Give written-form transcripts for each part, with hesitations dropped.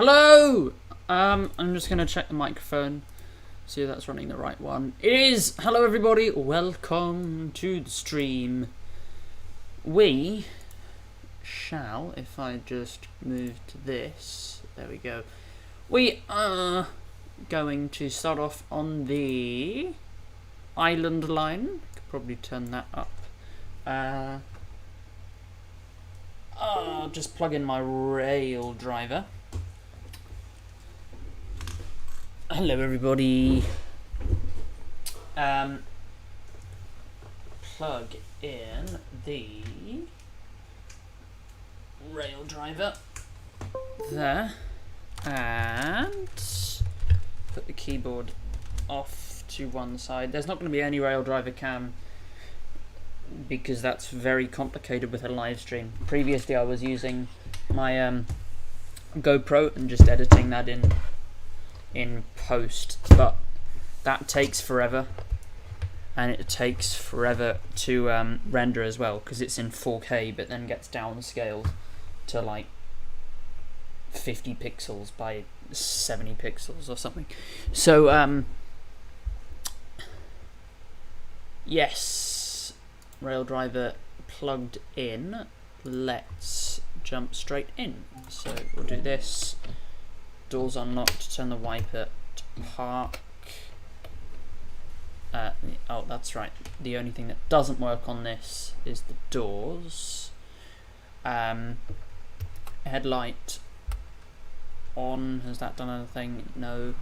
Hello! I'm just going to check the microphone, see if that's running the right one. It is! Hello everybody, welcome to the stream. We shall, if I just move to this, there we go. We are going to start off on the Island Line. Could probably turn that up. I'll just plug in my rail driver. Hello everybody. Plug in the rail driver there and put the keyboard off to one side. There's not going to be any rail driver cam because that's very complicated with a live stream. Previously I was using my GoPro and just editing that in post, but that takes forever, and it takes forever to render as well because it's in 4K but then gets downscaled to like 50 pixels by 70 pixels or something. So yes, rail driver plugged in. Let's jump straight in. So we'll do this. Doors unlocked, turn the wiper to park. Oh, that's right. The only thing that doesn't work on this is the doors. Headlight on. Has that done anything? No.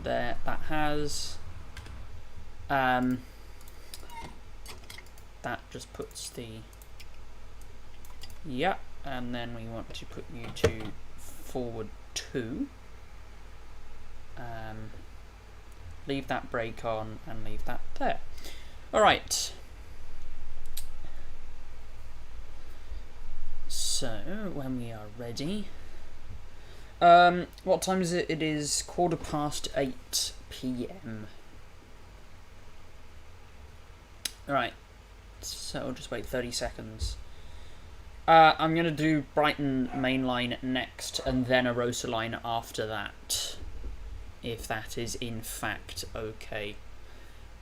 There, that has. That just puts the. Yeah. And then we want to put you to forward 2. Leave that brake on and leave that there. Alright. So, when we are ready. What time is it? It is 8:15 PM. Alright. So, I'll just wait 30 seconds. I'm going to do Brighton main line next and then a Rosa line after that, if that is in fact okay.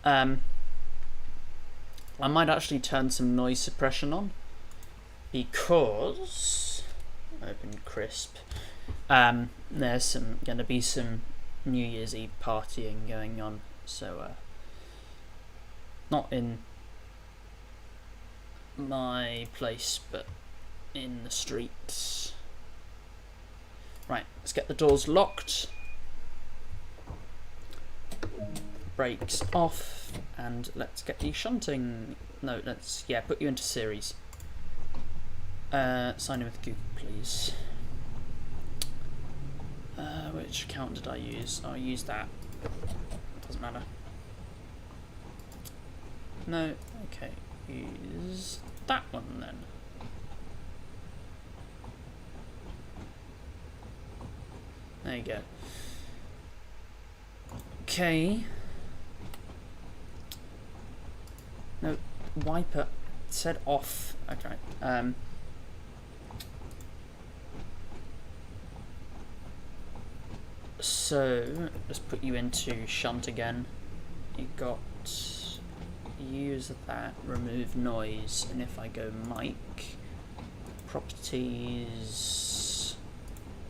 I might actually turn some noise suppression on because, open crisp, there's going to be some New Year's Eve partying going on, so not in my place but in the streets. Right, let's get the doors locked, brakes off, and let's get the shunting. No, let's put you into series. Sign in with Google, please. Which account did I use? I used that. Doesn't matter. No, okay. Use that one then. There you go. Okay. No, wiper. It said off. Okay. So let's put you into shunt again. You got use that, remove noise, and if I go mic, properties,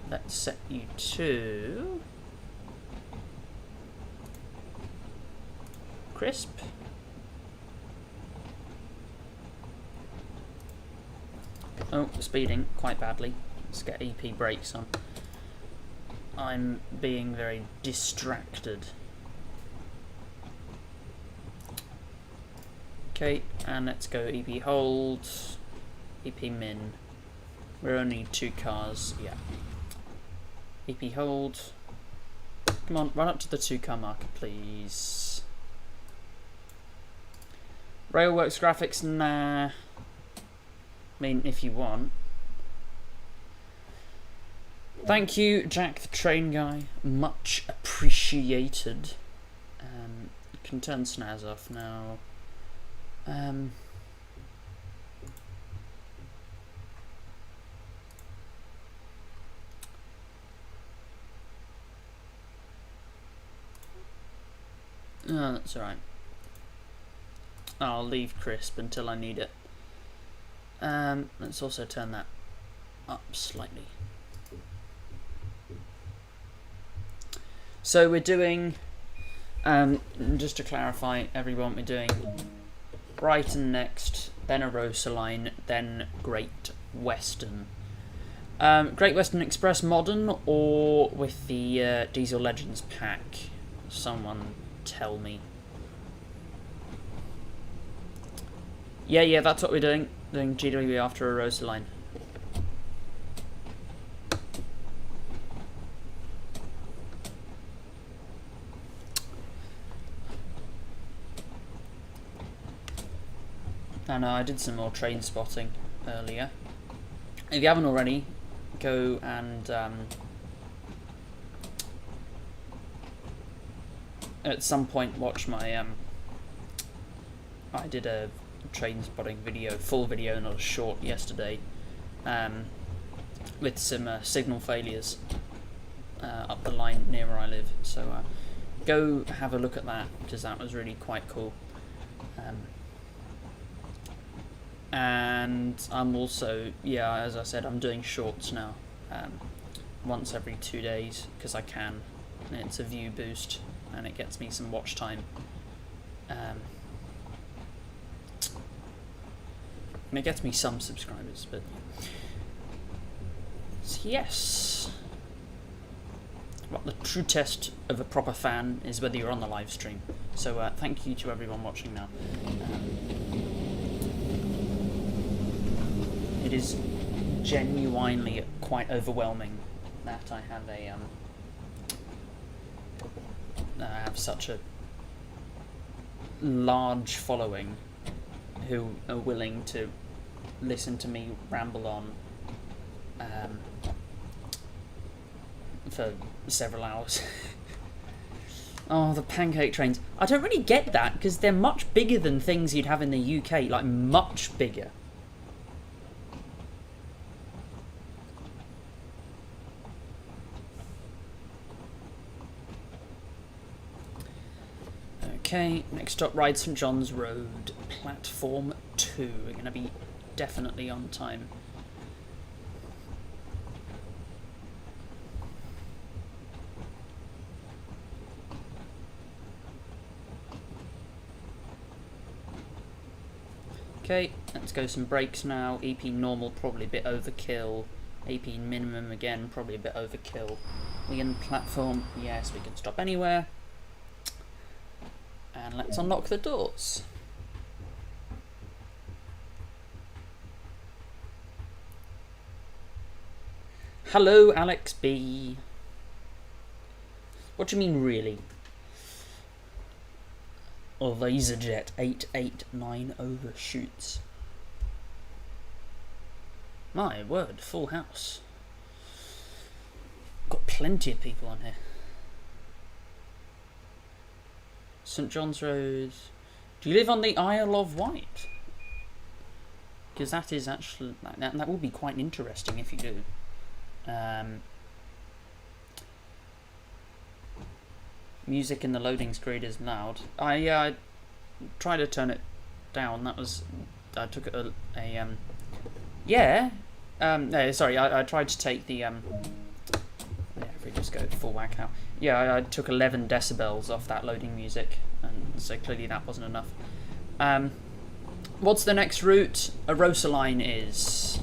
let's set you to crisp. Oh, speeding quite badly. Let's get EP brakes on. I'm being very distracted. Okay, and let's go EP hold, EP min. We're only 2 cars, yeah. EP hold. Come on, run up to the 2-car marker, please. Railworks graphics, nah. I mean, if you want. Thank you, Jack the Train Guy. Much appreciated. You can turn snaz off now. Oh, that's alright. I'll leave crisp until I need it. Let's also turn that up slightly. So we're doing, just to clarify everyone, we're doing Brighton next, then a Rosa Line, then Great Western. Great Western Express Modern or with the Diesel Legends pack? Someone tell me. Yeah, that's what we're doing. Doing GW after a Rosa Line. I know, I did some more train spotting earlier. If you haven't already, go and at some point watch my I did a train spotting video, full video, not a short, yesterday, with some signal failures up the line near where I live. So go have a look at that, because that was really quite cool. And I'm also, yeah, as I said, I'm doing shorts now, once every 2 days, because I can, and it's a view boost, and it gets me some watch time. And it gets me some subscribers, but so yes. Well, the true test of a proper fan is whether you're on the live stream. So thank you to everyone watching now. It is genuinely quite overwhelming that I have such a large following who are willing to listen to me ramble on for several hours. Oh, the pancake trains. I don't really get that, because they're much bigger than things you'd have in the UK, like much bigger. Okay, next stop, Ride St John's Road, platform 2. We're going to be definitely on time. Okay, let's go some brakes now. EP normal, probably a bit overkill. AP minimum, again, probably a bit overkill. We in platform, yes, we can stop anywhere. And let's unlock the doors. Hello, Alex B. What do you mean, really? Or LaserJet 889 overshoots. My word, full house. Got plenty of people on here. St John's Road. Do you live on the Isle of Wight? Because that is actually that will be quite interesting if you do. Music in the loading screen is loud. I tried to turn it down. That was I took no, sorry. I tried to take the yeah, if we just go full whack out. Yeah, I took 11 decibels off that loading music, and so clearly that wasn't enough. What's the next route? A Rosa Line is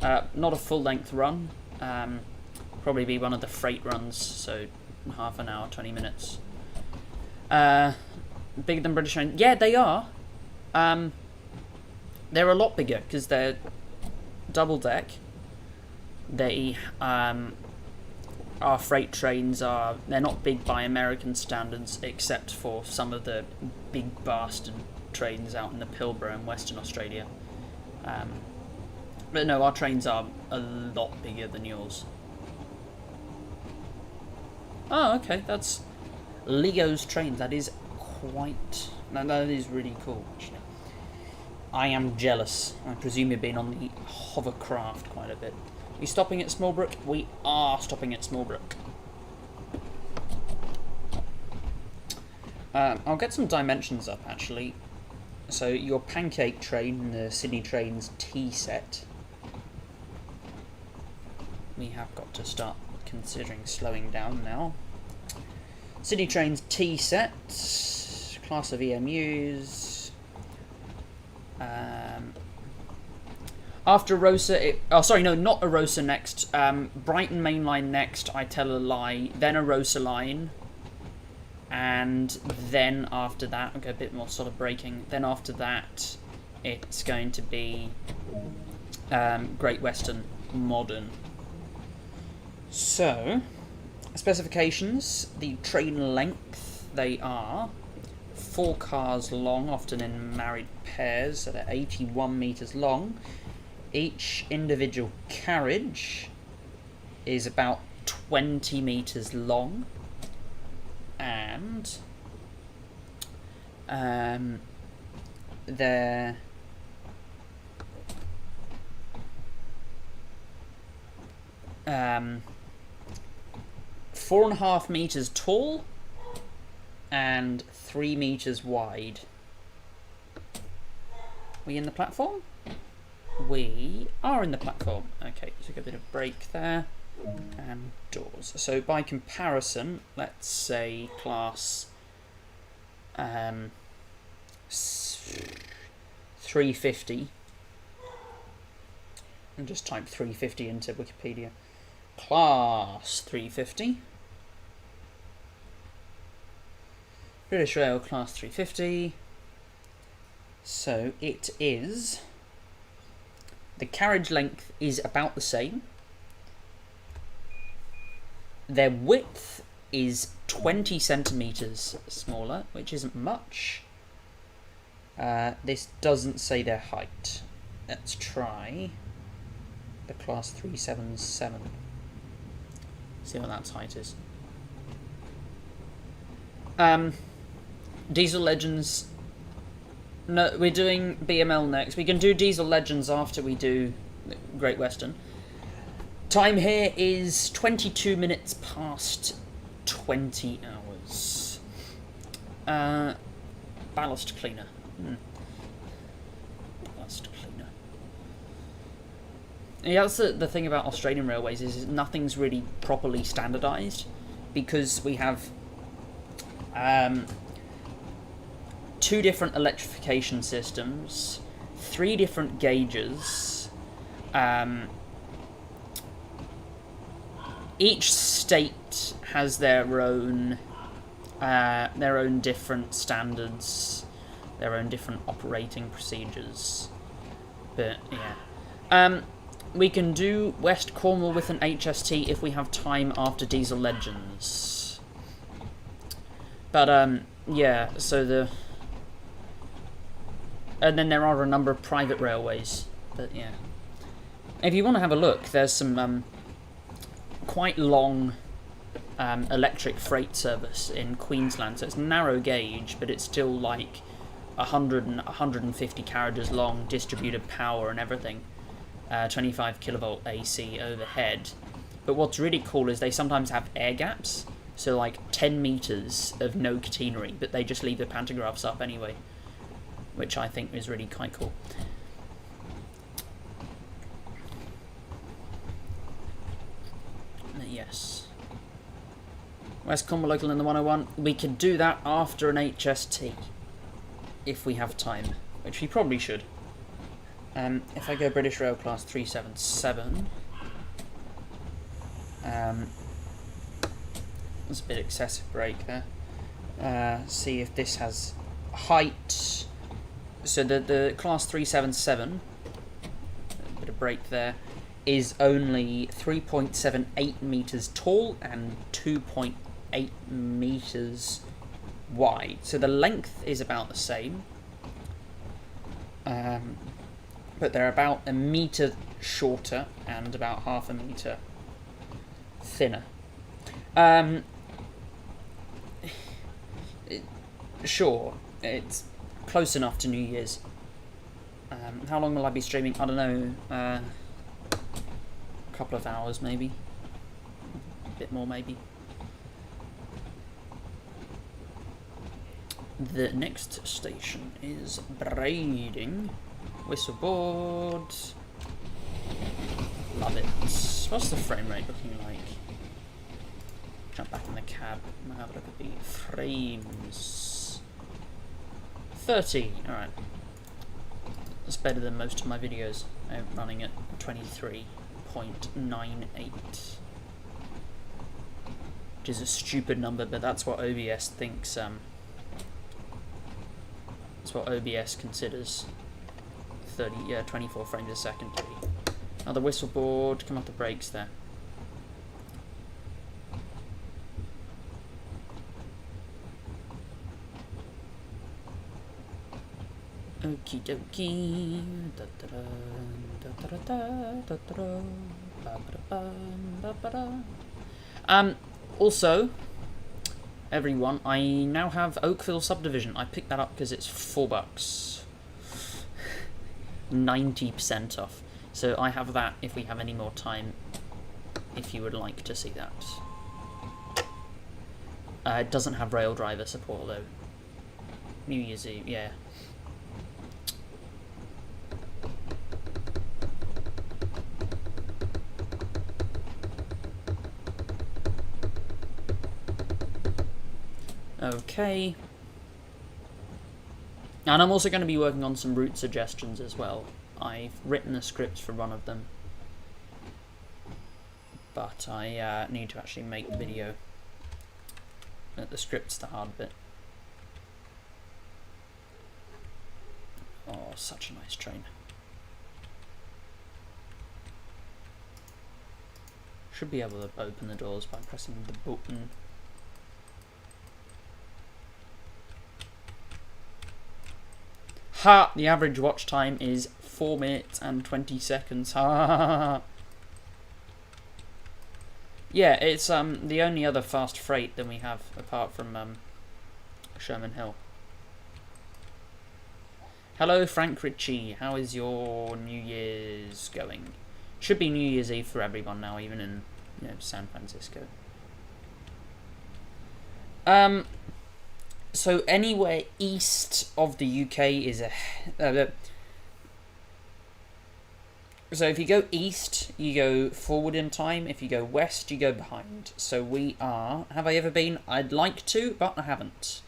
not a full-length run. Probably be one of the freight runs, so half an hour, 20 minutes. Bigger than British Train? Yeah, they are. They're a lot bigger because they're double deck. They our freight trains they're not big by American standards, except for some of the big bastard trains out in the Pilbara in Western Australia. But no, our trains are a lot bigger than yours. Oh, okay, that's Leo's train. That is quite... that is really cool, actually. I am jealous. I presume you've been on the hovercraft quite a bit. Are you stopping at Smallbrook? We are stopping at Smallbrook. I'll get some dimensions up actually. So your pancake train, the Sydney train's T set, we have got to start considering slowing down now. Sydney train's T set, class of EMUs. After Arosa, not Arosa next. Brighton main line next. Itella then Arosa line. And then after that, I'll go a bit more solid braking. Then after that, it's going to be Great Western Modern. So, specifications, the train length, they are 4 cars long, often in married pairs, so they're 81 metres long. Each individual carriage is about 20 metres long. And they're 4.5 meters tall and 3 meters wide. We in the platform? We are in the platform. Okay, so a bit of brake there. And doors. So by comparison, let's say class 350, and just type 350 into Wikipedia. Class 350, British Rail class 350. So it is, the carriage length is about the same. Their width is 20 centimetres smaller, which isn't much. This doesn't say their height. Let's try the class 377. See what that height is. Diesel Legends. No, we're doing BML next. We can do Diesel Legends after we do Great Western. Time here is 22 minutes past 20 hours. Ballast cleaner. Ballast cleaner. Yeah, that's the thing about Australian railways is nothing's really properly standardised, because we have 2 different electrification systems, 3 different gauges. Each state has their own different standards, their own different operating procedures. But yeah, we can do West Cornwall with an HST if we have time after Diesel Legends. But yeah, so and then there are a number of private railways. But yeah, if you want to have a look, there's some quite long electric freight service in Queensland. So it's narrow gauge, but it's still like 100 and 150 carriages long, distributed power and everything. 25 kilovolt AC overhead. But what's really cool is they sometimes have air gaps, so like 10 meters of no catenary, but they just leave the pantographs up anyway, which I think is really quite cool. Yes. West Cornwall local in the 101. We could do that after an HST if we have time, which we probably should. If I go British Rail class 377, there's a bit excessive brake there. See if this has height. So the class 377, a bit of brake there, is only 3.78 meters tall and 2.8 meters wide. So the length is about the same, but they're about a meter shorter and about half a meter thinner. Sure, it's close enough to New Year's. How long will I be streaming? I don't know. A couple of hours, maybe. A bit more, maybe. The next station is braiding. Whistleboard. Love it. What's the frame rate looking like? Jump back in the cab and have a look at the frames. 30. Alright. That's better than most of my videos. I'm running at 23.98. Which is a stupid number, but that's what OBS thinks. That's what OBS considers 24 frames a second to be. Another whistleboard, come off the brakes there. Okie dokie. Also, everyone, I now have Oakville Subdivision. I picked that up because it's $4. 90% off. So I have that if we have any more time, if you would like to see that. It doesn't have rail driver support though. New Year's Eve, yeah. Okay. And I'm also going to be working on some route suggestions as well. I've written the scripts for one of them, but I need to actually make the video. The script's the hard bit. Oh, such a nice train. Should be able to open the doors by pressing the button. Ha! The average watch time is 4 minutes and 20 seconds. Ha! Yeah, it's the only other fast freight that we have apart from Sherman Hill. Hello, Frank Ritchie. How is your New Year's going? Should be New Year's Eve for everyone now, even in San Francisco. So anywhere east of the UK is so if you go east, you go forward in time. If you go west, you go behind. So we are... Have I ever been? I'd like to, but I haven't.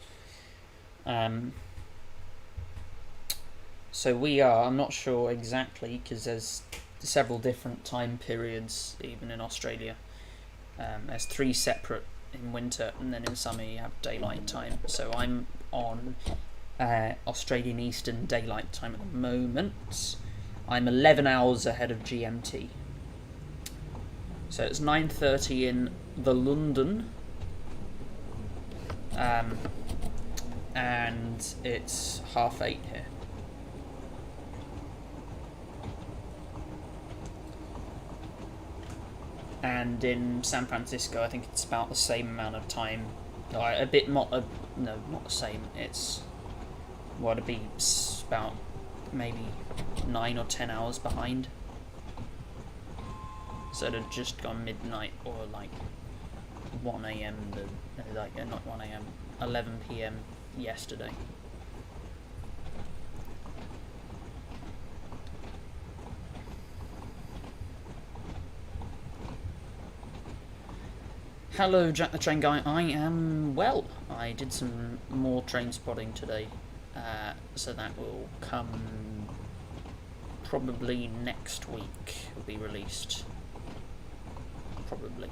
So we are... I'm not sure exactly, because there's several different time periods, even in Australia. There's 3 separate in winter, and then in summer you have daylight time. So I'm on Australian Eastern Daylight Time at the moment. I'm 11 hours ahead of GMT. So it's 9:30 in the London, and it's 8:30 here. And in San Francisco, I think it's about the same amount of time. A bit not the same. It's what it'd be about maybe 9 or 10 hours behind. So it'd have just gone midnight or like 1 a.m. not 1 a.m. 11 p.m. yesterday. Hello, Jack the Train Guy. I am well. I did some more train spotting today, so that will come probably next week. Will be released. Probably.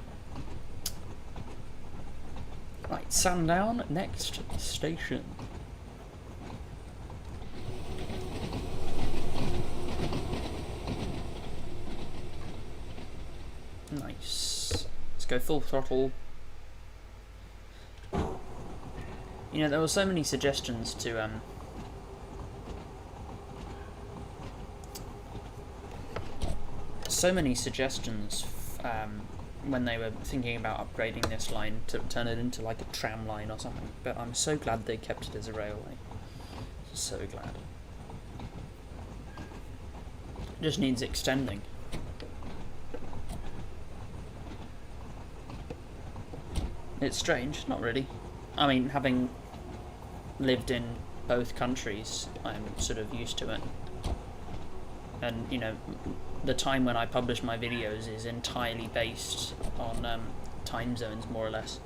Right, Sandown, next station. Nice. Let's go full throttle. You know, there were so many suggestions to when they were thinking about upgrading this line to turn it into like a tram line or something, but I'm so glad they kept it as a railway. So glad. It just needs extending. It's strange, not really. I mean, having lived in both countries, I'm sort of used to it. And, you know, the time when I publish my videos is entirely based on time zones, more or less.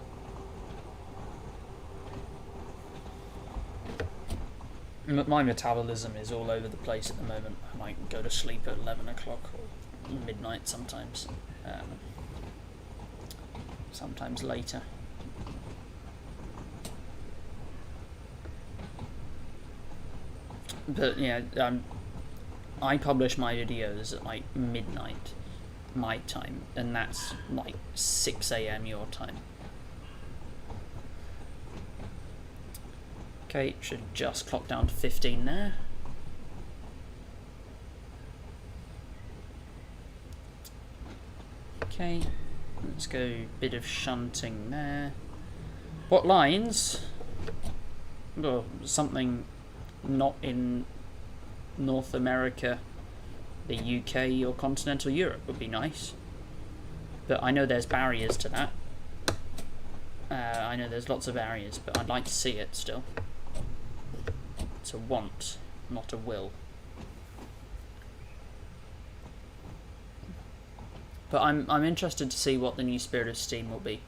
My metabolism is all over the place at the moment. I might go to sleep at 11 o'clock or midnight sometimes. Sometimes later. But yeah, I publish my videos at like midnight my time, and that's like 6 AM your time. Okay, should just clock down to 15 there. Okay, let's go bit of shunting there. What lines? Well, something not in North America, the UK or continental Europe would be nice. But I know there's barriers to that. I know there's lots of barriers, but I'd like to see it still. It's a want, not a will. But I'm interested to see what the new Spirit of Steam will be.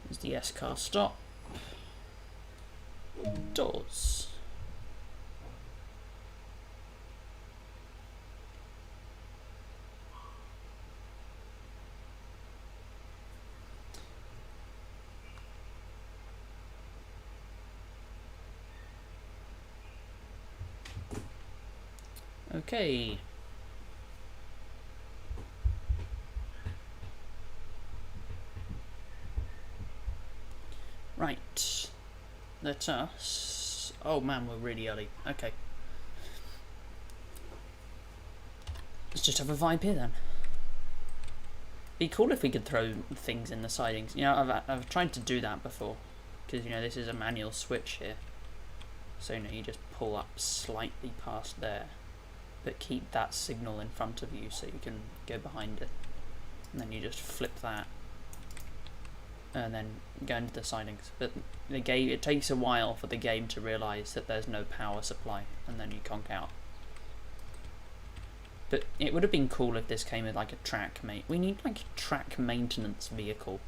There's the S-car stop. Doors. Okay. Right. Let us... Oh man, we're really early. Okay. Let's just have a vibe here then. Be cool if we could throw things in the sidings. You know, I've tried to do that before. Because, you know, this is a manual switch here. So, you know, you just pull up slightly past there. But keep that signal in front of you so you can go behind it. And then you just flip that. And then go into the sidings. But the game, it takes a while for the game to realise that there's no power supply. And then you conk out. But it would have been cool if this came with like a track we need like a track maintenance vehicle.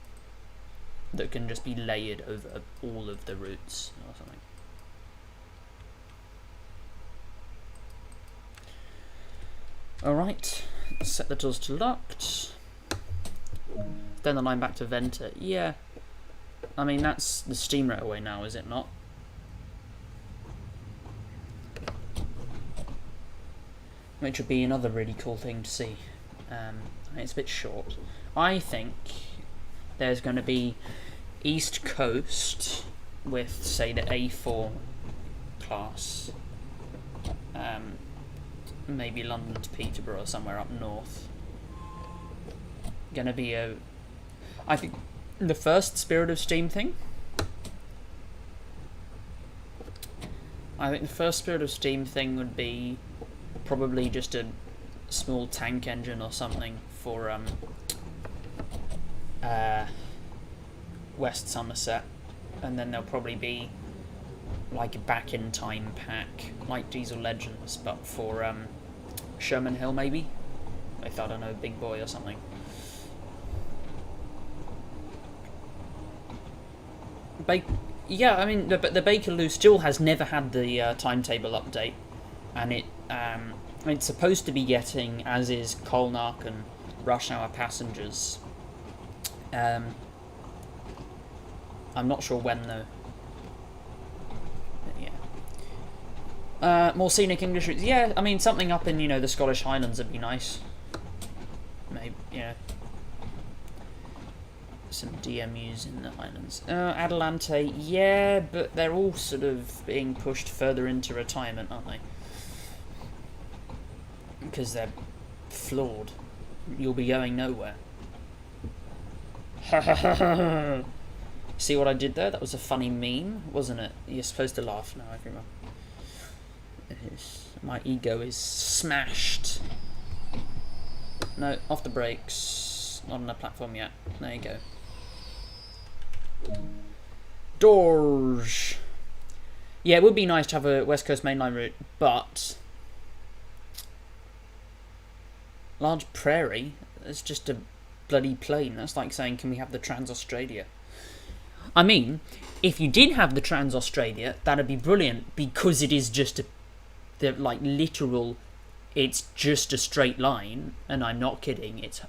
That can just be layered over all of the routes or something. Alright, set the doors to locked. Then the line back to Venter. Yeah, I mean that's the steam railway now, is it not? Which would be another really cool thing to see. It's a bit short. I think there's going to be East Coast with, say, the A4 class. Maybe London to Peterborough or somewhere up north. Gonna be I think the first Spirit of Steam thing. I think the first Spirit of Steam thing would be probably just a small tank engine or something for West Somerset, and then there'll probably be like a back in time pack like Diesel Legends, but for Sherman Hill maybe, with, I don't know, Big Boy or something. Yeah, I mean the Bakerloo still has never had the timetable update, and it's supposed to be getting, as is Colnark and Rush Hour Passengers. I'm not sure when though. But yeah. More scenic English routes. Yeah, I mean something up in, you know, the Scottish Highlands would be nice. Maybe, yeah. Some DMUs in the Highlands. Adelante, yeah, but they're all sort of being pushed further into retirement, aren't they? Because they're flawed. You'll be going nowhere. See what I did there? That was a funny meme, wasn't it? You're supposed to laugh now, everyone. My ego is smashed. No, off the brakes. Not on the platform yet. There you go. Doors. Yeah, it would be nice to have a West Coast mainline route, but Large Prairie is just a bloody plain. That's like saying, can we have the Trans-Australia? I mean, if you did have the Trans-Australia, that'd be brilliant, because it is just literal, it's just a straight line, and I'm not kidding, it's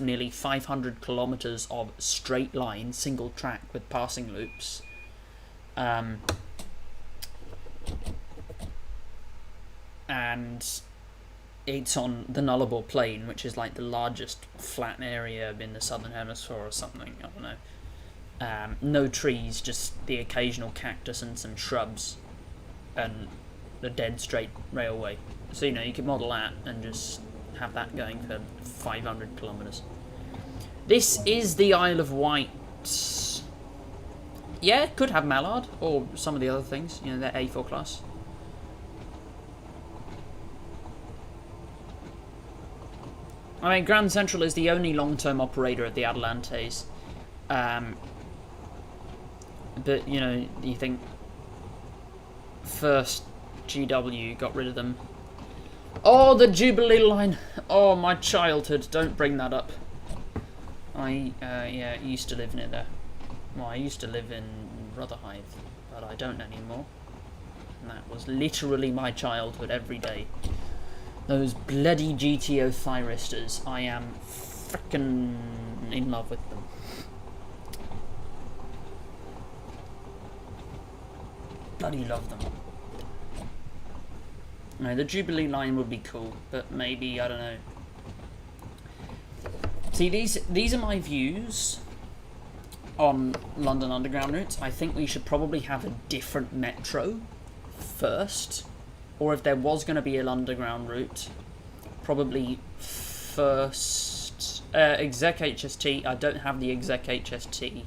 nearly 500 kilometres of straight line, single track with passing loops. And it's on the Nullarbor Plain, which is like the largest flat area in the southern hemisphere or something, I don't know. No trees, just the occasional cactus and some shrubs, and a dead straight railway. So, you could model that and just have that going for 500 kilometres. This is the Isle of Wight. Yeah, could have Mallard, or some of the other things, they're A4 class. I mean, Grand Central is the only long-term operator of the Atalantes. But, you think first GW got rid of them. Oh, the Jubilee Line. Oh, my childhood. Don't bring that up. I used to live near there. Well, I used to live in Rotherhithe, but I don't anymore. And that was literally my childhood every day. Those bloody GTO thyristors. I am frickin' in love with them. Bloody love them. No, the Jubilee Line would be cool, but maybe, I don't know. See, these are my views on London Underground routes. I think we should probably have a different metro first, or if there was going to be an underground route, probably first exec HST. I don't have the exec HST,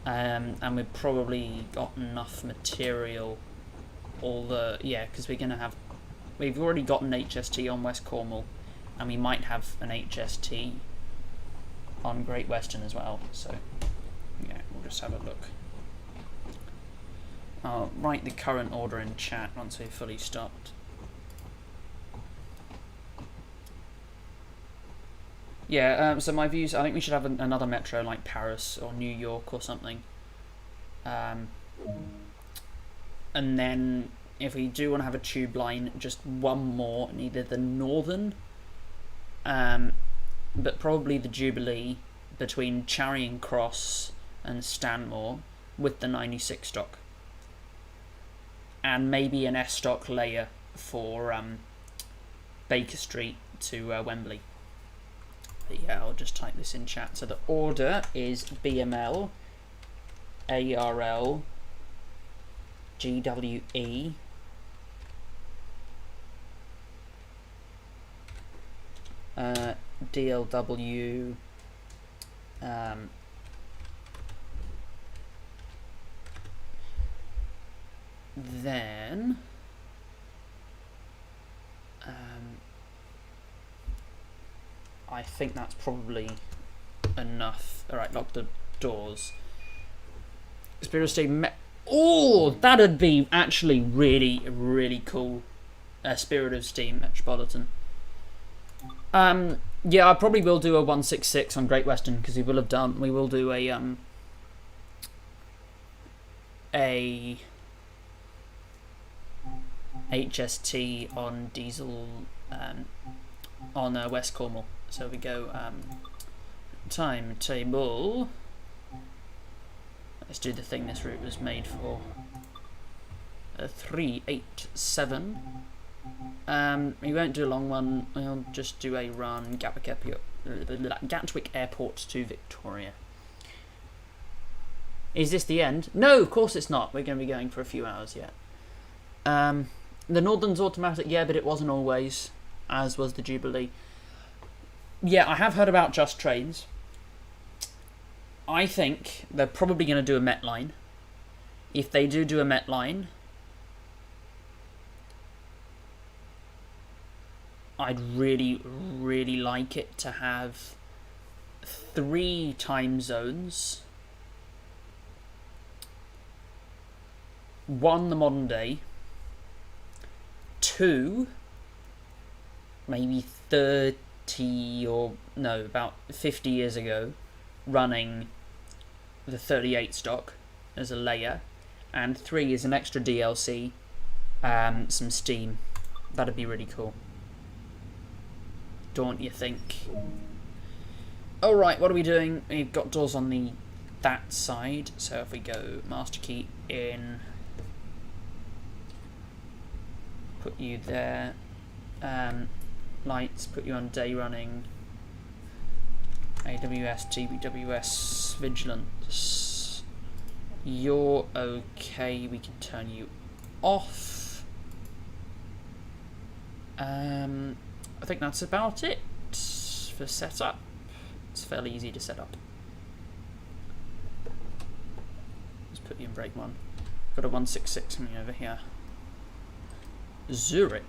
and we've probably got enough material. Because we've already got an HST on West Cornwall, and we might have an HST on Great Western as well. So yeah, we'll just have a look. I'll write the current order in chat once we've fully stopped. Yeah, so my views, I think we should have another metro like Paris or New York or something. And then if we do want to have a tube line, just one more in either the northern, but probably the Jubilee between Charing Cross and Stanmore with the 96 stock. And maybe an S stock layer for Baker Street to Wembley. But yeah, I'll just type this in chat. So the order is BML, ARL, GWE, DLW, then I think that's probably enough. Alright, lock the doors. Spirit of Steam. Oh, that'd be actually really, really cool. Spirit of Steam Metropolitan. Yeah, I probably will do a 166 on Great Western, because we will do a HST on diesel on West Cornwall. So we go timetable. Let's do the thing this route was made for. 387. We won't do a long one. We'll just do a run Gatwick Airport to Victoria. Is this the end? No, of course it's not. We're going to be going for a few hours yet. The Northern's automatic, yeah, but it wasn't always, as was the Jubilee. Yeah, I have heard about Just Trains. I think they're probably going to do a Met line. If they do a Met line, I'd really, really like it to have 3 time zones one, the modern day, two, maybe 30 or no, about 50 years ago, running the 38 stock as a layer, and three is an extra DLC, some Steam. That'd be really cool. Don't you think? Alright, what are we doing? We've got doors on that side, so if we go master key in, put you there, lights, put you on day running, AWS, GBWS, vigilance, you're okay, we can turn you off. I think that's about it for setup. It's fairly easy to set up. Let's put you in break one. Got a 166 coming over here. Zurich.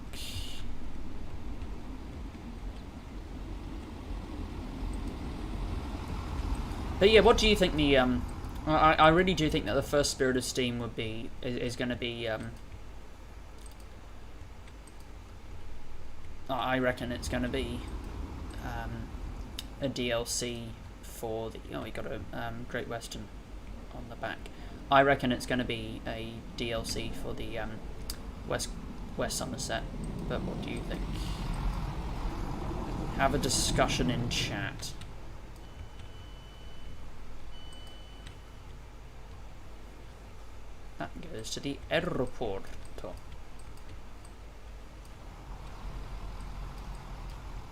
But yeah, what do you think the I really do think that the first Spirit of Steam would be is going to be I reckon it's going to be a DLC for the we got a Great Western on the back. I reckon it's going to be a DLC for the West Somerset. But what do you think? Have a discussion in chat. That goes to the aeroport.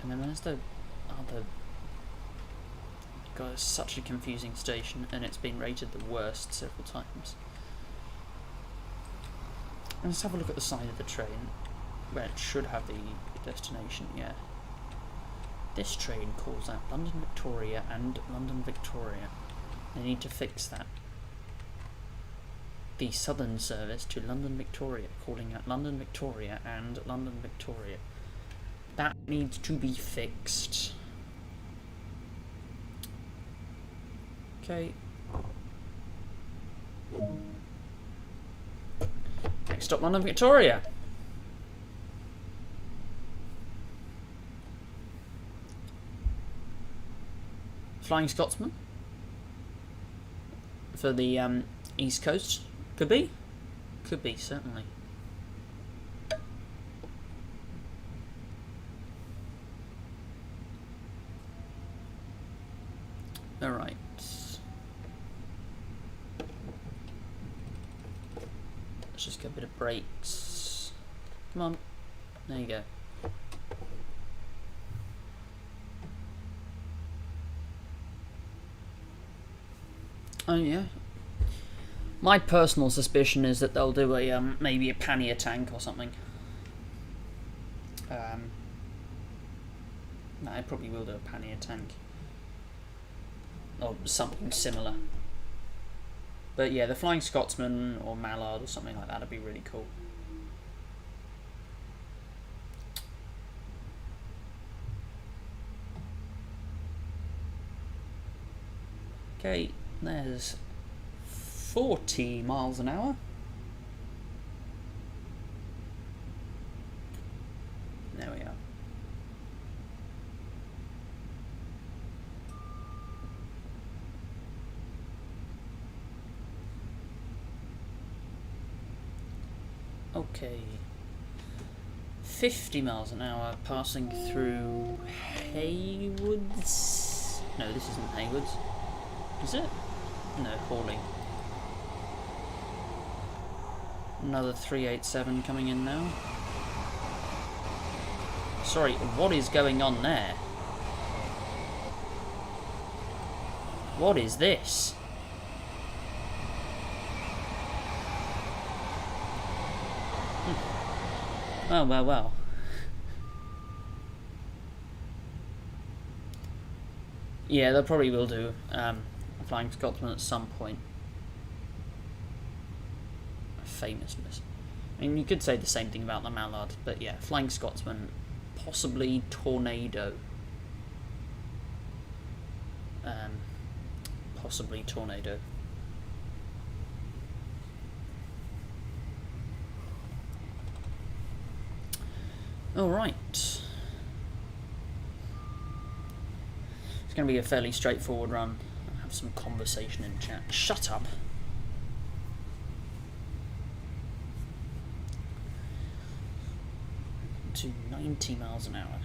And then there's the other. God, it's such a confusing station, and it's been rated the worst several times. And let's have a look at the side of the train, where it should have the destination. Yeah. This train calls out London Victoria and London Victoria. They need to fix that. The Southern service to London Victoria, calling out London Victoria and London Victoria. That needs to be fixed. Okay. Next stop, London Victoria. Flying Scotsman for the East Coast. Could be, certainly. All right. Let's just get a bit of brakes. Come on. There you go. Oh yeah. My personal suspicion is that they'll do a maybe a pannier tank or something. No, they probably will do a pannier tank or something similar. But yeah, the Flying Scotsman or Mallard or something like that would be really cool. Okay, there's 40 miles an hour. There we are. Okay. 50 miles an hour passing through Haywoods. No, this isn't Haywoods. Is it? No, Hawley. Another 387 coming in now. Sorry, what is going on there? What is this? Well. Yeah, they probably will do Flying Scotsman at some point. Famousness. I mean, you could say the same thing about the Mallard, but yeah, Flying Scotsman, possibly Tornado. Possibly Tornado. Alright. It's going to be a fairly straightforward run. I'll have some conversation in chat. Shut up. To 90 miles an hour.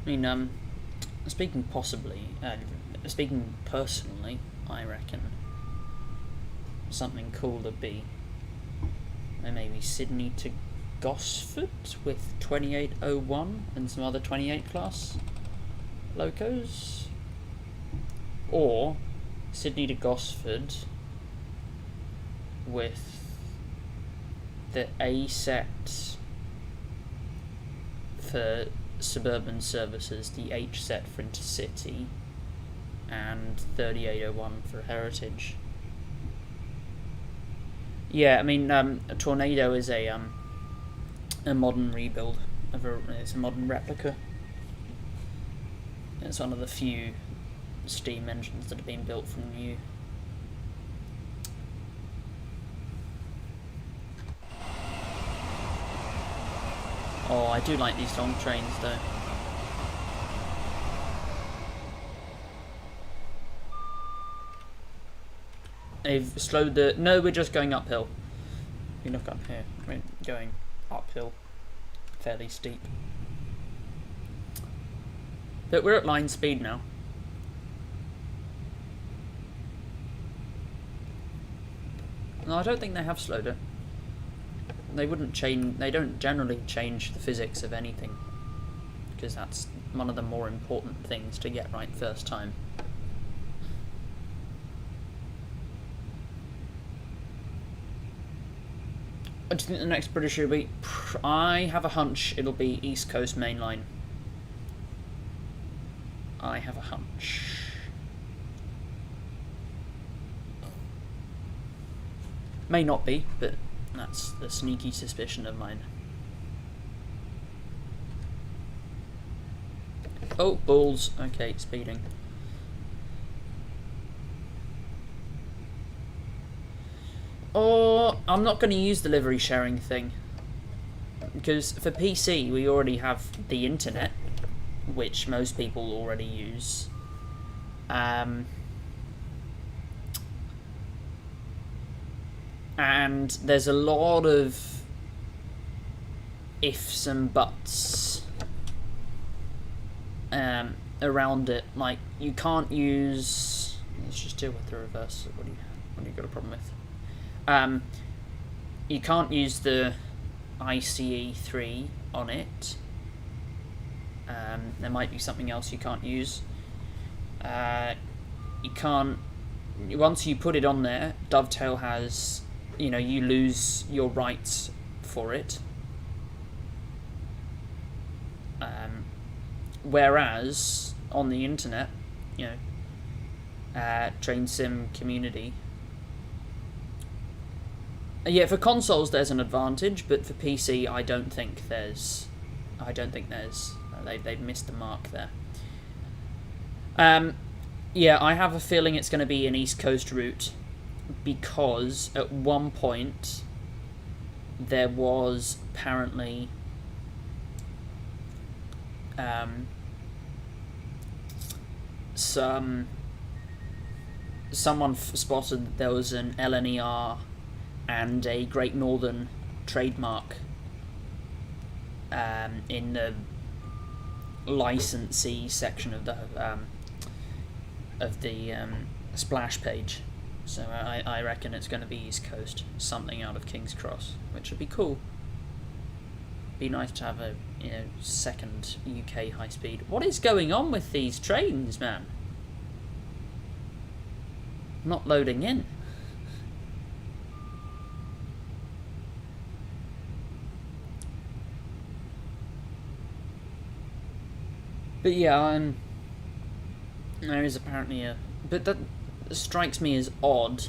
I mean, speaking personally, I reckon something cool would be maybe Sydney to Gosford with 2801 and some other 28 class locos, or Sydney to Gosford with the A set for suburban services, the H set for intercity, and 3801 for heritage. Yeah, I mean, a Tornado is a modern rebuild of it's a modern replica. It's one of the few steam engines that have been built from new. Oh, I do like these long trains though. They've slowed the... No, we're just going uphill. If you look up here, we're going uphill. Fairly steep. But we're at line speed now. No, I don't think they have slowed it. They wouldn't change. They don't generally change the physics of anything, because that's one of the more important things to get right first time. What do you think the next British will be? I have a hunch it'll be East Coast Main Line. I have a hunch. May not be, but that's the sneaky suspicion of mine. Oh, balls. Okay, speeding. Oh, I'm not going to use the livery sharing thing, because for PC we already have the internet, which most people already use. And there's a lot of ifs and buts around it. Like, you can't use... Let's just deal with the reverse. What do you got a problem with? You can't use the ICE3 on it. There might be something else you can't use. You can't... Once you put it on there, Dovetail has... You know, you lose your rights for it. Whereas on the internet, you know, Train Sim community. Yeah, for consoles there's an advantage, but for PC I don't think there's. They've missed the mark there. Yeah, I have a feeling it's going to be an East Coast route, because at one point there was apparently someone spotted that there was an LNER and a Great Northern trademark in the licensee section of the splash page. So I reckon it's going to be East Coast, something out of King's Cross, which would be cool. Be nice to have a second UK high speed. What is going on with these trains, man? Not loading in. But yeah, there is apparently a... But that strikes me as odd.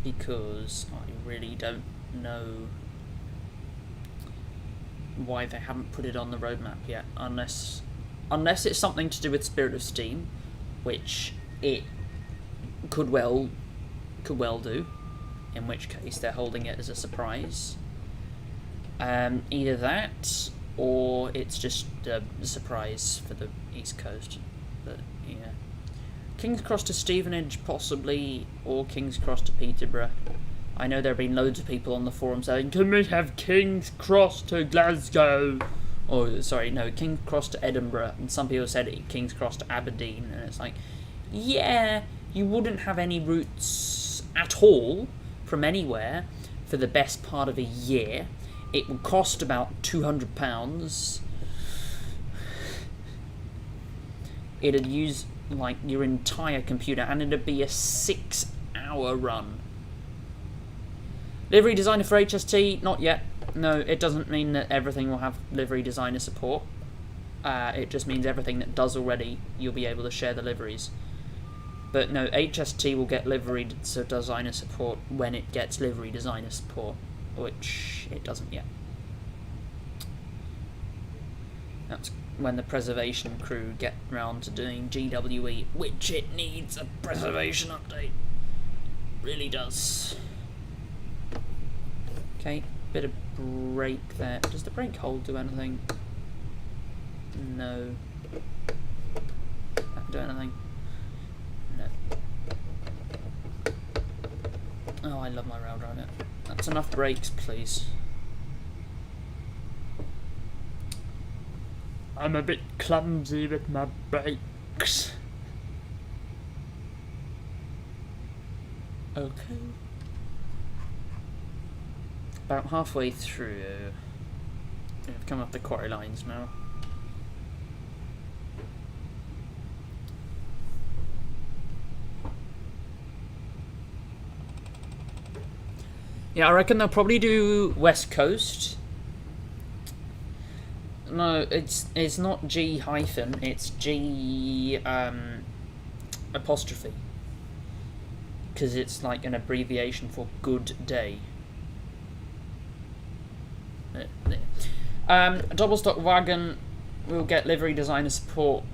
Because I really don't know why they haven't put it on the roadmap yet, unless it's something to do with Spirit of Steam, which it could well do, in which case they're holding it as a surprise. Either that, or it's just a surprise for the East Coast. But yeah, King's Cross to Stevenage possibly, or King's Cross to Peterborough. I know there have been loads of people on the forum saying, can we have King's Cross to Glasgow? Or, sorry, no, King's Cross to Edinburgh. And some people said King's Cross to Aberdeen. And it's like, yeah, you wouldn't have any routes at all from anywhere for the best part of a year. It will cost about £200. It'd use, like, your entire computer, and it'd be a 6-hour run. Livery designer for HST? Not yet. No, it doesn't mean that everything will have livery designer support. It just means everything that does already, you'll be able to share the liveries. But no, HST will get livery designer support when it gets livery designer support, which it doesn't yet. That's when the preservation crew get round to doing GWE, which it needs a preservation update. Really does. Okay, bit of brake there. Does the brake hold do anything? No. That do anything? No. Oh, I love my rail driver. That's enough brakes, please. I'm a bit clumsy with my brakes. Okay. About halfway through. We've come up the quarry lines now. Yeah, I reckon they'll probably do West Coast. No, it's not G hyphen, it's G apostrophe. Because it's like an abbreviation for good day. Double stock wagon will get livery designer support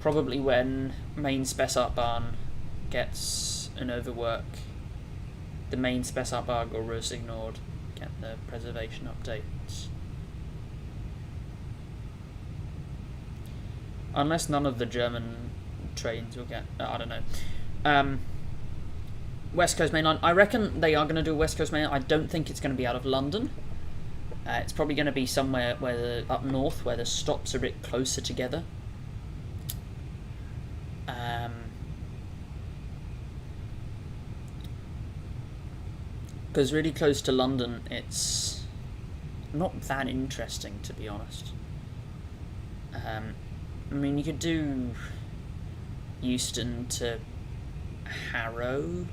probably when main spec up barn gets an overwork. The main spec up barn or Rus ignored, get the preservation updates. Unless none of the German trains will get, I don't know. West Coast Main Line. I reckon they are going to do West Coast Main Line. I don't think it's going to be out of London. It's probably going to be somewhere up north where the stops are a bit closer together. Because really close to London, it's not that interesting, to be honest. I mean, you could do Euston to Harrow.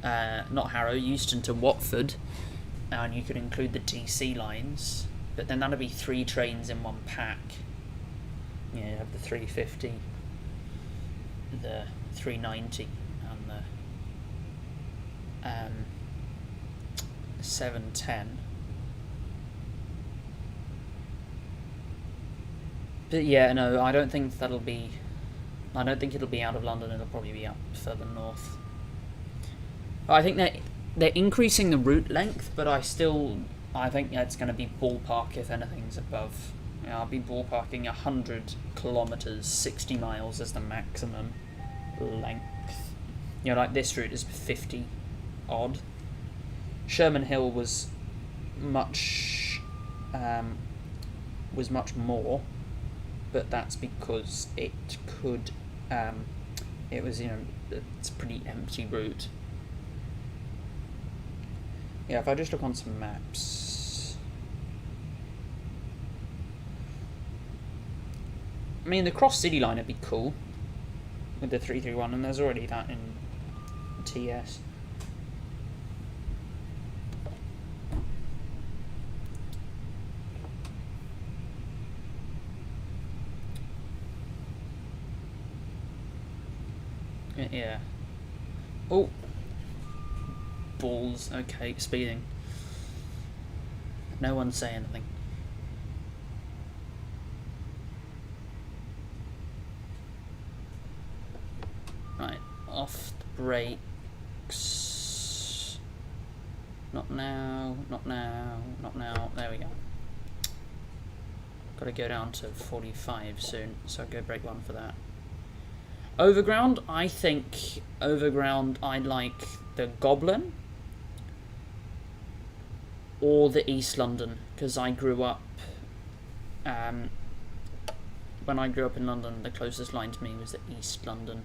Not Harrow, Euston to Watford, and you could include the DC lines, but then that'd be 3 trains in one pack. You have the 350, the 390, and the 710. But yeah, no, I don't think it'll be out of London. It'll probably be up further north. I think they're increasing the route length, but I think it's going to be ballpark if anything's above. I'll be ballparking 100 kilometres, 60 miles as the maximum length. Like this route is 50 odd. Sherman Hill was much more, but that's because it could. It was it's a pretty empty route. Yeah, if I just look on some maps. I mean, the Cross City line would be cool with the 331, and there's already that in TS. Yeah. Oh. Balls. Okay, speeding. No one say anything. Right, off the brakes. Not now, not now, not now. There we go. Got to go down to 45 soon, so I'll go brake 1 for that. Overground, I think overground I like the Goblin or the East London, because I grew up, when I grew up in London, the closest line to me was the East London.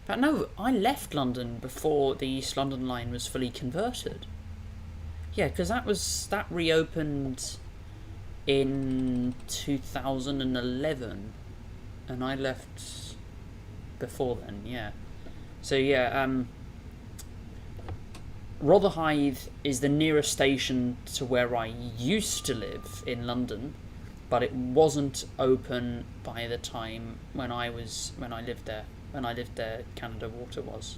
But no, I left London before the East London line was fully converted. Yeah, because that reopened in 2011, and I left before then. Yeah, so yeah, Rotherhithe is the nearest station to where I used to live in London, but it wasn't open by the time when I lived there. When I lived there, Canada Water was.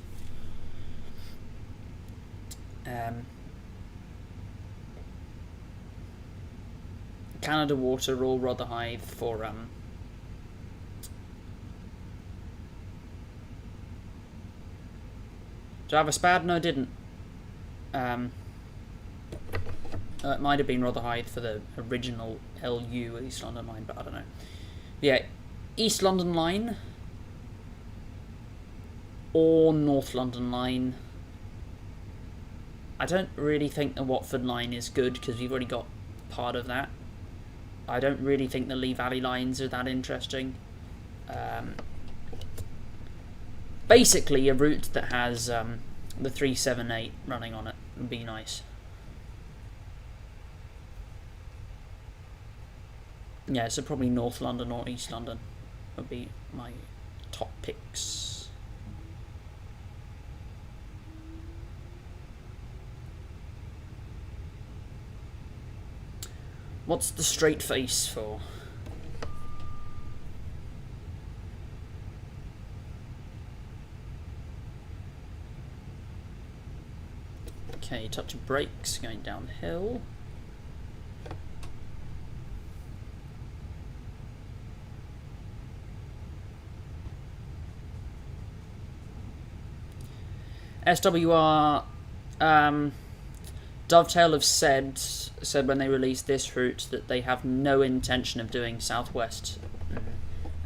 Canada Water or Rotherhithe for did I have a SPAD? No, I didn't. It might have been Rotherhithe for the original LU East London line, but I don't know. Yeah, East London line or North London line. I don't really think the Watford line is good because we've already got part of that. I don't really think the Lee Valley lines are that interesting. Basically, a route that has the 378 running on it would be nice. Yeah, so probably North London or East London would be my top picks. What's the straight face for? Okay, touch of brakes going downhill. SWR Dovetail have said when they released this route that they have no intention of doing Southwest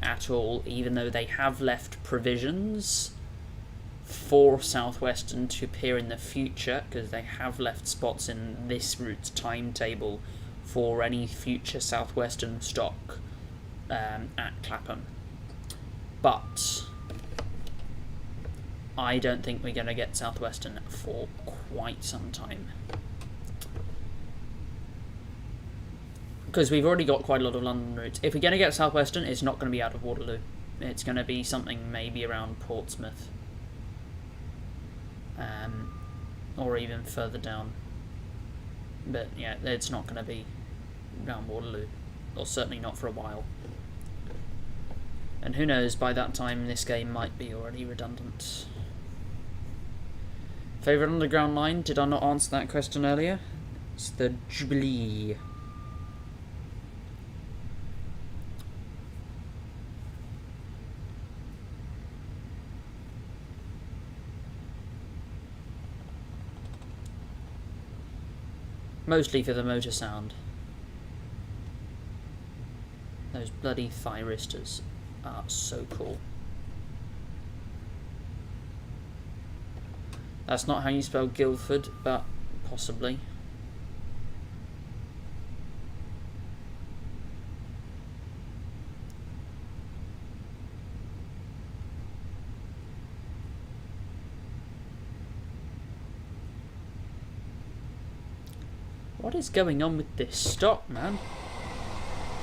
at all, even though they have left provisions for Southwestern to appear in the future, because they have left spots in this route's timetable for any future Southwestern stock at Clapham. But I don't think we're going to get Southwestern for quite some time. Because we've already got quite a lot of London routes. If we're going to get Southwestern, it's not going to be out of Waterloo. It's going to be something maybe around Portsmouth. Or even further down. But yeah, it's not going to be around Waterloo. Or certainly not for a while. And who knows, by that time this game might be already redundant. Favourite underground line? Did I not answer that question earlier? It's the Jubilee. Mostly for the motor sound. Those bloody thyristors are so cool. That's not how you spell Guildford, but possibly. What is going on with this stock, man?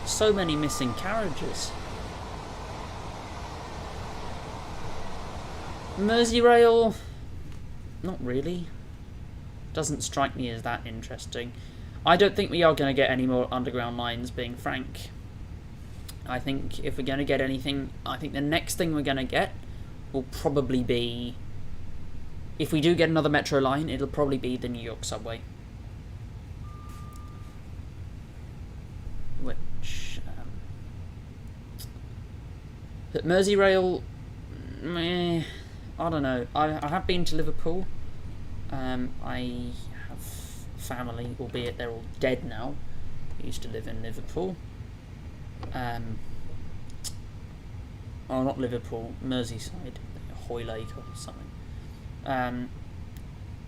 So many missing carriages. Merseyrail, not really. Doesn't strike me as that interesting. I don't think we are going to get any more underground lines, being frank. I think if we're going to get anything, I think the next thing we're going to get will probably be If we do get another metro line, it'll probably be the New York subway. Which... but Merseyrail... meh, I don't know. I have been to Liverpool. I have family, albeit they're all dead now. I used to live in Liverpool. Oh, not Liverpool, Merseyside, Hoylake or something.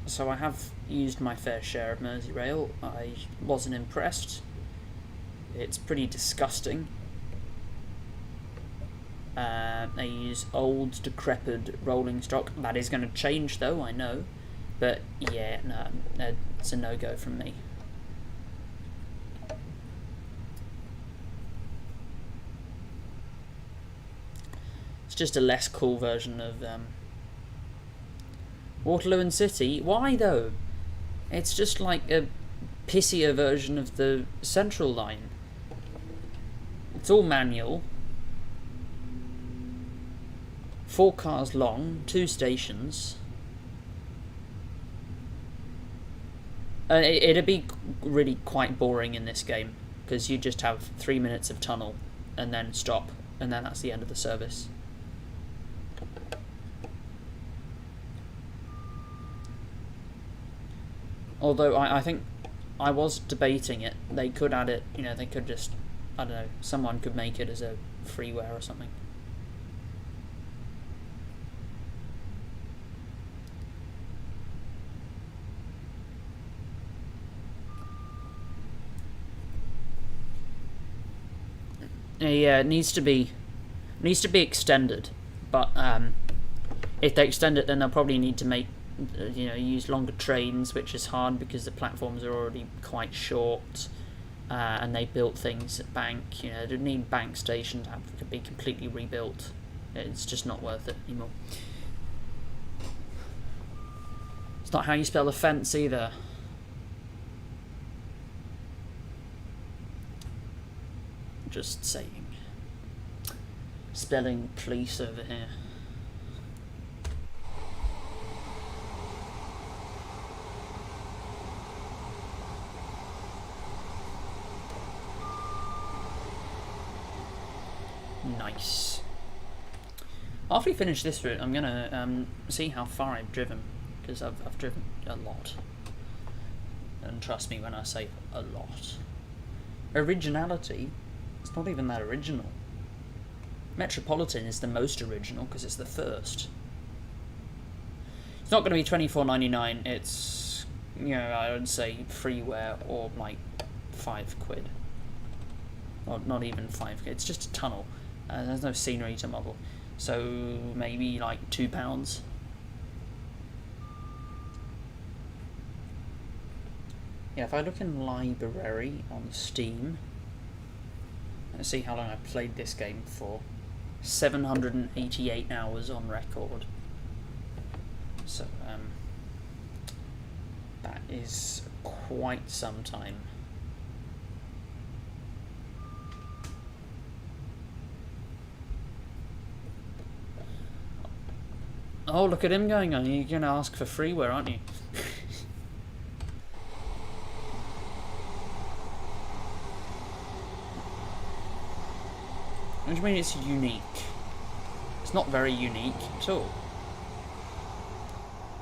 So I have used my fair share of Merseyrail. I wasn't impressed. It's pretty disgusting. They use old, decrepit rolling stock. That is going to change, though, I know. But yeah, no, it's a no-go from me. It's just a less cool version of Waterloo and City. Why though? It's just like a pissier version of the Central Line. It's all manual. 4 cars long, 2 stations. It'd be really quite boring in this game because you just have 3 minutes of tunnel and then stop, and then that's the end of the service. Although I think I was debating it. They could add it, you know, they could just, I don't know, someone could make it as a freeware or something. Yeah, it needs to be extended, but if they extend it, then they'll probably need to make, you know, use longer trains, which is hard because the platforms are already quite short, and they built things at Bank. You know, they need Bank Station to be completely rebuilt. It's just not worth it anymore. It's not how you spell the fence either. Just saying. Spelling police over here. Nice. After we finish this route, I'm gonna see how far I've driven, because I've driven a lot. And trust me when I say a lot. Originality. It's not even that original. Metropolitan is the most original because it's the first. It's not going to be $24.99. It's, you know, I would say freeware or like £5. Or not even £5. It's just a tunnel. There's no scenery to model, so maybe like £2. Yeah, if I look in library on Steam. Let's see how long I played this game for. 788 hours on record. So, that is quite some time. Oh, look at him going on. You're going to ask for freeware, aren't you? What do you mean it's unique? It's not very unique at all.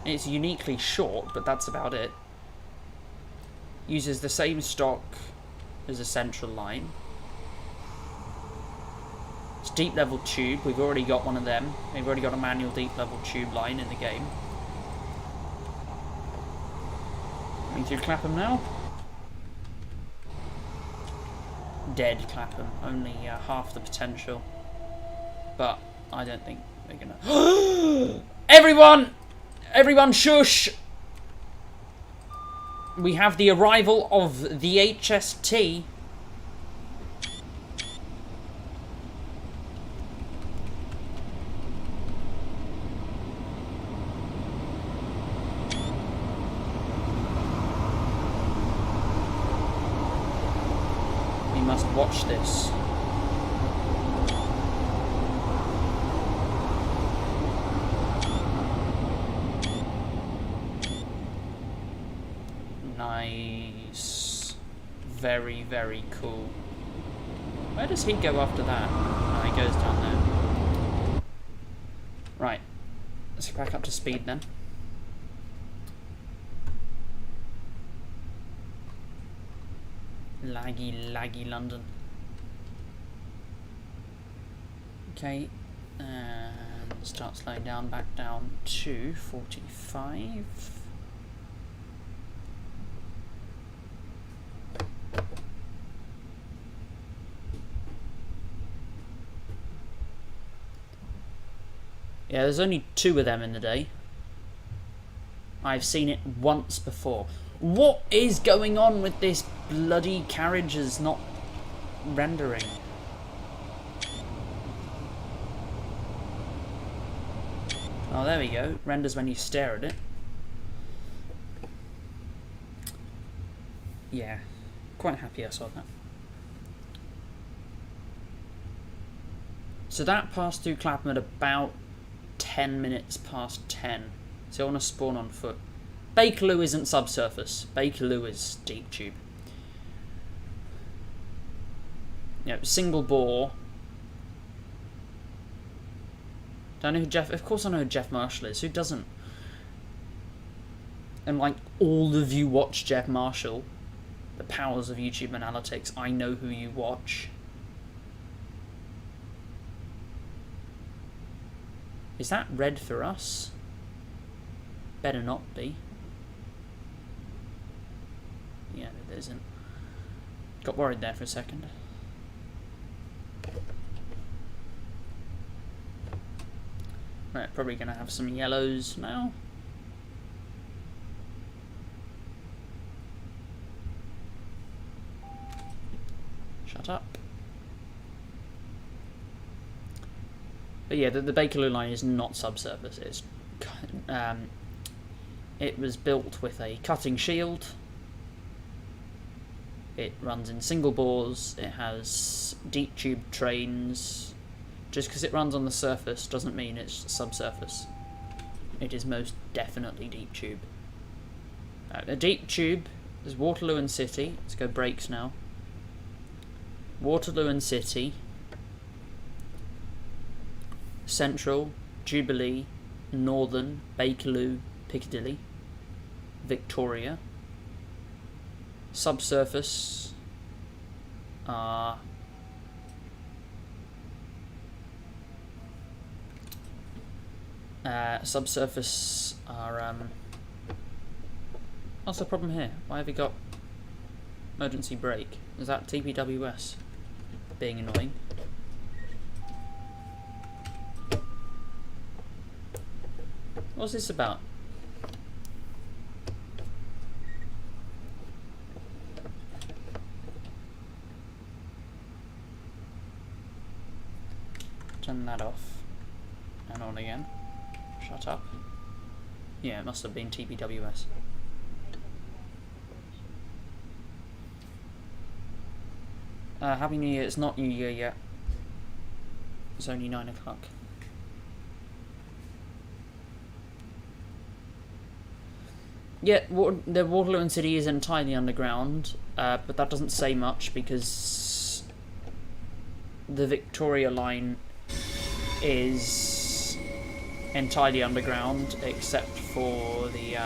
It's uniquely short, but that's about it. Uses the same stock as a Central Line. It's deep level tube. We've already got one of them. We've already got a manual deep level tube line in the game. Need to Clapham now? Dead Clapham, only half the potential, but I don't think they're gonna. Everyone shush! We have the arrival of the HGST. Watch this. very, very cool. Where does he go after that? Oh, he goes down there. Right. Let's get back up to speed then. Laggy London. Okay. And start slowing down, back down to 45. Yeah, there's only 2 of them in the day. I've seen it once before. What is going on with this bloody carriages not rendering? Oh, there we go. Renders when you stare at it. Yeah, quite happy I saw that. So that passed through Clapham at about 10 minutes past 10. So I want to spawn on foot. Bakerloo isn't subsurface. Bakerloo is deep tube. You know, single bore. Don't know who Jeff... Of course I know who Jeff Marshall is. Who doesn't? And like all of you watch Jeff Marshall. The powers of YouTube analytics. I know who you watch. Is that red for us? Better not be. Yeah, it isn't. Got worried there for a second. Right, probably gonna have some yellows now. Shut up. But yeah, the Bakerloo Line is not subsurface. It's, it was built with a cutting shield. It runs in single bores. It has deep tube trains. Just because it runs on the surface doesn't mean it's subsurface. It is most definitely deep tube. A deep tube is Waterloo and City. Let's go brakes now. Waterloo and City. Central, Jubilee, Northern, Bakerloo, Piccadilly, Victoria. Subsurface are what's the problem here? Why have you got emergency brake? Is that TPWS being annoying? What's this about? Turn that off. And on again. Shut up. Yeah, it must have been TPWS. Happy New Year. It's not New Year yet. It's only 9 o'clock. Yeah, the Waterloo and City is entirely underground, but that doesn't say much because the Victoria Line is entirely underground except for the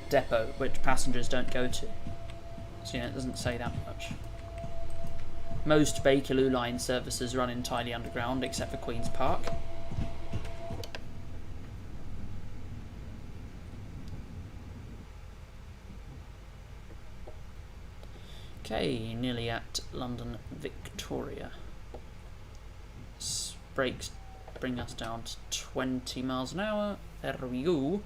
depot, which passengers don't go to. So yeah, it doesn't say that much. Most Bakerloo Line services run entirely underground except for Queen's Park. Okay, nearly at London Victoria. Brakes bring us down to 20 miles an hour. There we go.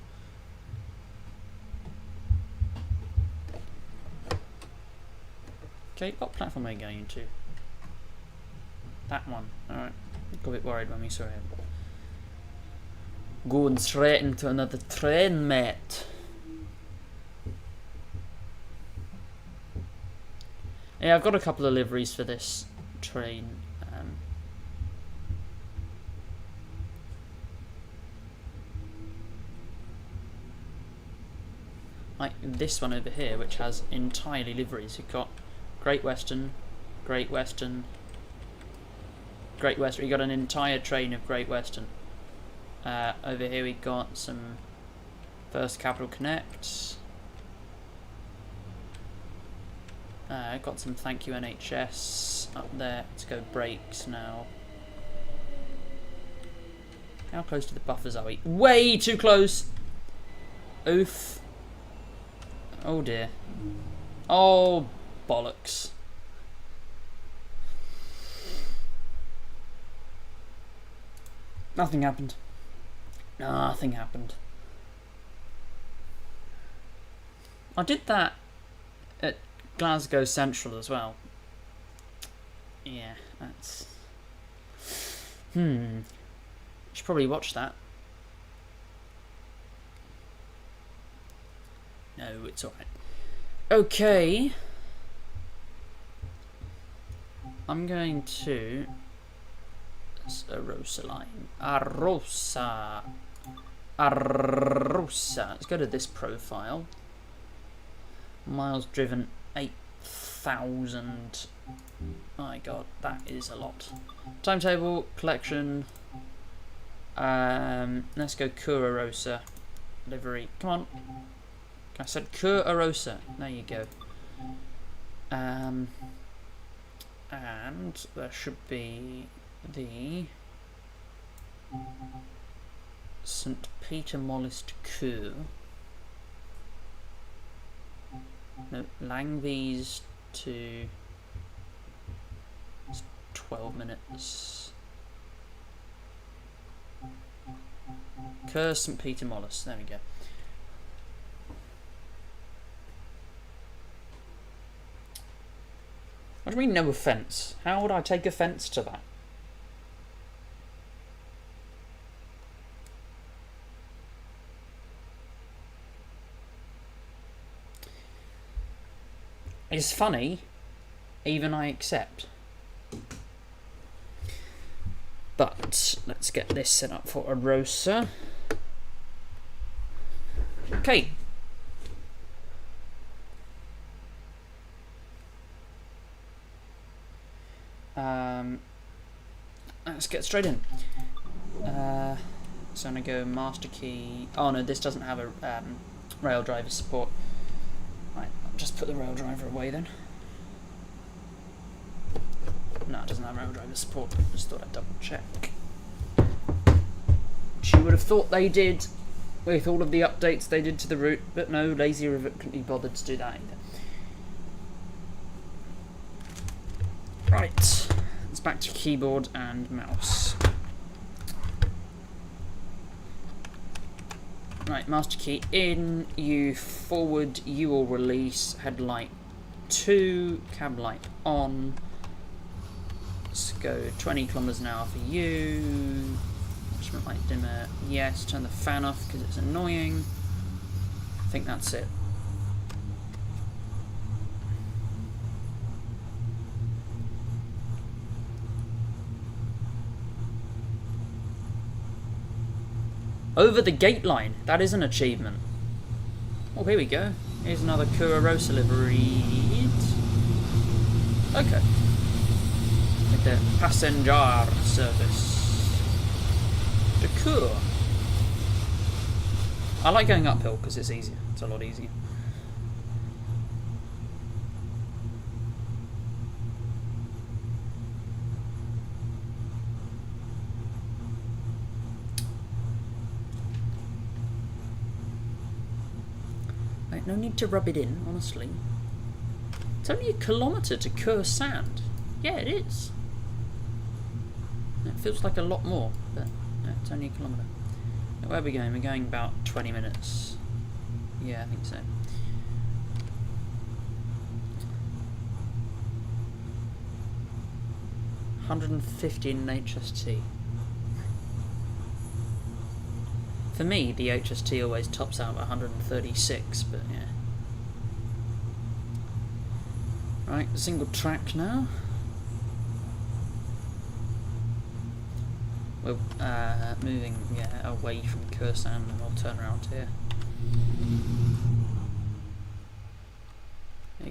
Okay, what platform are you going to? That one. Alright. Got a bit worried when we saw him. Going straight into another train, mate. Yeah, I've got a couple of liveries for this train. like this one over here, which has entirely liveries. You've got Great Western, Great Western, Great Western. You got an entire train of Great Western. Over here we got some First Capital Connect. Got some Thank You NHS up there. Let's go brakes now. How close to the buffers are we? Way too close! Oof. Oh dear. Oh, bollocks. Nothing happened. Nothing happened. I did that at Glasgow Central as well. Yeah, that's... Should probably watch that. No, it's alright. Okay. I'm going to... That's a Rosa line. Arosa. Let's go to this profile. Miles driven 8,000. My god, that is a lot. Timetable, collection. Let's go Cura Rosa. Livery. Come on. I said Cura Rosa. There you go. And there should be the St. Peter Mollist Cur. No, Langby's to 12 minutes. Cur St. Peter Mollist. There we go. What do you mean no offence? How would I take offence to that? It's funny, even I accept. But let's get this set up for a Rosa. Okay. Let's get straight in. So I'm gonna go master key. Oh no, this doesn't have a rail driver support. Right, I'll just put the rail driver away then. No, it doesn't have rail driver support. Just thought I'd double check. She would have thought they did with all of the updates they did to the route, but no, Lazy River couldn't be bothered to do that either. Right, it's back to keyboard and mouse. Right, master key in, you forward, you will release, headlight 2, cab light on. Let's go 20 kilometers an hour for you. Instrument light dimmer, yes. Turn the fan off because it's annoying. I think that's it. Over the gate line. That is an achievement. Oh, here we go. Here's another Cura Rosa livery. Okay. With the passenger service. The Cura. I like going uphill because it's easier. It's a lot easier. No need to rub it in, honestly. It's only a kilometre to Cur Sand. Yeah, it is. It feels like a lot more, but no, it's only a kilometre. Now, where are we going? We're going about 20 minutes. Yeah, I think so. $150 in an HST. For me, the HST always tops out at 136, but yeah. Right, single track now. We're moving away from Cursan, and we'll turn around here.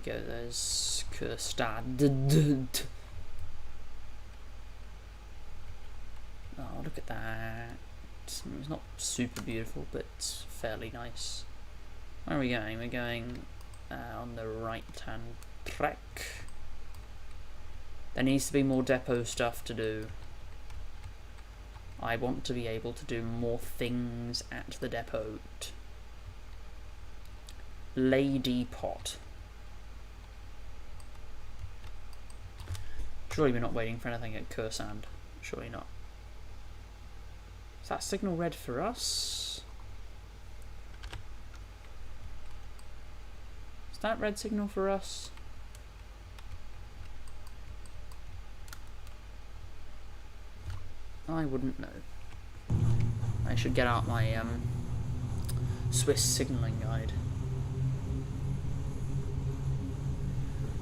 go, there's Kurstad. Oh, look at that. It's not super beautiful, but it's fairly nice. Where are we going? We're going on the right-hand track. There needs to be more depot stuff to do. I want to be able to do more things at the depot. Lady Pot. Surely we're not waiting for anything at Kursand. Surely not. Is that signal red for us? Is that red signal for us? I wouldn't know. I should get out my Swiss signalling guide.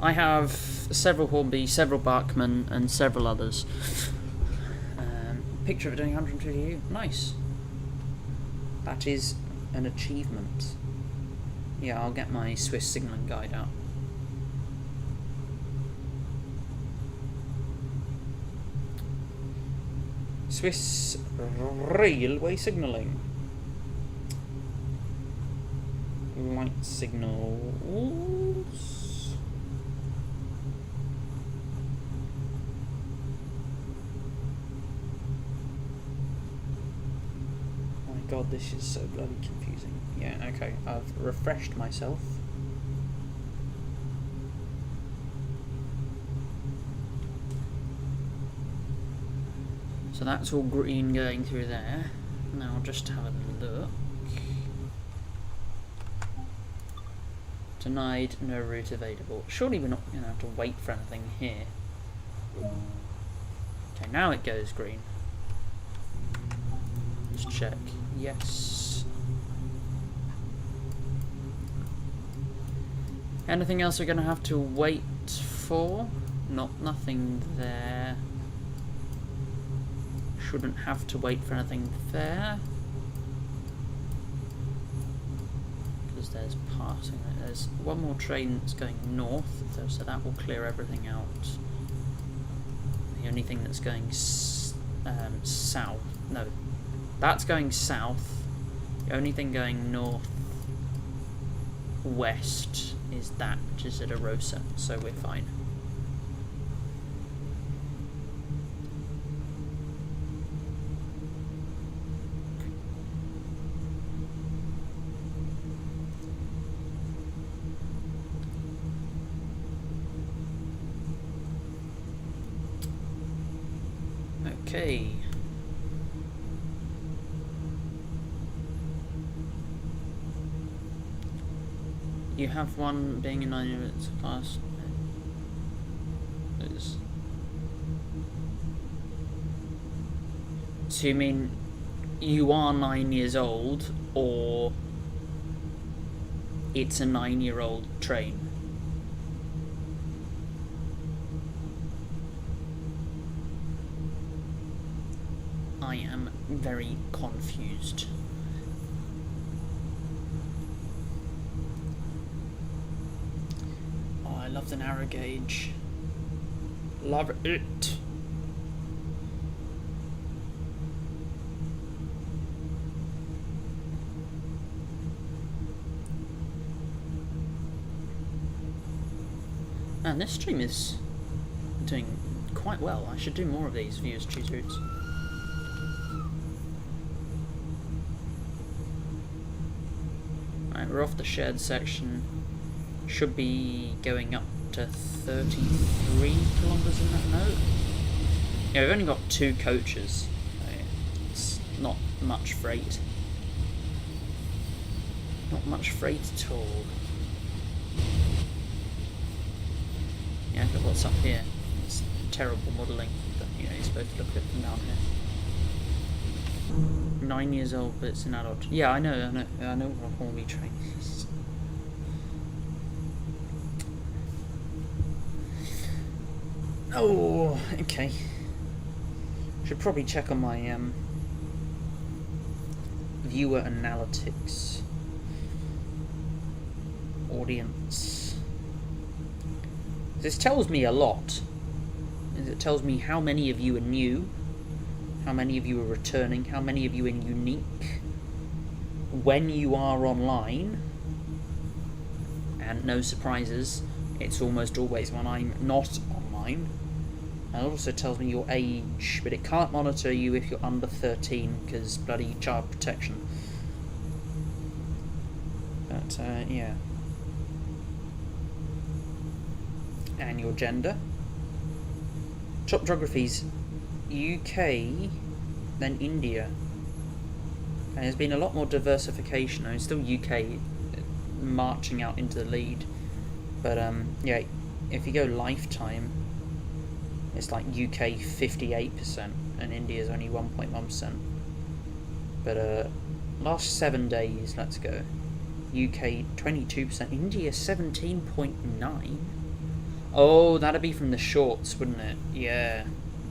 I have several Hornby, several Bachmann, and several others. Picture of it doing 150. Nice. That is an achievement. Yeah, I'll get my Swiss signalling guide out. Swiss railway signalling. Light signals. God, this is so bloody confusing. Yeah, okay, I've refreshed myself. So that's all green going through there. Now I'll just have a look. Denied, no route available. Surely we're not going to have to wait for anything here. Okay, now it goes green. Let's check. Yes. Anything else we're going to have to wait for? Nothing there. Shouldn't have to wait for anything there. Because there's passing. There's one more train that's going north, so that will clear everything out. The only thing that's going south. No. That's going south. The only thing going north west is that, which is at Arosa, so we're fine. Okay. You have one being in 9 units class. So you mean you are 9 years old, or it's a 9-year-old train? I am very confused. I love the narrow gauge. Love it. And this stream is doing quite well. I should do more of these viewers choose routes. Right, we're off the shared section. Should be going up to 33 kilometres in that note. Yeah, we've only got 2 coaches. So it's not much freight. Not much freight at all. Yeah, look what's up here. It's terrible modelling, but you know, you're supposed to look at it from down here. 9 years old, but it's an adult. Yeah, I know what a Hornby train is. Oh, okay. Should probably check on my viewer analytics. Audience. This tells me a lot. It tells me how many of you are new, how many of you are returning, how many of you are unique, when you are online, and no surprises, it's almost always when I'm not online. And it also tells me your age, but it can't monitor you if you're under 13, because bloody child protection. But, yeah. And your gender. Top geographies, UK, then India. And there's been a lot more diversification. I mean, still UK marching out into the lead. But, yeah, if you go lifetime, it's like UK 58% and India's only 1.1%. But, last 7 days, let's go. UK 22%, India 17.9%. Oh, that'd be from the shorts, wouldn't it? Yeah.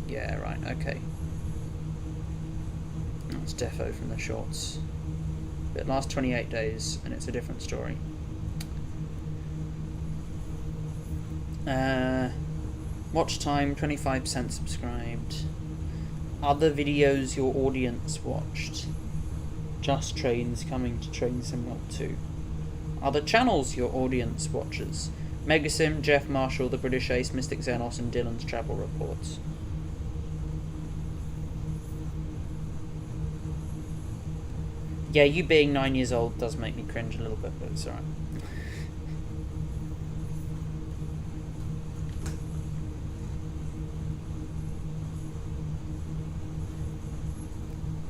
Yeah, right, okay. That's defo from the shorts. But last 28 days, and it's a different story. Watch time, 25% subscribed. Other videos your audience watched. Just Trains coming to Train Sim World 2. Other channels your audience watches. Megasim, Jeff Marshall, The British Ace, Mystic Xenos, and Dylan's Travel Reports. Yeah, you being 9 years old does make me cringe a little bit, but it's alright.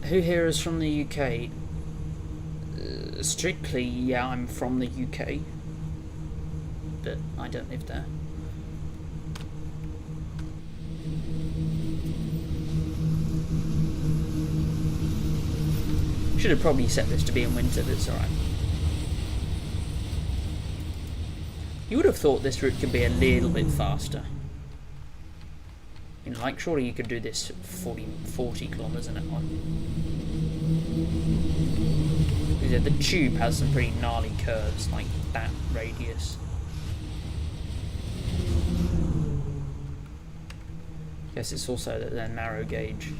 Who here is from the UK? Strictly, yeah, I'm from the UK. But I don't live there. Should have probably set this to be in winter, but it's alright. You would have thought this route could be a little bit faster. You know, like, surely you could do this 40 kilometers an hour. Because the tube has some pretty gnarly curves, like that radius. Guess it's also that they're narrow gauge.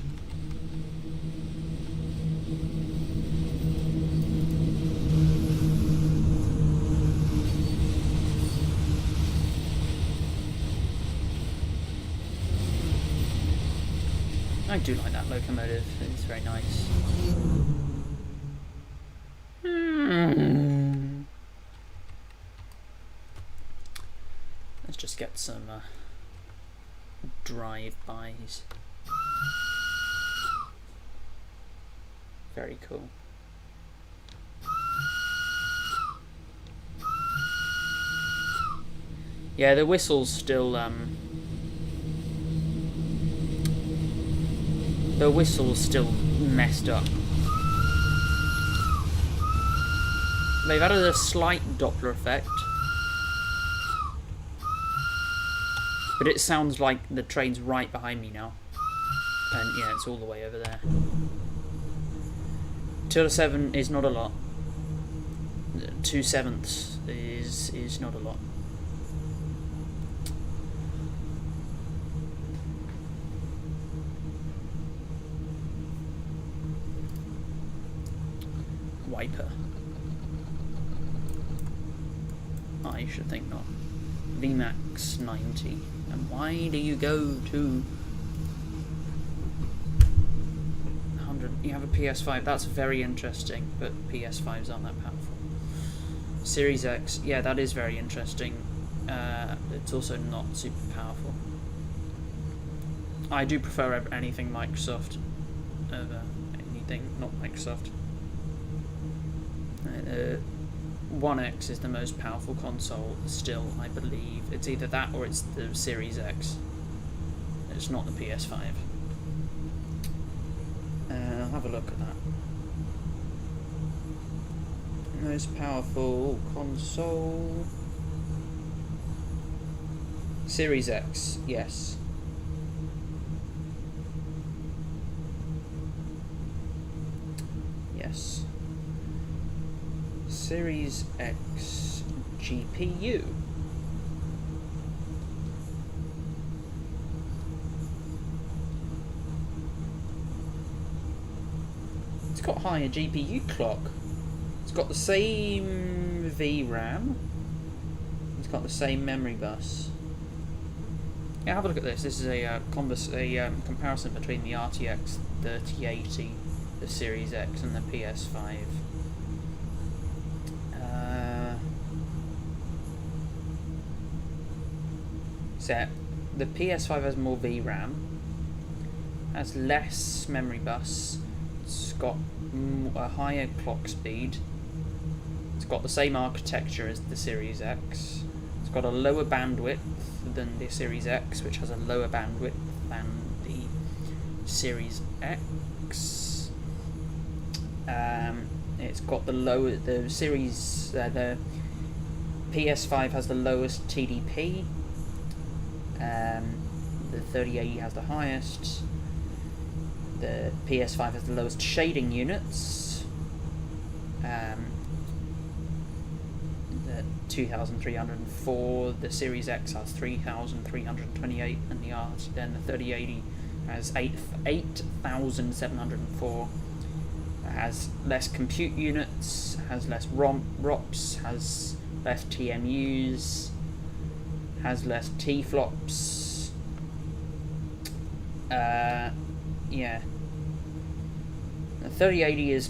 I do like that locomotive, it's very nice. Let's just get some drive-bys. Very cool. Yeah, the whistle's still messed up. They've added a slight Doppler effect, but it sounds like the train's right behind me now. And yeah, it's all the way over there. 2/7 is not a lot. 2/7 is not a lot. Wiper. I should think not. VMAX 90. And why do you go to 100? You have a PS5. That's very interesting, but PS5s aren't that powerful. Series X. Yeah, that is very interesting. It's also not super powerful. I do prefer anything Microsoft over anything not Microsoft. One X is the most powerful console still, I believe. It's either that or it's the Series X. It's not the PS5. I'll have a look at that. Most powerful console. Series X, yes. Yes. Series X GPU. got higher GPU clock. It's got the same VRAM. It's got the same memory bus. Yeah, have a look at this. This is a comparison between the RTX 3080, the Series X, and the PS5. So the PS5 has more VRAM, has less memory bus, it's got a higher clock speed, it's got the same architecture as the Series X, it's got a lower bandwidth than the Series X, which has a lower bandwidth than the Series X. It's got the PS5 has the lowest TDP. The 3080 has the highest. The PS5 has the lowest shading units. The 2304. The Series X has 3328, and then the 3080 has 8704. It has less compute units, has less ROPs, has less TMUs, has less T-flops. Yeah. The 3080 is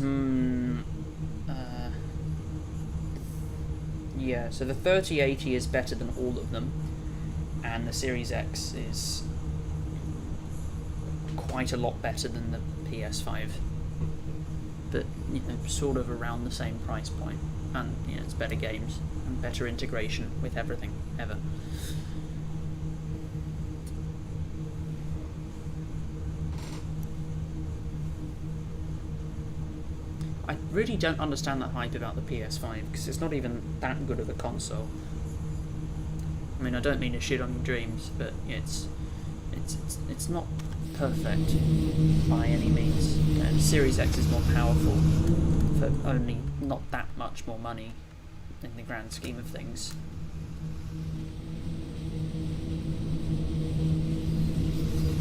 yeah, so the 3080 is better than all of them, and the Series X is quite a lot better than the PS5, but you know, sort of around the same price point, and yeah, it's better games and better integration with everything ever. I really don't understand that hype about the PS5, because it's not even that good of a console. I mean, I don't mean to shit on your dreams, but it's not perfect by any means. The Series X is more powerful for only not that much more money in the grand scheme of things.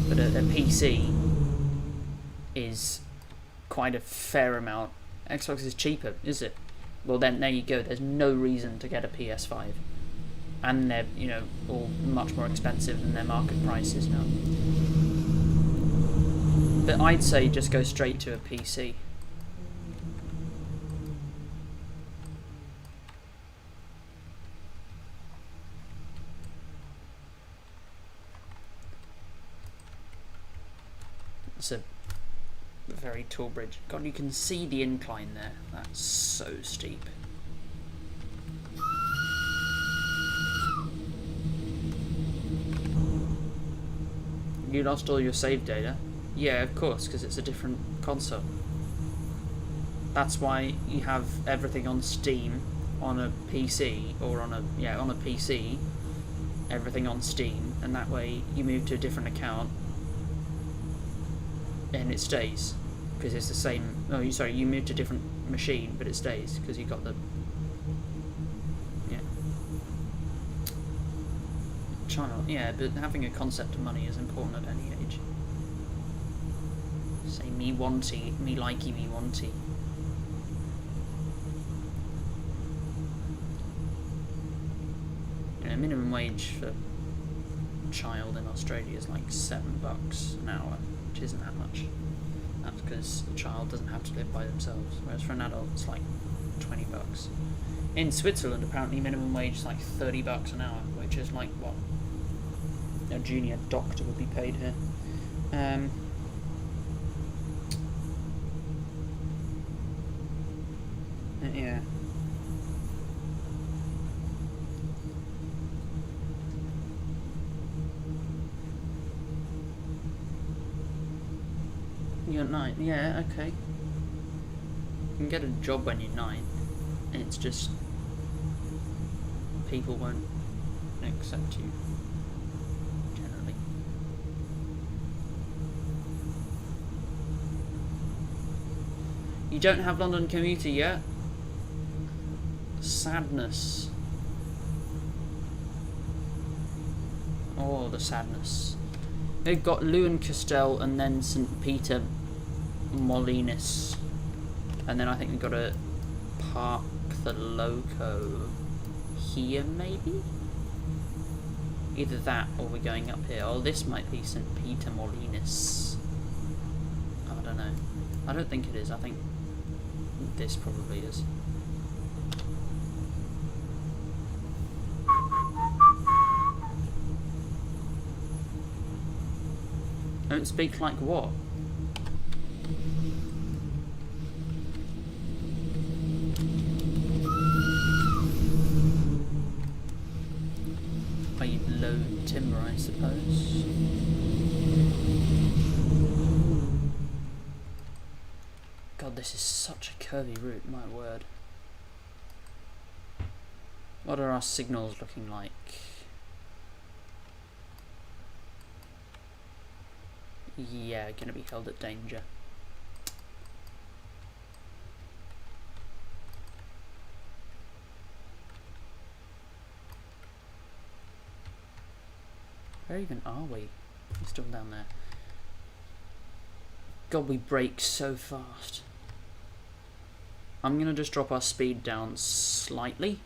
But a PC is quite a fair amount. Xbox is cheaper, is it? Well, then there you go. There's no reason to get a PS5, and they're, you know, all much more expensive than their market prices now. But I'd say just go straight to a PC. It's a very tall bridge. God, you can see the incline there. That's so steep. You lost all your save data? Yeah, of course, because it's a different console. That's why you have everything on Steam on a PC, or on a PC, everything on Steam, and that way you move to a different account and it stays, because it's the same. Oh, you move to a different machine, but it stays because you got the child. Yeah, but having a concept of money is important at any age. Say me wanty, me likey, me wanty. You know, minimum wage for a child in Australia is like $7 an hour, which isn't that much. That's because a child doesn't have to live by themselves, whereas for an adult it's like $20. In Switzerland, apparently minimum wage is like $30 an hour, which is like what a junior doctor would be paid here. Yeah. You're 9. Yeah, okay. You can get a job when you're 9. It's just people won't accept you generally. You don't have London commuter yet? Sadness. Oh, the sadness. They've got Lewin Castell and then St. Peter Molinis. And then I think we've got to park the loco here, maybe? Either that or we're going up here. Oh, this might be St. Peter Molinis. I don't know. I don't think it is. I think this probably is. Don't speak like what? I load timber, I suppose. God, this is such a curvy route, my word. What are our signals looking like? Yeah, gonna be held at danger. Where even are we? We're still down there. God, we brake so fast. I'm gonna just drop our speed down slightly.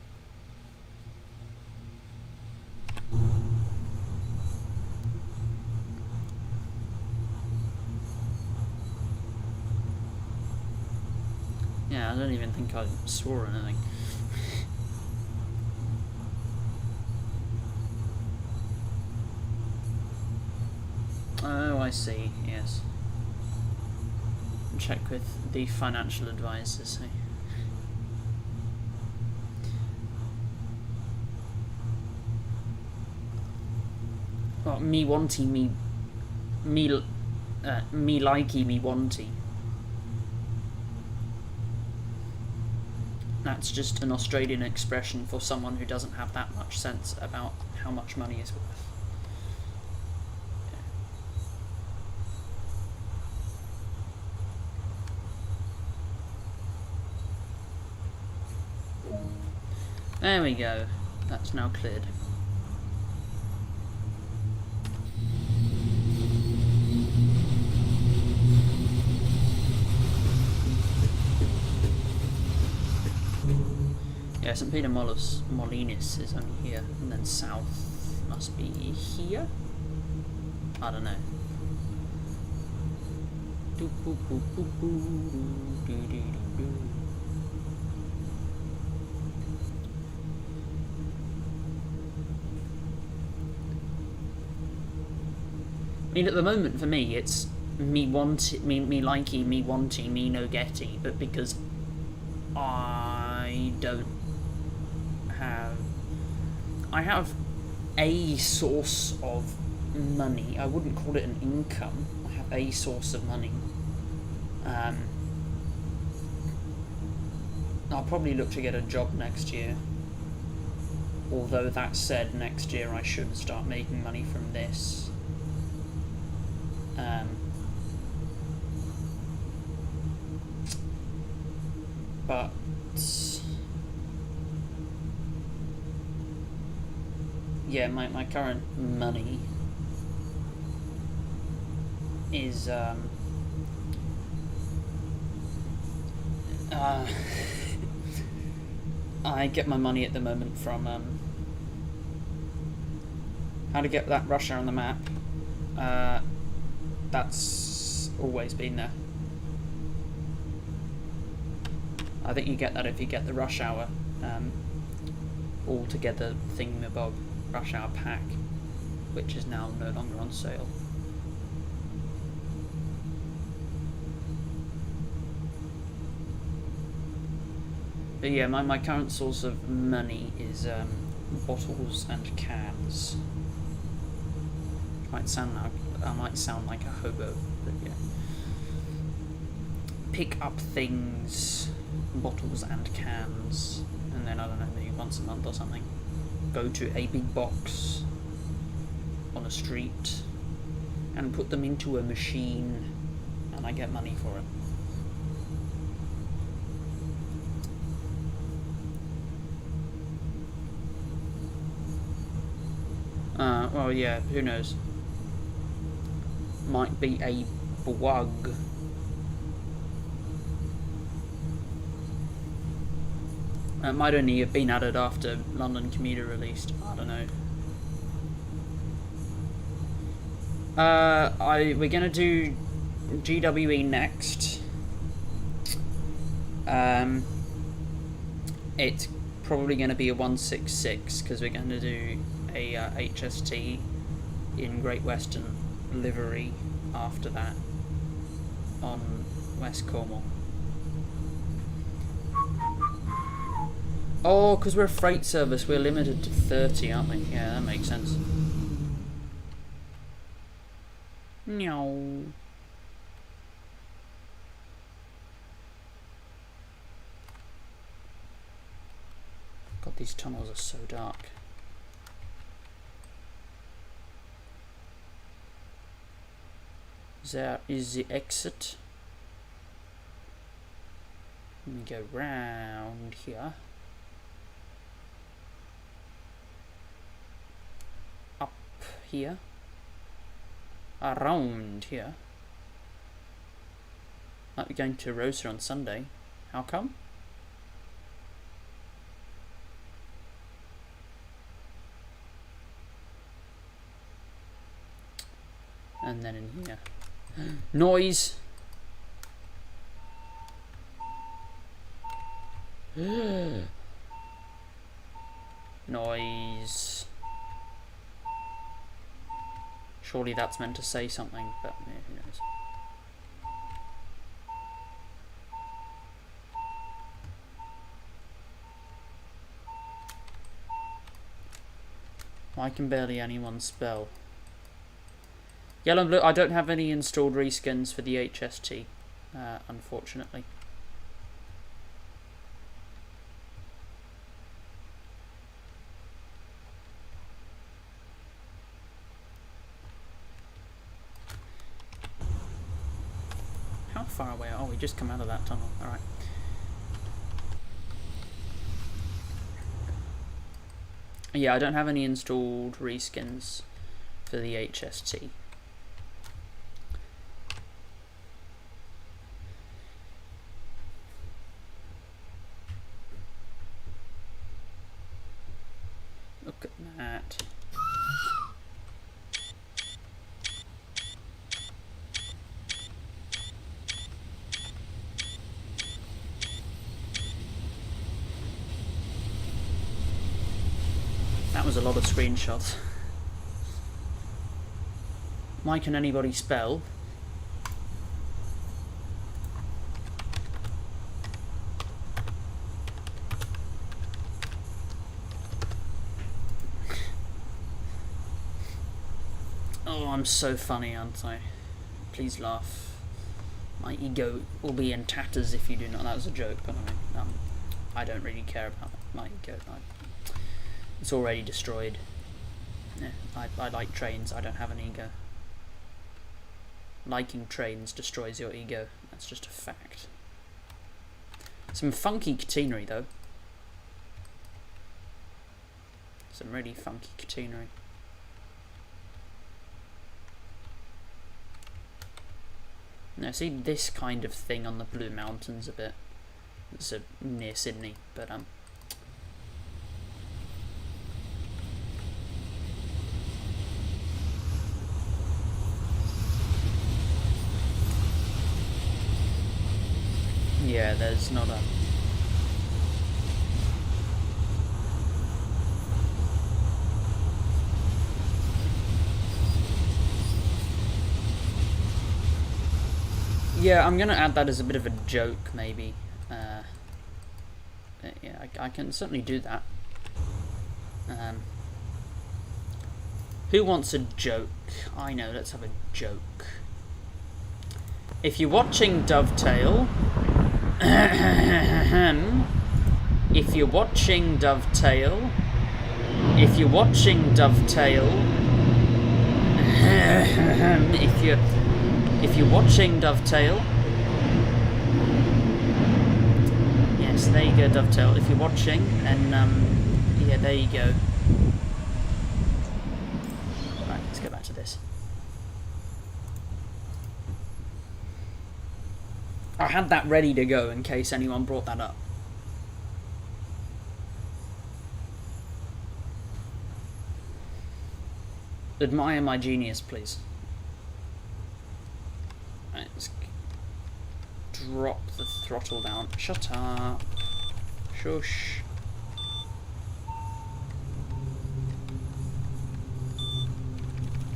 Yeah, I don't even think I swore or anything. Oh, I see, yes. Check with the financial advisors. Well, me wanty, me likey, me wanty. That's just an Australian expression for someone who doesn't have that much sense about how much money is worth. There we go. That's now cleared. Yeah, St. Peter Molinis is only here, and then south must be here? I don't know. I mean, at the moment for me, it's me likey, me wanty, me no getty, but because I don't have... I have a source of money. I wouldn't call it an income. I have a source of money. I'll probably look to get a job next year. Although that said, next year I should start making money from this. But yeah, my current money is I get my money at the moment from how to get that rush hour on the map. That's always been there. I think you get that if you get the rush hour all together thingamabob rush hour pack, which is now no longer on sale. But yeah, my current source of money is bottles and cans. Might sound like I might sound like a hobo, but yeah. Pick up things, bottles and cans, and then I don't know, maybe once a month or something, go to a big box on a street and put them into a machine, and I get money for it. Well, yeah, who knows? Might be a bug. It might only have been added after London Commuter released. I don't know. We're gonna do GWE next. It's probably gonna be a 166 because we're gonna do a HST in Great Western livery after that on West Cornwall. Oh, because we're a freight service, we're limited to 30, aren't we? Yeah, that makes sense. No. God, these tunnels are so dark. There is the exit. Let me go round here. Up here. Around here. Might be going to Rosa on Sunday. How come? And then in here. Noise! Noise. Surely that's meant to say something, but yeah, who knows. Why can barely anyone spell? Yellow and blue, I don't have any installed reskins for the HST, unfortunately. How far away? Oh, we just come out of that tunnel. Alright. Yeah, I don't have any installed reskins for the HST. Look at that. That was a lot of screenshots. Why can anybody spell? Oh, I'm so funny, aren't I? Please laugh. My ego will be in tatters if you do not. That was a joke, but I mean, I don't really care about my ego. It's already destroyed. Yeah, I like trains. I don't have an ego. Liking trains destroys your ego. That's just a fact. Some funky catenary though. Some really funky catenary. Now see this kind of thing on the Blue Mountains a bit. It's near Sydney, but yeah, there's not a... Yeah, I'm gonna add that as a bit of a joke, maybe. Yeah, I can certainly do that. Who wants a joke? I know, let's have a joke. If you're watching Dovetail... if you're watching Dovetail... If you're watching Dovetail... If you're watching Dovetail... Yes, there you go, Dovetail. If you're watching, and yeah, there you go. Right, let's go back to this. I had that ready to go in case anyone brought that up. Admire my genius, please. Right, let's drop the throttle down. Shut up. Shush.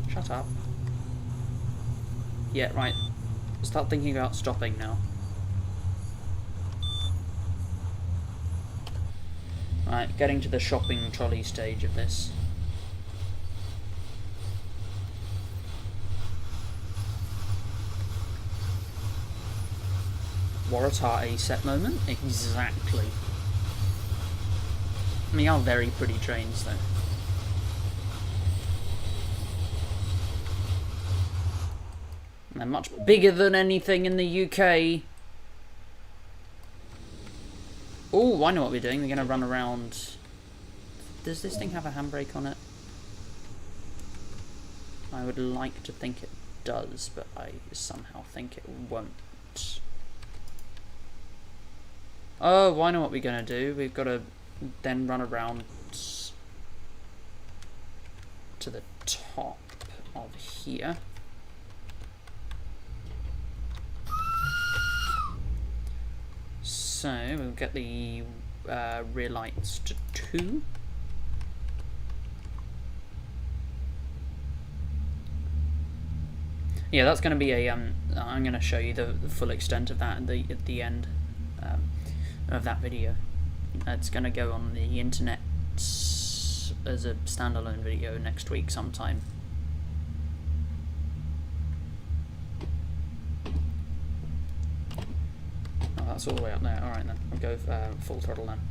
Shut up. Yeah, right. Start thinking about stopping now. Right, getting to the shopping trolley stage of this. Waratah set moment? Exactly. I mean, are very pretty trains, though. And they're much bigger than anything in the UK. Oh, I know what we're doing. We're going to run around. Does this thing have a handbrake on it? I would like to think it does, but I somehow think it won't. Oh, I know what we're going to do. We've got to then run around to the top of here. So we'll get the rear lights to 2. Yeah, that's going to be a. I'm going to show you the full extent of that at the end of that video. It's going to go on the internet as a standalone video next week sometime. Oh, that's all the way up there. Alright then, I'll go full throttle then.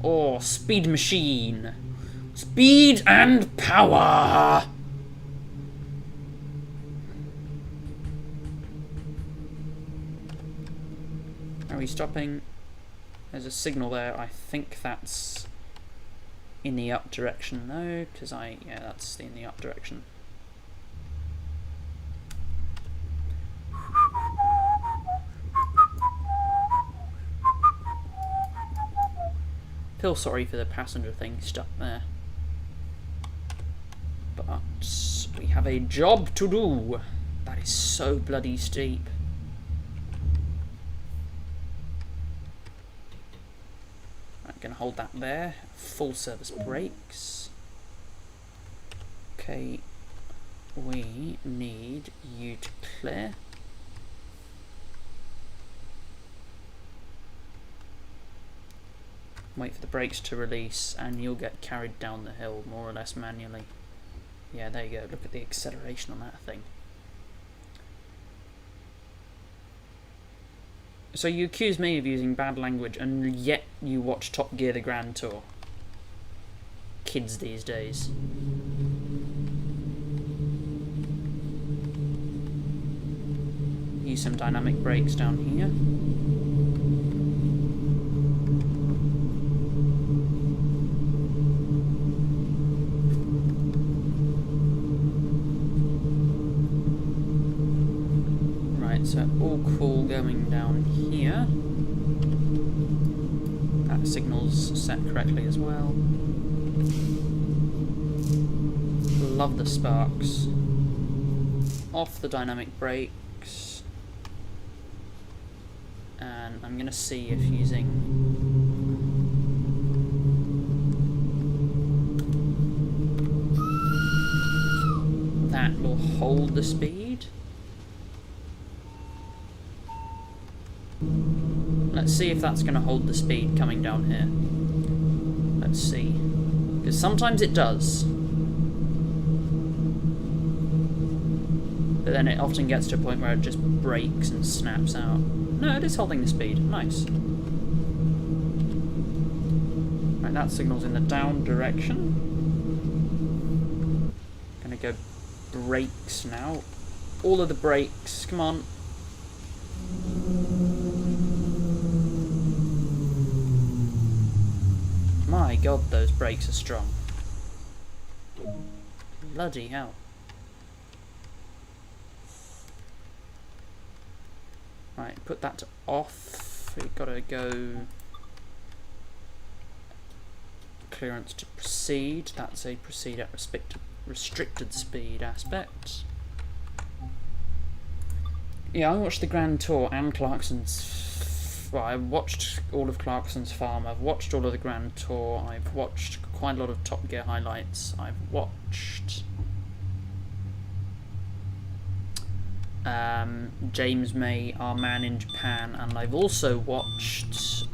Oh, speed machine. Speed and power! Are we stopping? There's a signal there. I think that's in the up direction though, because yeah, that's in the up direction. Feel sorry for the passenger thing stuck there. But we have a job to do. That is so bloody steep. I'm gonna hold that there. Full service brakes. Okay, we need you to clear. Wait for the brakes to release and you'll get carried down the hill more or less manually. Yeah, there you go. Look at the acceleration on that thing. So you accuse me of using bad language and yet you watch Top Gear the Grand Tour. Kids these days. Use some dynamic brakes down here. So all cool going down here. That signal's set correctly as well. Love the sparks. Off the dynamic brakes. And I'm going to see if using that will hold the speed. Let's see if that's going to hold the speed coming down here. Let's see. Because sometimes it does. But then it often gets to a point where it just breaks and snaps out. No, it is holding the speed. Nice. Right, that signal's in the down direction. Gonna go brakes now. All of the brakes. Come on. My god, those brakes are strong. Bloody hell. Right, Right, put that to off. We've got to go clearance to proceed. That's a proceed at restricted speed aspect. Yeah, I watched the Grand Tour and Clarkson's. Well, I watched all of Clarkson's Farm. I've watched all of the Grand Tour. I've watched quite a lot of Top Gear highlights. I've watched James May, Our Man in Japan, and I've also watched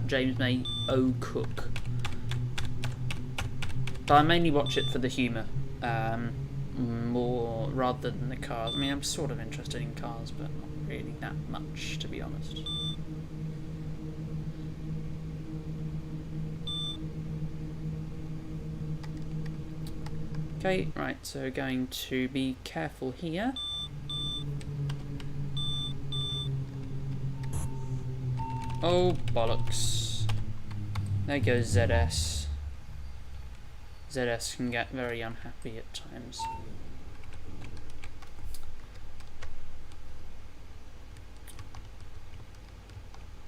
James May O Cook. But I mainly watch it for the humour, more rather than the cars. I mean, I'm sort of interested in cars, but not really that much, to be honest. Okay, right, so going to be careful here. Oh, bollocks. There goes ZS. ZS can get very unhappy at times.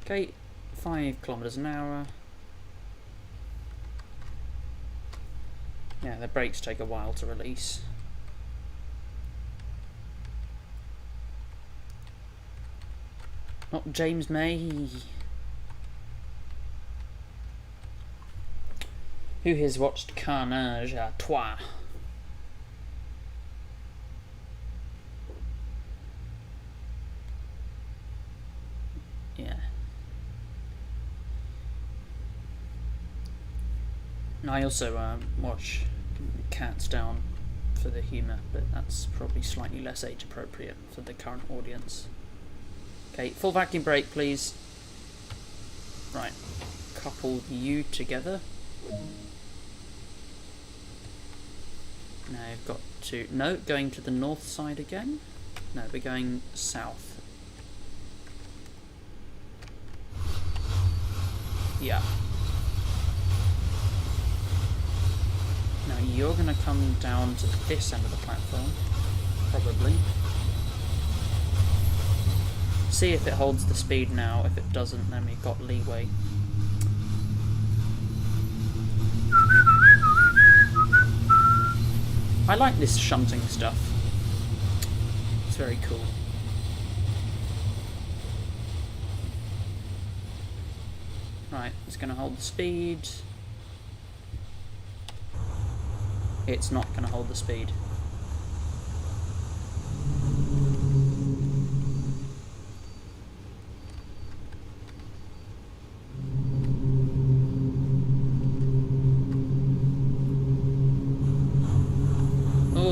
Okay, 5 kilometers an hour. Yeah, the brakes take a while to release. Not James May. Who has watched Carnage à Trois? Yeah. I also watch Cats Down for the humour, but that's probably slightly less age appropriate for the current audience. Okay, full vacuum brake, please. Right, couple you together. Now I've got to... No, going to the north side again. No, we're going south. Yeah. Now you're going to come down to this end of the platform, probably. See if it holds the speed now. If it doesn't, then we've got leeway. I like this shunting stuff. It's very cool. Right, it's going to hold the speed. It's not going to hold the speed.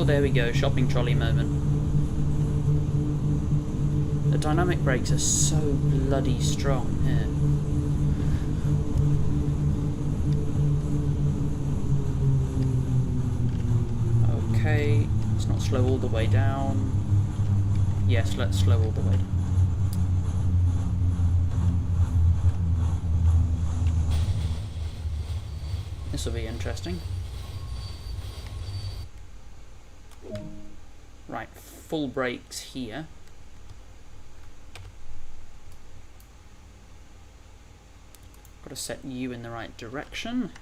There we go, shopping trolley moment. The dynamic brakes are so bloody strong here. Okay, let's not slow all the way down. Yes, let's slow all the way down. This will be interesting. Right, full brakes here. Got to set you in the right direction.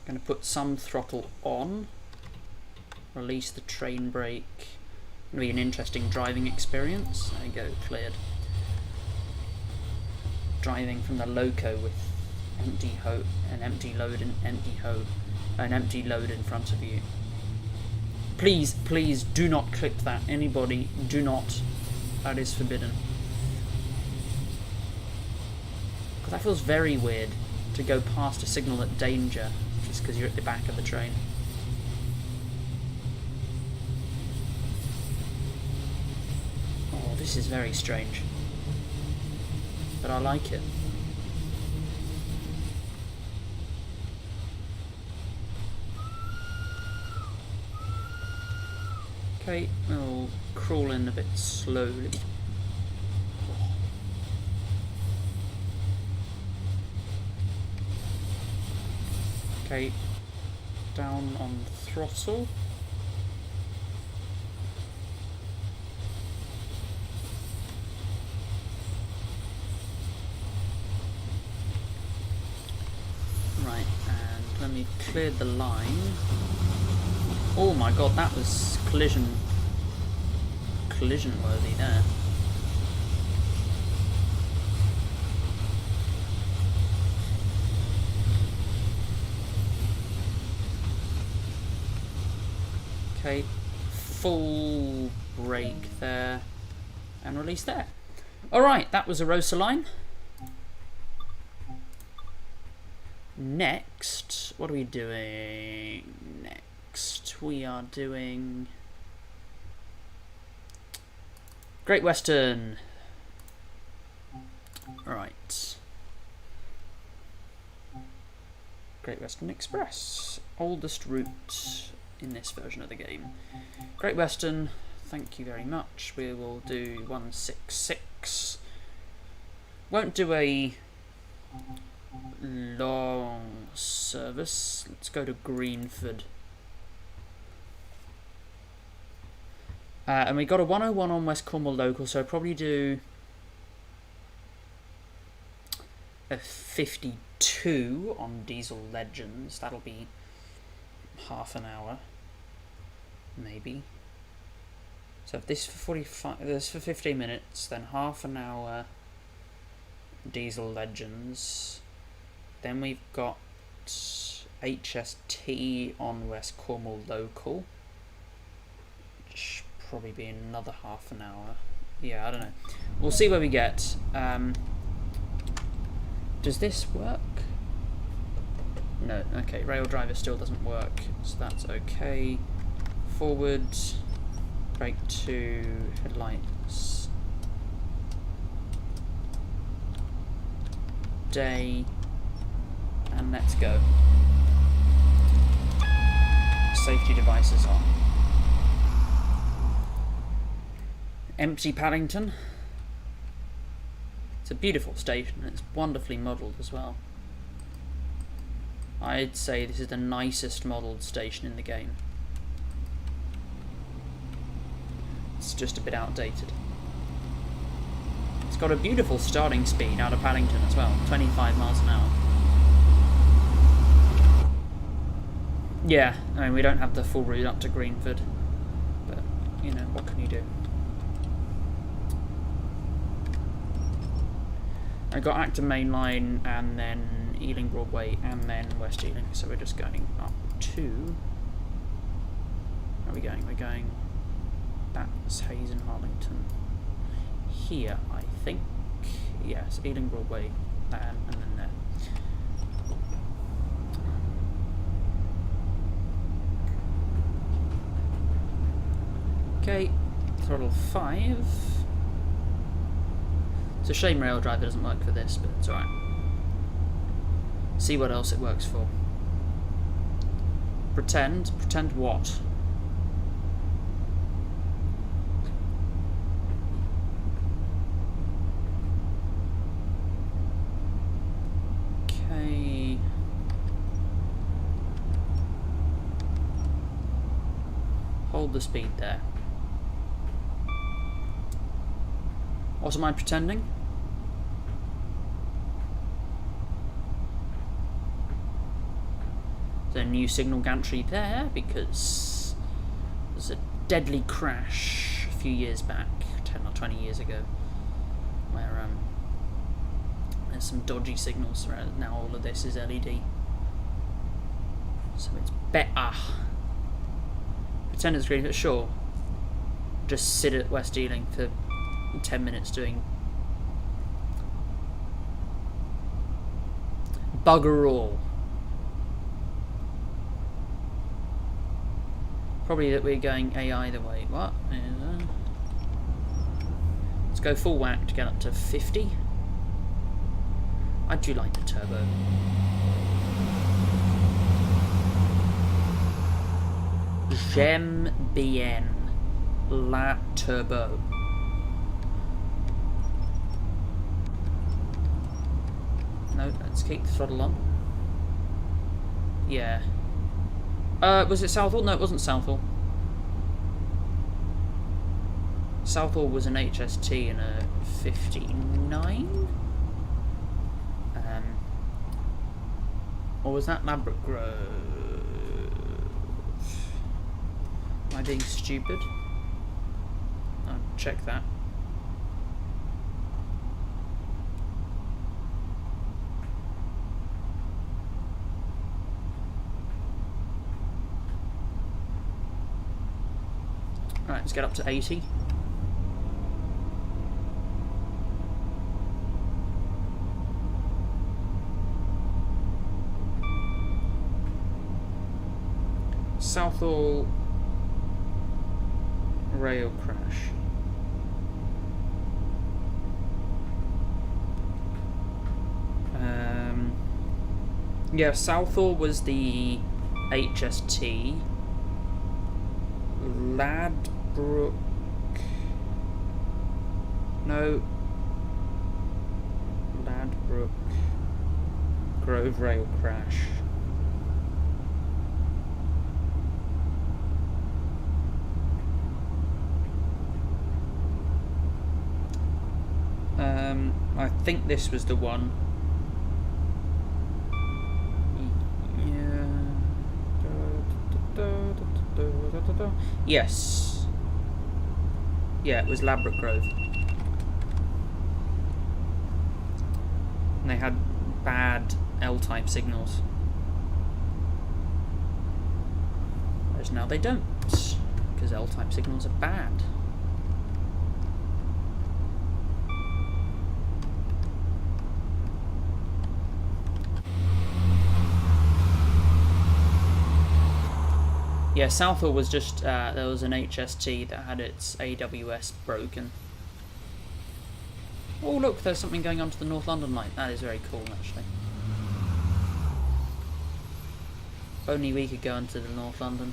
Going to put some throttle on. Release the train brake. Going to be an interesting driving experience. There you go, cleared. Driving from the loco with an empty load in front of you. Please, please do not clip that. Anybody, do not. That is forbidden. Because that feels very weird to go past a signal at danger just because you're at the back of the train. Oh, this is very strange. But I like it. Okay, we'll crawl in a bit slowly. Okay, down on throttle. And we've cleared the line. Oh my god, that was collision worthy there. Okay, full brake there and release there. Alright, that was a Rosa line. Next, what are we doing next? We are doing Great Western. Right. Great Western Express. Oldest route in this version of the game. Great Western, thank you very much. We will do 166. Won't do a long service. Let's go to Greenford. And we got a 101 on West Cornwall local, so I'll probably do a 52 on Diesel Legends. That'll be half an hour, maybe. So if this for 45, this for 15 minutes, then half an hour Diesel Legends. Then we've got HGST on West Cornwall local. Should probably be another half an hour. Yeah, I don't know. We'll see where we get. Does this work? No. Okay, rail driver still doesn't work, so that's okay. Forward, brake 2, headlights. Day. And let's go. Safety devices on. Empty Paddington. It's a beautiful station and it's wonderfully modelled as well. I'd say this is the nicest modelled station in the game. It's just a bit outdated. It's got a beautiful starting speed out of Paddington as well, 25 miles an hour. Yeah, I mean, we don't have the full route up to Greenford, but, you know, what can you do? I got Acton Main Line, and then Ealing Broadway, and then West Ealing, so we're just going up to... Where are we going? We're going... That's Hayes and Harlington. Here, I think. Yes, Ealing Broadway, and then there. Okay, throttle 5. It's a shame rail driver doesn't work for this, but it's alright. See what else it works for. Pretend? Pretend what? Okay. Hold the speed there. What am I pretending? There's a new signal gantry there because there's a deadly crash a few years back, 10 or 20 years ago, where there's some dodgy signals around. Now all of this is LED. So it's better. Pretend it's green, but sure. Just sit at West Ealing for 10 minutes doing bugger all. Probably that we're going AI the way. What? Let's go full whack to get up to 50. I do like the turbo. J'aime bien la turbo. No, let's keep the throttle on. Yeah. Was it Southall? No, it wasn't Southall. Southall was an HGST and a 59? Or was that Ladbroke Grove? Am I being stupid? I'll check that. Alright, let's get up to 80. Southall rail crash. Yeah, Southall was the HST. Ladbroke. No. Ladbroke Grove rail crash. I think this was the one. Yeah. Yes. Yeah, it was Ladbroke Grove. And they had bad L-type signals. Whereas now they don't, because L-type signals are bad. Yeah, Southall was just, there was an HST that had its AWS broken. Oh look, there's something going on to the North London line. That is very cool, actually. If only we could go into the North London.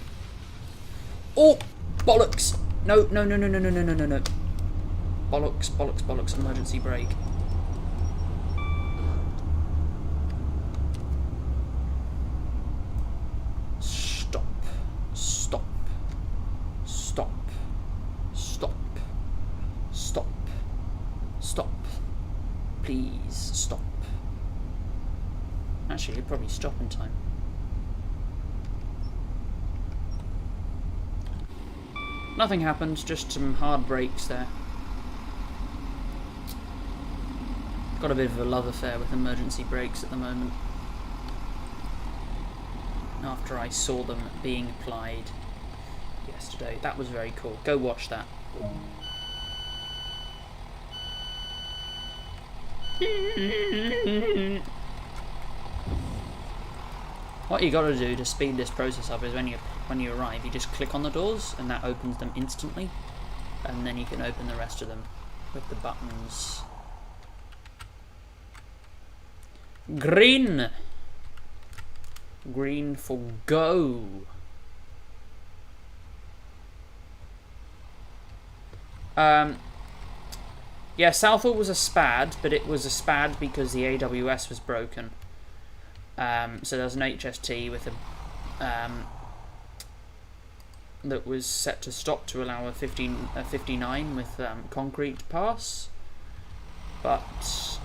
Oh! Bollocks! No, no, no, no, no, no, no, no, no, no. Bollocks, bollocks, bollocks, emergency brake. Please stop. Actually, it'd probably stop in time. Nothing happened, just some hard brakes there. Got a bit of a love affair with emergency brakes at the moment. After I saw them being applied yesterday. That was very cool. Go watch that. What you gotta do to speed this process up is when you arrive, you just click on the doors and that opens them instantly, and then you can open the rest of them with the buttons. Green! Green for go! Yeah, Southall was a SPAD, but it was a SPAD because the AWS was broken. So there was an HST with a that was set to stop to allow a 59 with concrete pass, but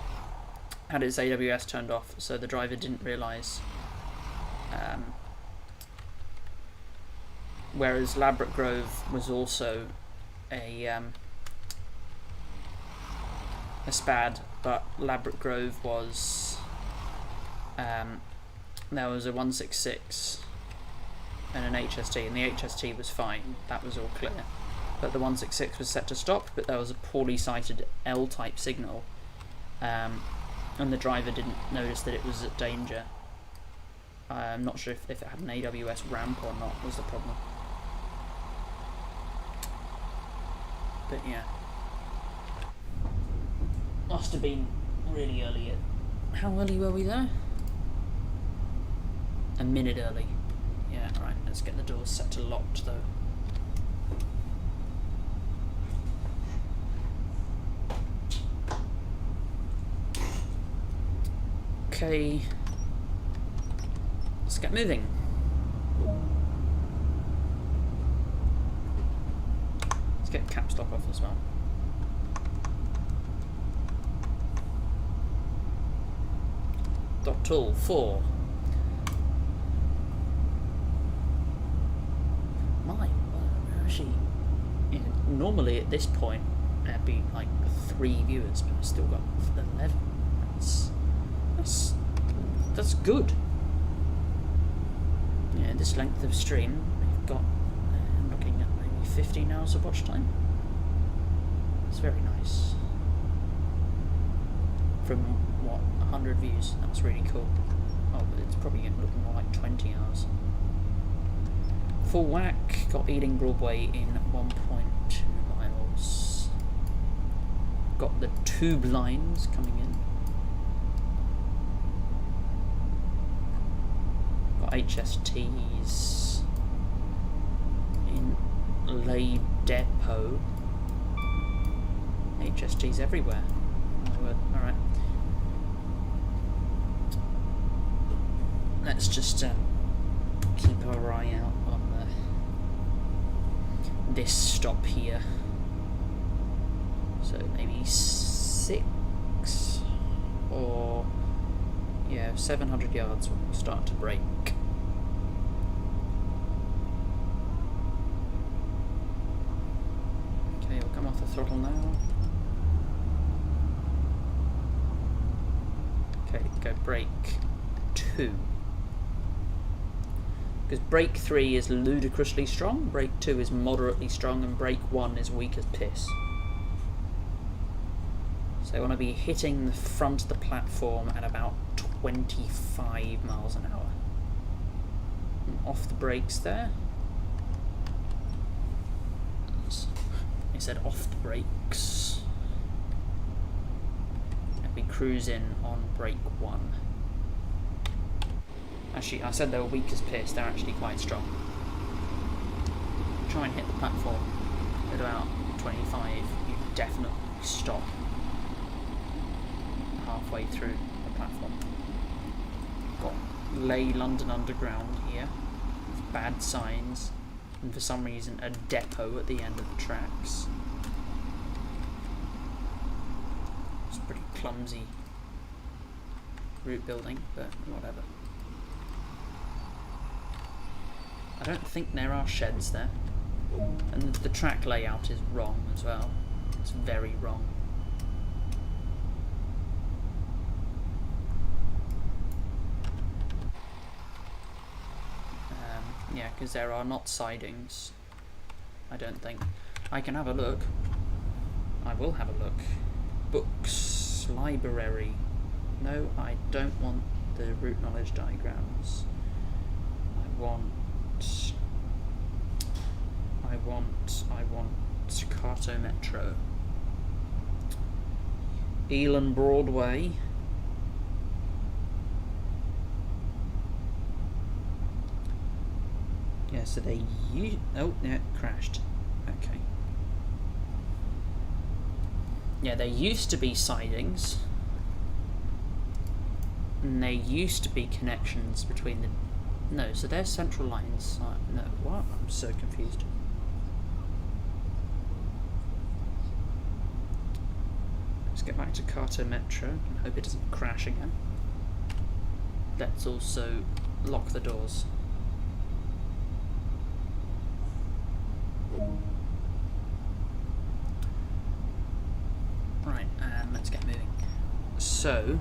had its AWS turned off, so the driver didn't realise. Whereas Ladbroke Grove was also a SPAD, but Ladbroke Grove was there was a 166 and an HST, and the HST was fine, that was all clear, but the 166 was set to stop, but there was a poorly sighted L-type signal, and the driver didn't notice that it was at danger. I'm not sure if it had an AWS ramp or not was the problem, but yeah. Must have been really early. How early were we there? A minute early. Yeah, right, let's get the doors set to locked though. Okay. Let's get moving. Let's get caps lock off as well. Tool 4. actually, you know, normally at this point there'd be like 3 viewers, but I've still got 11. That's good. Yeah, this length of stream, we've got, I'm looking at maybe 15 hours of watch time. It's very nice. From what, 100 views? That's really cool. Oh, but it's probably looking more like 20 hours. Full whack, got Ealing Broadway in 1.2 miles. Got the tube lines coming in. Got HSTs in Lay Depot. HSTs everywhere. Oh, well, alright. Let's just keep our eye out on this stop here. So maybe 6 or, yeah, 700 yards will start to break. Okay, we'll come off the throttle now. Okay, go brake 2. Because brake 3 is ludicrously strong, brake 2 is moderately strong, and brake 1 is weak as piss. So I want to be hitting the front of the platform at about 25 miles an hour. And off the brakes there. I said off the brakes. And we cruise in on brake 1. Actually, I said they were weak as piss, they're actually quite strong. Try and hit the platform at about 25, you definitely stop halfway through the platform. Got Lay London Underground here, with bad signs, and for some reason a depot at the end of the tracks. It's pretty clumsy route building, but whatever. I don't think there are sheds there, and the track layout is wrong as well. It's very wrong. Yeah, because there are not sidings, I don't think. I can have a look. I will have a look. Books, library. No, I don't want the route knowledge diagrams. I want Staccato Metro. Ealing Broadway. Yeah, so they oh, yeah, it crashed. Okay. Yeah, there used to be sidings. And there used to be connections between the... No, so there's central lines. No, what? I'm so confused. Let's get back to Carter Metro and hope it doesn't crash again. Let's also lock the doors. Right, and let's get moving. So,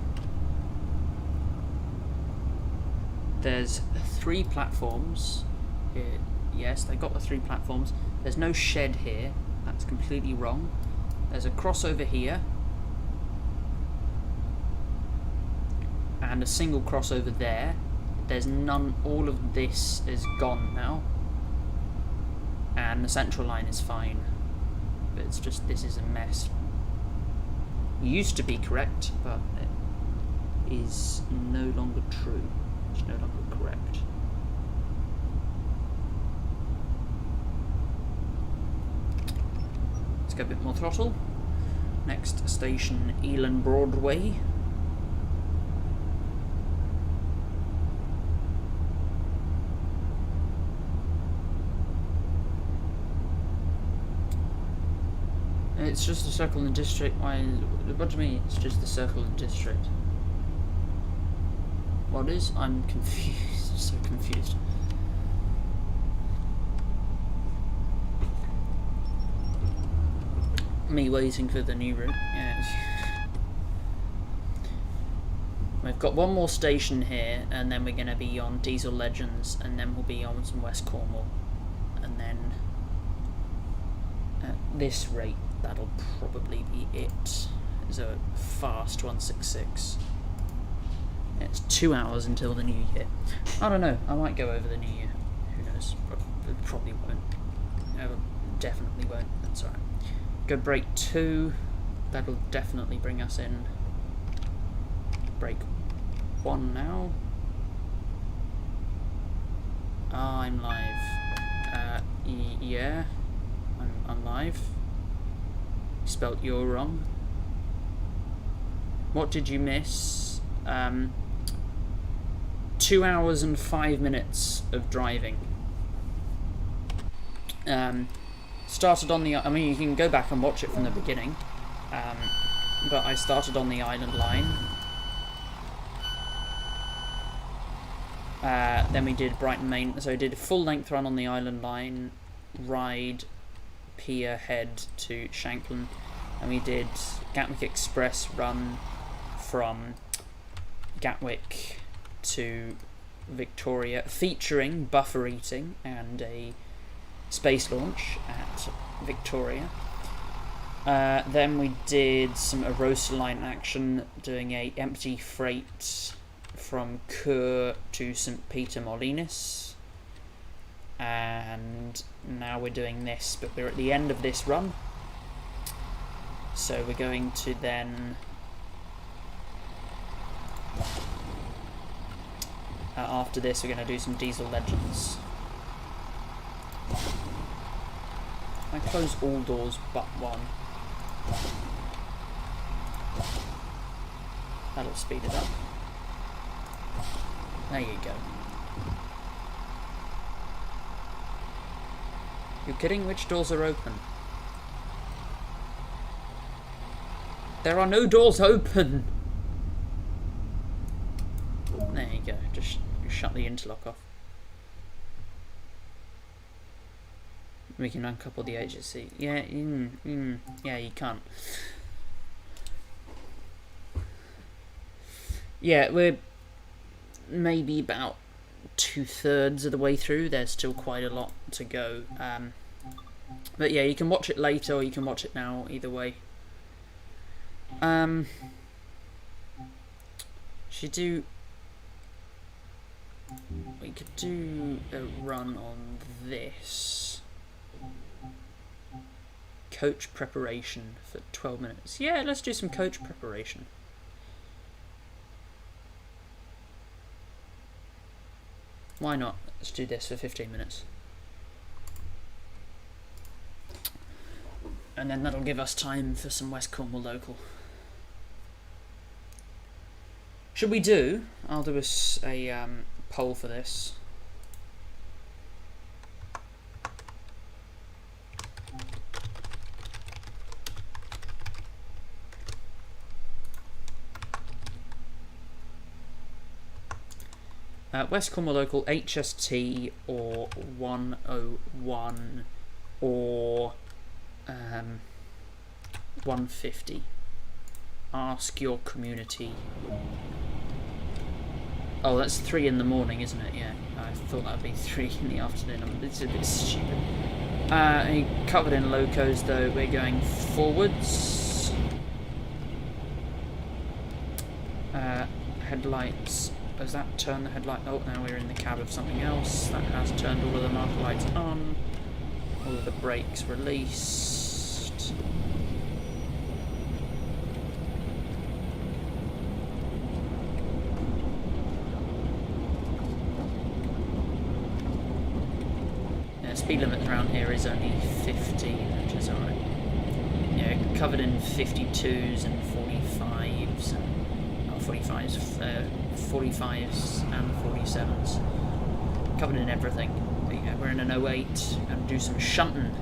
there's 3 platforms here. Yes, they got the 3 platforms. There's no shed here. That's completely wrong. There's a crossover here. And a single crossover there. There's none, all of this is gone now. And the central line is fine. But it's just, this is a mess. Used to be correct, but it is no longer true. It's no longer correct. Let's go a bit more throttle. Next station, Ealing Broadway. It's just a circle in the district. What do you mean it's just the circle in the district? What is? I'm confused. So confused. me waiting for the new route. Yeah. We've got one more station here, and then we're going to be on Diesel Legends, and then we'll be on some West Cornwall, and then at this rate, that'll probably be it. It's a fast 166. It's 2 hours until the new year. I don't know. I might go over the new year. Who knows? Probably won't. No, definitely won't. That's alright. Go break 2. That'll definitely bring us in. Break 1 now. Ah, I'm live. Yeah. I'm live. You spelt you're wrong. What did you miss? 2 hours and 5 minutes of driving. Started on the... I mean, you can go back and watch it from the beginning. But I started on the Island Line. Then we did Brighton Main. So I did a full-length run on the Island Line, ride Pier Head to Shanklin, and we did Gatwick Express run from Gatwick to Victoria, featuring buffer eating and a space launch at Victoria. Then we did some Arosa Line action, doing a empty freight from Kur to St Peter Molinis, and now we're doing this, but we're at the end of this run, so we're going to then after this we're going to do some Diesel Legends. I close all doors but one. That'll speed it up. There you go. You're kidding? Which doors are open? There are no doors open! There you go. Just shut the interlock off. We can uncouple the HGST. Yeah, yeah, you can't. Yeah, we're maybe about 2/3 of the way through. There's still quite a lot to go. But yeah, you can watch it later or you can watch it now, either way. We could do a run on this. Coach preparation for 12 minutes. Yeah, let's do some coach preparation. Why not? Let's do this for 15 minutes. And then that'll give us time for some West Cornwall local. Should we do? I'll do a poll for this. West Cornwall local, HST or 101 or 150. Ask your community. Oh, that's 3 in the morning, isn't it? Yeah, I thought that'd be 3 in the afternoon. It's a bit stupid. Covered in locos though, we're going forwards. Headlights. Does that turn the headlight? Oh, now we're in the cab of something else. That has turned all of the marker lights on. All of the brakes released. Yeah, speed limit around here is only 15, which is alright. Yeah, covered in 52s and 45s and 45s and 47s. Covered in everything. But yeah, we're in an 08 and do some shunting.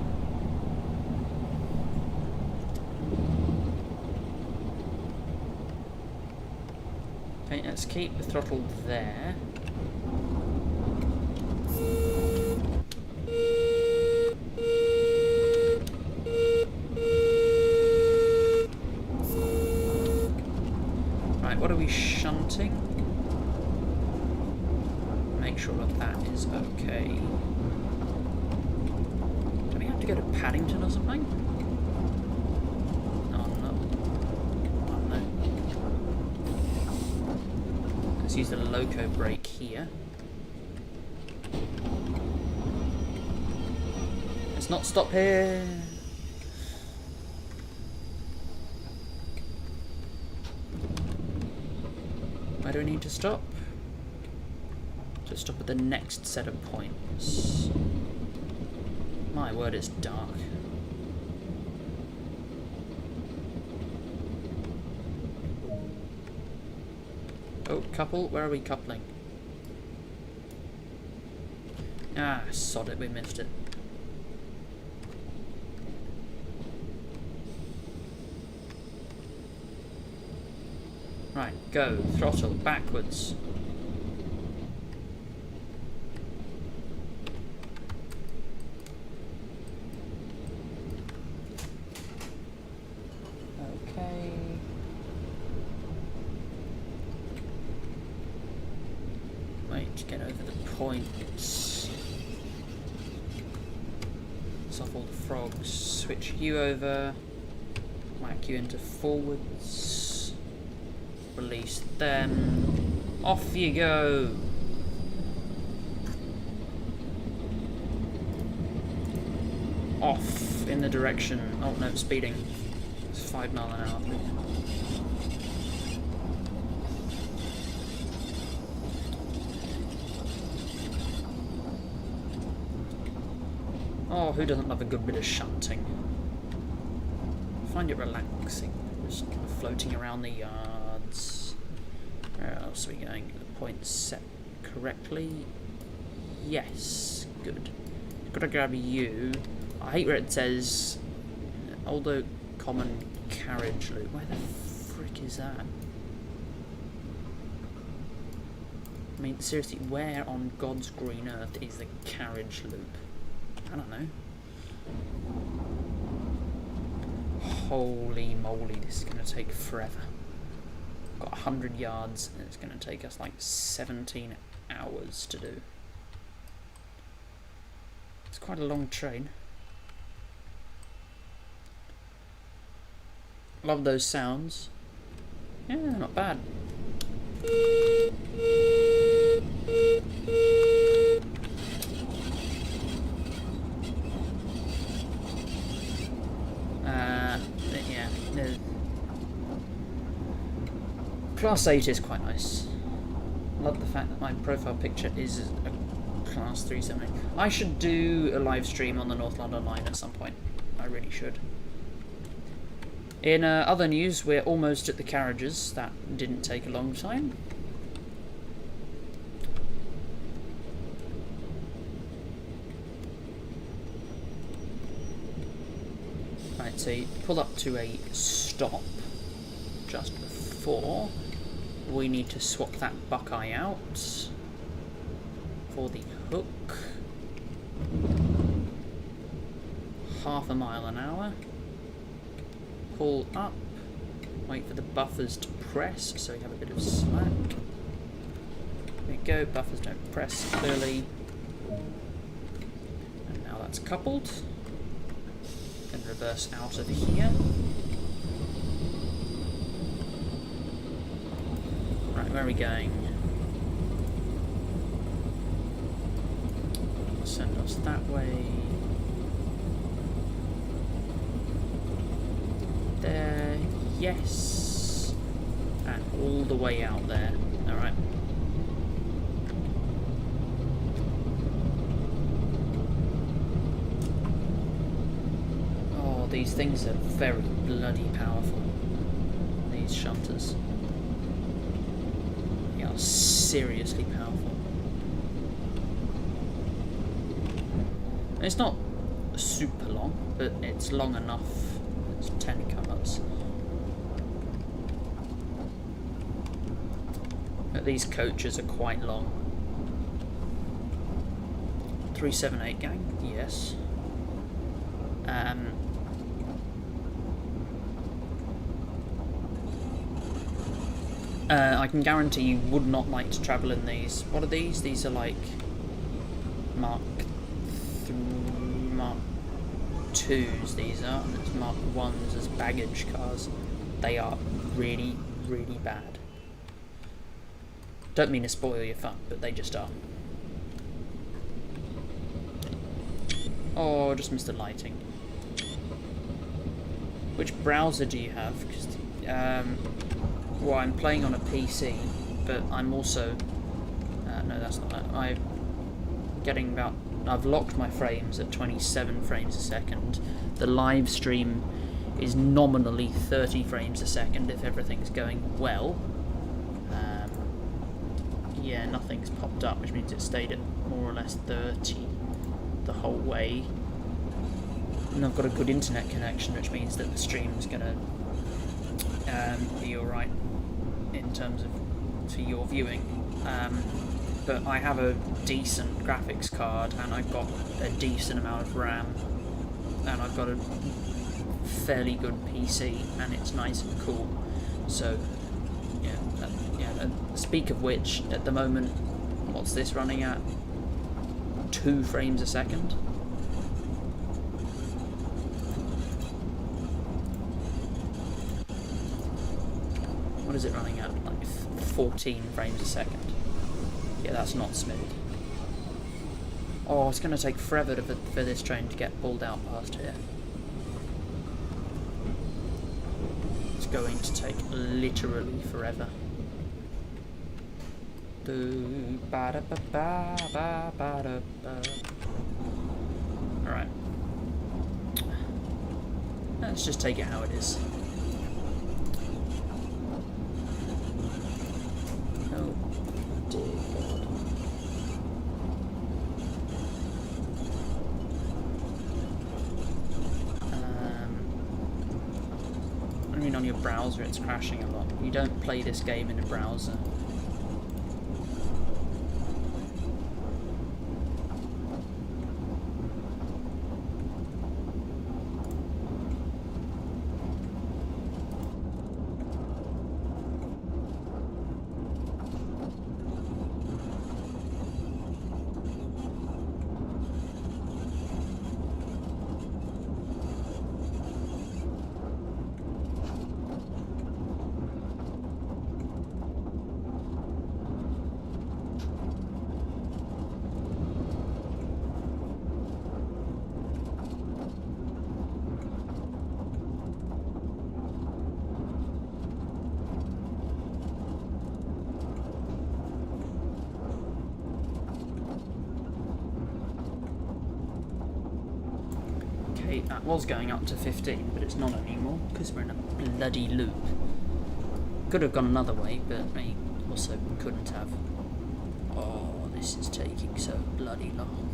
Okay, let's keep the throttle there. Right, what are we shunting? Make sure that that is okay. Do we have to go to Paddington or something? Oh no. Oh no. Let's use the loco brake here. Let's not stop here. Where do we need to stop? To stop at the next set of points. My word, it's dark. Oh, couple, where are we coupling? Ah, sod it, we missed it. Right, go, throttle, backwards. Okay. Wait, get over the points. Stop all the frogs. Switch you over. Whack you into forwards. Release them. Off you go. Off in the direction. Oh no, speeding. It's 5 miles an hour. Oh, who doesn't love a good bit of shunting? I find it relaxing. Just kind of floating around the yards. Where else are we going? The points set correctly. Yes, good. Gotta grab you. I hate where it says although common carriage loop. Where the frick is that? I mean, seriously, where on God's green earth is the carriage loop? I don't know. Holy moly, this is going to take forever. Got 100 yards and it's going to take us like 17 hours to do. It's quite a long train. Love those sounds. Yeah, not bad. Yeah, no. Class 8 is quite nice. Love the fact that my profile picture is a Class 378. I should do a live stream on the North London Line at some point. I really should. In other news, we're almost at the carriages. That didn't take a long time. Right, so you pull up to a stop just before. We need to swap that Buckeye out for the hook. 0.5 miles an hour. Pull up. Wait for the buffers to press so we have a bit of slack. There you go, buffers don't press clearly. And now that's coupled. Can reverse out of here. Right, where are we going? Send us that way. There, yes. And all the way out there. Alright. Oh, these things are very bloody powerful. These shunters. They are seriously powerful. It's not super long, but it's long enough. It's 10 cars. But these coaches are quite long. 378 gang, yes. I can guarantee you would not like to travel in these. What are these? These are like Mark 2s, these are, and it's Mark 1s as baggage cars. They are really, really bad. Don't mean to spoil your fun, but they just are. Oh, just missed the lighting. Which browser do you have? Because well, I'm playing on a PC, but I'm also no, that's not that. I've locked my frames at 27 frames a second. The live stream is nominally 30 frames a second if everything's going well. Yeah, nothing's popped up, which means it stayed at more or less 30 the whole way. And I've got a good internet connection, which means that the stream's gonna be alright in terms of for your viewing. But I have a decent graphics card, and I've got a decent amount of RAM, and I've got a fairly good PC, and it's nice and cool. So speak of which, at the moment, what's this running at? 2 frames a second? What is it running at? Like 14 frames a second. Yeah, that's not smooth. Oh, it's going to take forever for this train to get pulled out past here. It's going to take literally forever. Alright. Let's just take it how it is. Oh dear God. I mean, on your browser it's crashing a lot. You don't play this game in a browser. That was going up to 15, but it's not anymore because we're in a bloody loop. Could have gone another way, but I also couldn't have. Oh, this is taking so bloody long.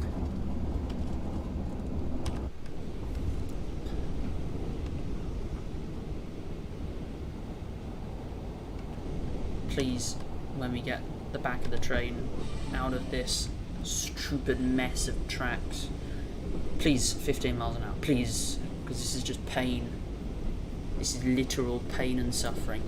Please, when we get the back of the train out of this stupid mess of tracks, please, 15 miles an hour, please, because this is just pain. This is literal pain and suffering.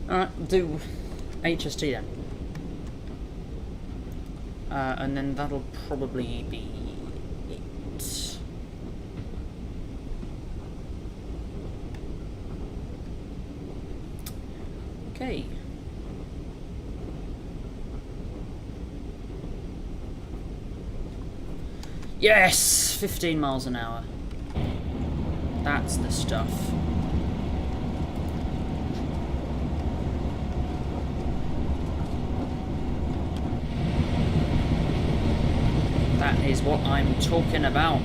Alright, do HGST then. And then that'll probably be it. Okay. Yes! 15 miles an hour. That's the stuff. That is what I'm talking about.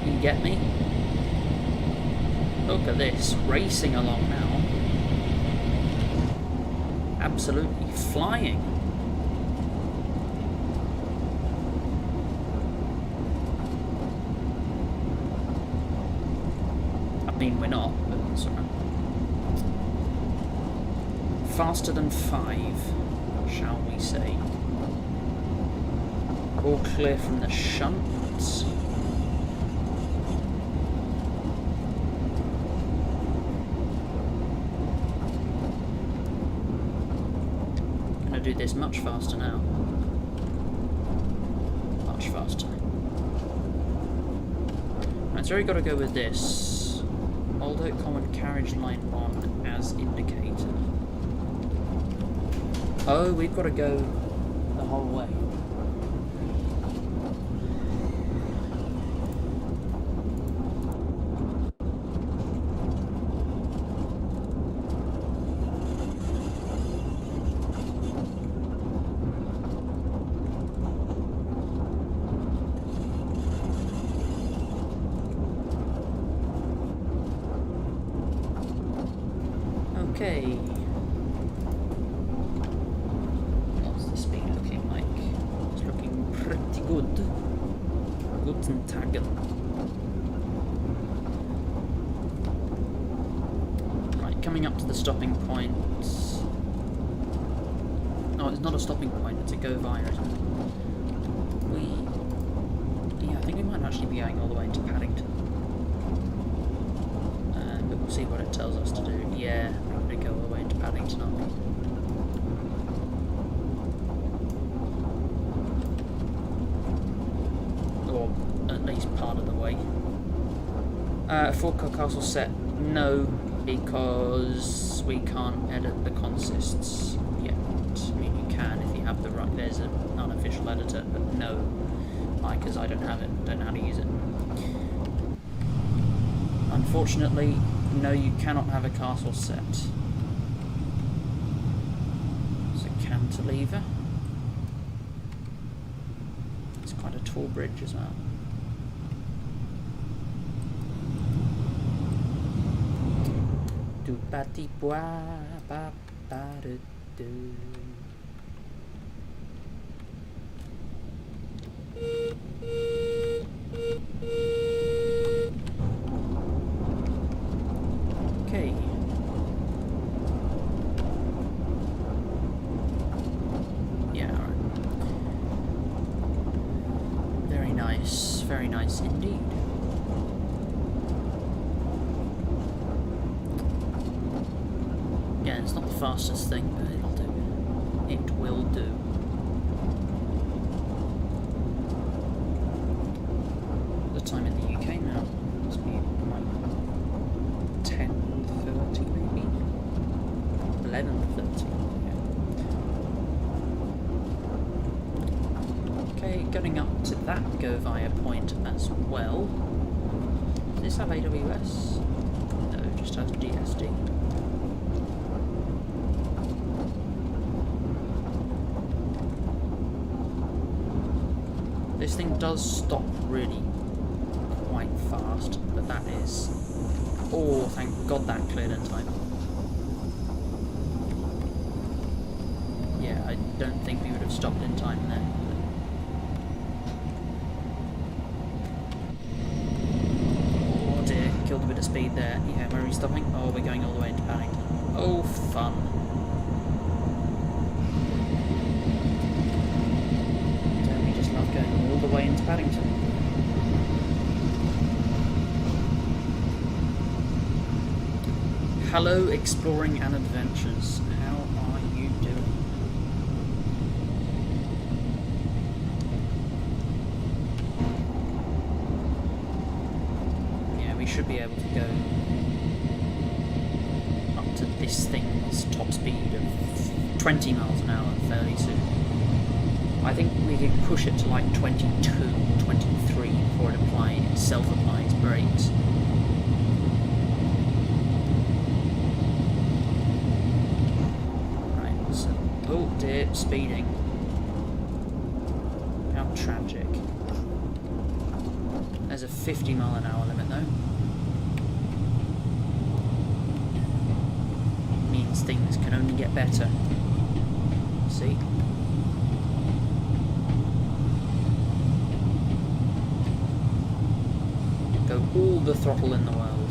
You get me? Look at this, racing along now. Absolutely flying. I mean, we're not, but it's alright. faster than 5, shall we say. All clear from the shunts. Gonna do this much faster now. Much faster. Right, so we've got to go with this. Old Oak Common Carriage Line 1 as indicated. Oh, we've got to go the whole way. Okay. What's the speed looking like? It's looking pretty good. Guten Tagen. Right, coming up to the stopping point. Oh, it's not a stopping point, it's a go via, isn't it? Yeah, I think we might actually be going all the way to Paddington. But we'll see what it tells us to do. Yeah. Go all the way into Paddington, aren't we? Or at least part of the way. Four-car castle set, no, because we can't edit the consists yet. I mean, you can if you have the right. There's an unofficial editor, but no, because I don't have it. Don't know how to use it. Unfortunately, no, you cannot have a castle set. Cantilever. It's quite a tall bridge as well. Do ba di ba ba ba do do. Okay. Very nice indeed. Yeah, it's not the fastest thing, but it'll do. It will do. The time in the UK now must be like 10:30 maybe? 11:30. Getting up to that go via point as well. Does this have AWS? No, it just has GST. This thing does stop really quite fast, but that is... Oh, thank God that cleared in time. Yeah, I don't think we would have stopped in time there. Killed a bit of speed there. Yeah, where are we stopping? Oh, we're going all the way into Paddington. Oh, fun. Don't we just love going all the way into Paddington? Hello, Exploring and Adventures. How are you doing? Should be able to go up to this thing's top speed of 20 miles an hour fairly soon. I think we could push it to like 22, 23 before it self-applies brakes. Right, so, oh dear, speeding. How tragic. There's a 50 mile an hour limit though. Things can only get better. See? Go all the throttle in the world.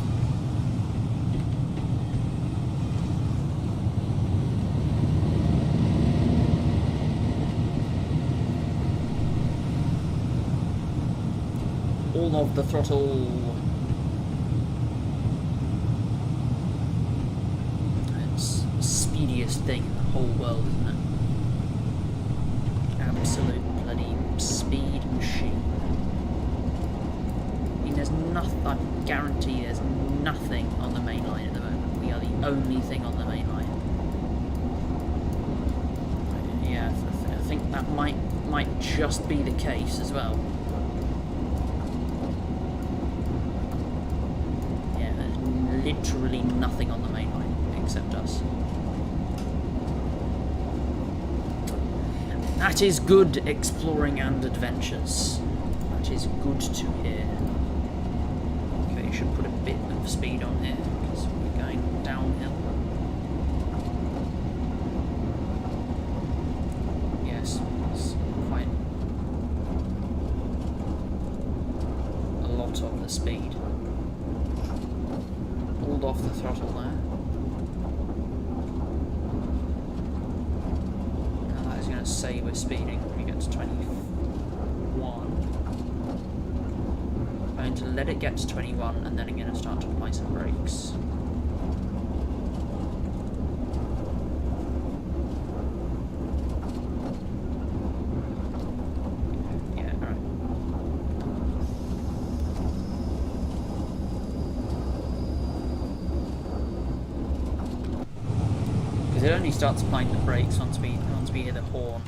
All of the throttle. It's the speediest thing in the whole world, isn't it? Absolute bloody speed machine. I mean, there's nothing, I guarantee there's nothing on the main line at the moment. We are the only thing on the main line. Yeah, I think that might just be the case as well. Yeah, there's literally nothing on the main line except us. That is good exploring and adventures. That is good to hear. Okay, should put a bit of speed on here because we're going downhill. Yes, it's quite a lot of the speed. Pulled off the throttle there. Say we're speeding when we get to 21. I'm going to let it get to 21 and then I'm going to start to apply some brakes. Yeah, alright. Because it only starts applying the brakes once we hear the horn.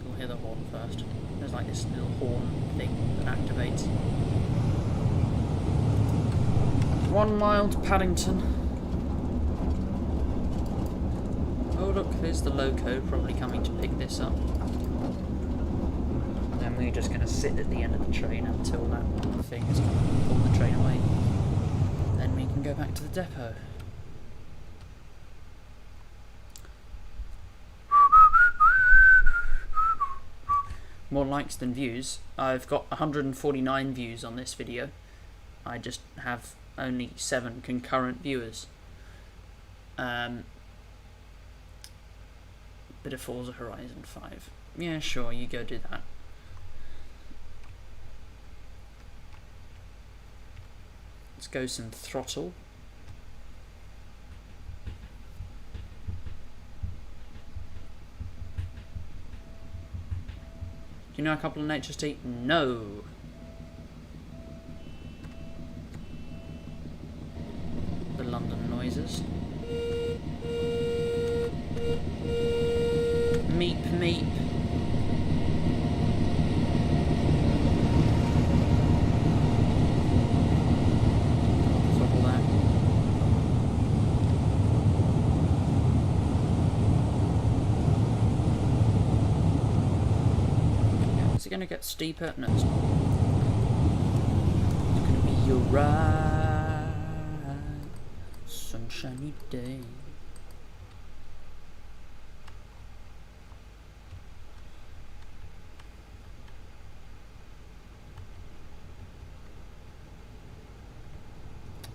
We'll hear the horn first. There's like this little horn thing that activates. 1 mile to Paddington. Oh look, there's the loco probably coming to pick this up. And then we're just going to sit at the end of the train until that thing is going to pull the train away. Then we can go back to the depot. More likes than views. I've got 149 views on this video. I just have only 7 concurrent viewers. Bit of Forza Horizon 5. Yeah, sure, you go do that. Let's go some throttle. Do you know a couple of HGST? No. The London noises. Meep meep. Throttle there. Is it going to get steeper? No, it's not. It's going to be your ride. Sunshiny day.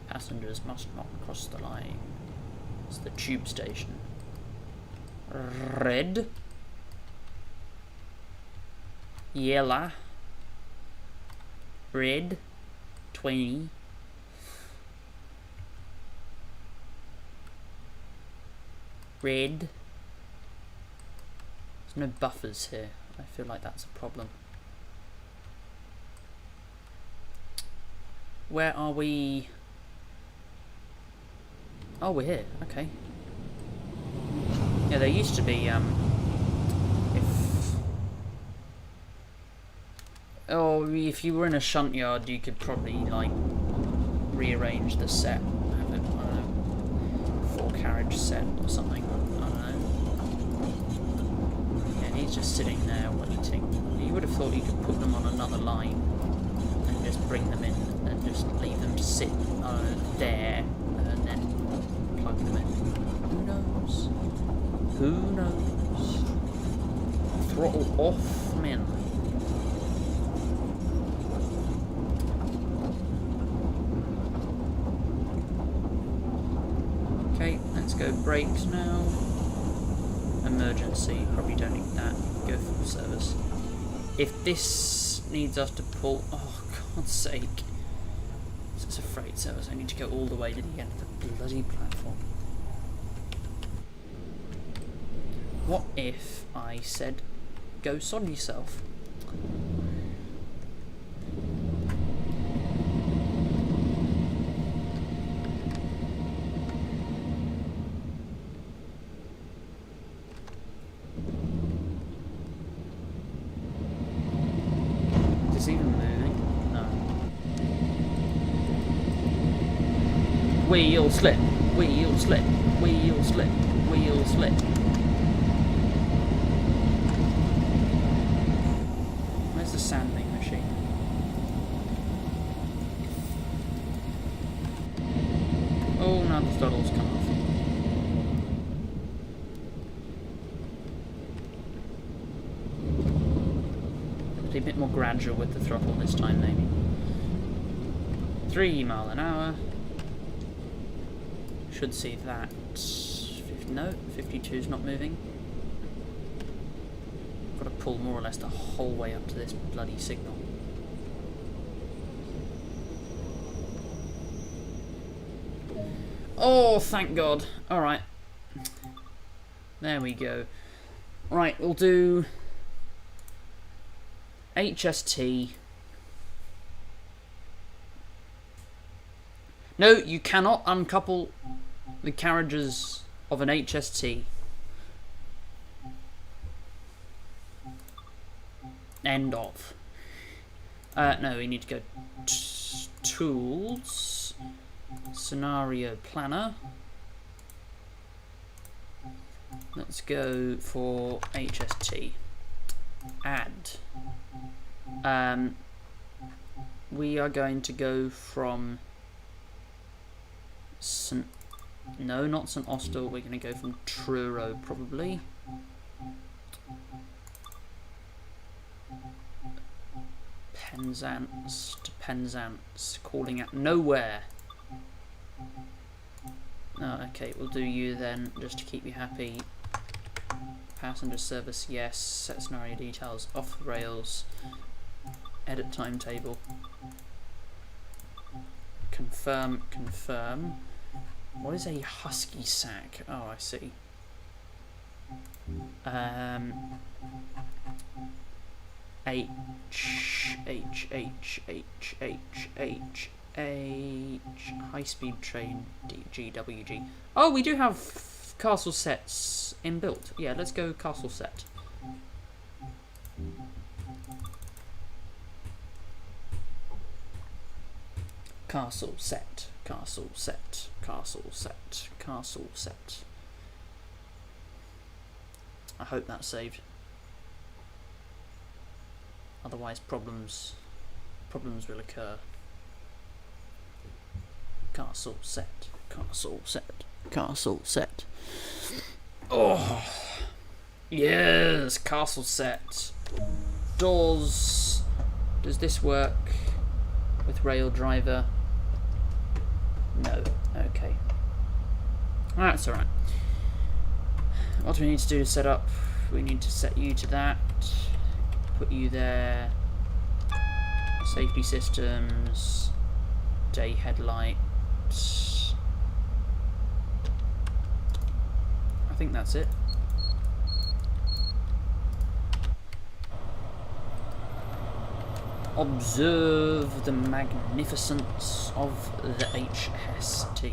Passengers must not cross the line. It's the tube station. Red. Yellow. Red. 20. Red. There's no buffers here. I feel like that's a problem. Where are we? Oh, we're here. Okay. Yeah, there used to be if you were in a shunt yard, you could probably like rearrange the set, have it, I don't know, 4-carriage set or something. I don't know. Yeah, he's just sitting there waiting. You would have thought you could put them on another line and just bring them in and just leave them to sit there and then plug them in. Who knows? Who knows? Throttle off, man. Okay, let's go brakes now. Emergency, probably don't need that. Go full service. If this needs us to pull, oh god, God's sake. It's a freight service. I need to go all the way to the end of the bloody platform. What if I said, go sod yourself? Is this even moving? No. Wheel slip, wheel slip, wheel slip, wheel slip. Where's the sanding machine? Oh, now the throttle's come off. It'll be a bit more gradual with the throttle this time, maybe. 3 miles an hour. Should see that. No, 52's not moving. Got to pull more or less the whole way up to this bloody signal. Oh, thank God. Alright. There we go. Right, we'll do HGST. No, you cannot uncouple the carriages of an HGST. End of. No, we need to go Tools, Scenario Planner. Let's go for HGST. Add. We are going to go from no, not St Austell. We're going to go from Truro, probably. Penzance to Penzance, calling at nowhere. Oh, okay, we'll do you then, just to keep you happy. Passenger service, yes. Set scenario details, off rails. Edit timetable. Confirm, confirm. What is a husky sack? Oh, I see. High speed train GWG. Oh, we do have castle sets inbuilt. Yeah, let's go castle set. Castle set, castle set, castle set, castle set. I hope that's saved. Otherwise problems will occur. Castle set, castle set, castle set. Oh yes, castle set. Doors. Does this work with rail driver? No. Okay. That's alright. What do we need to do to set up? We need to set you to that. Put you there. Safety systems. Day headlights. I think that's it. Observe the magnificence of the HGST.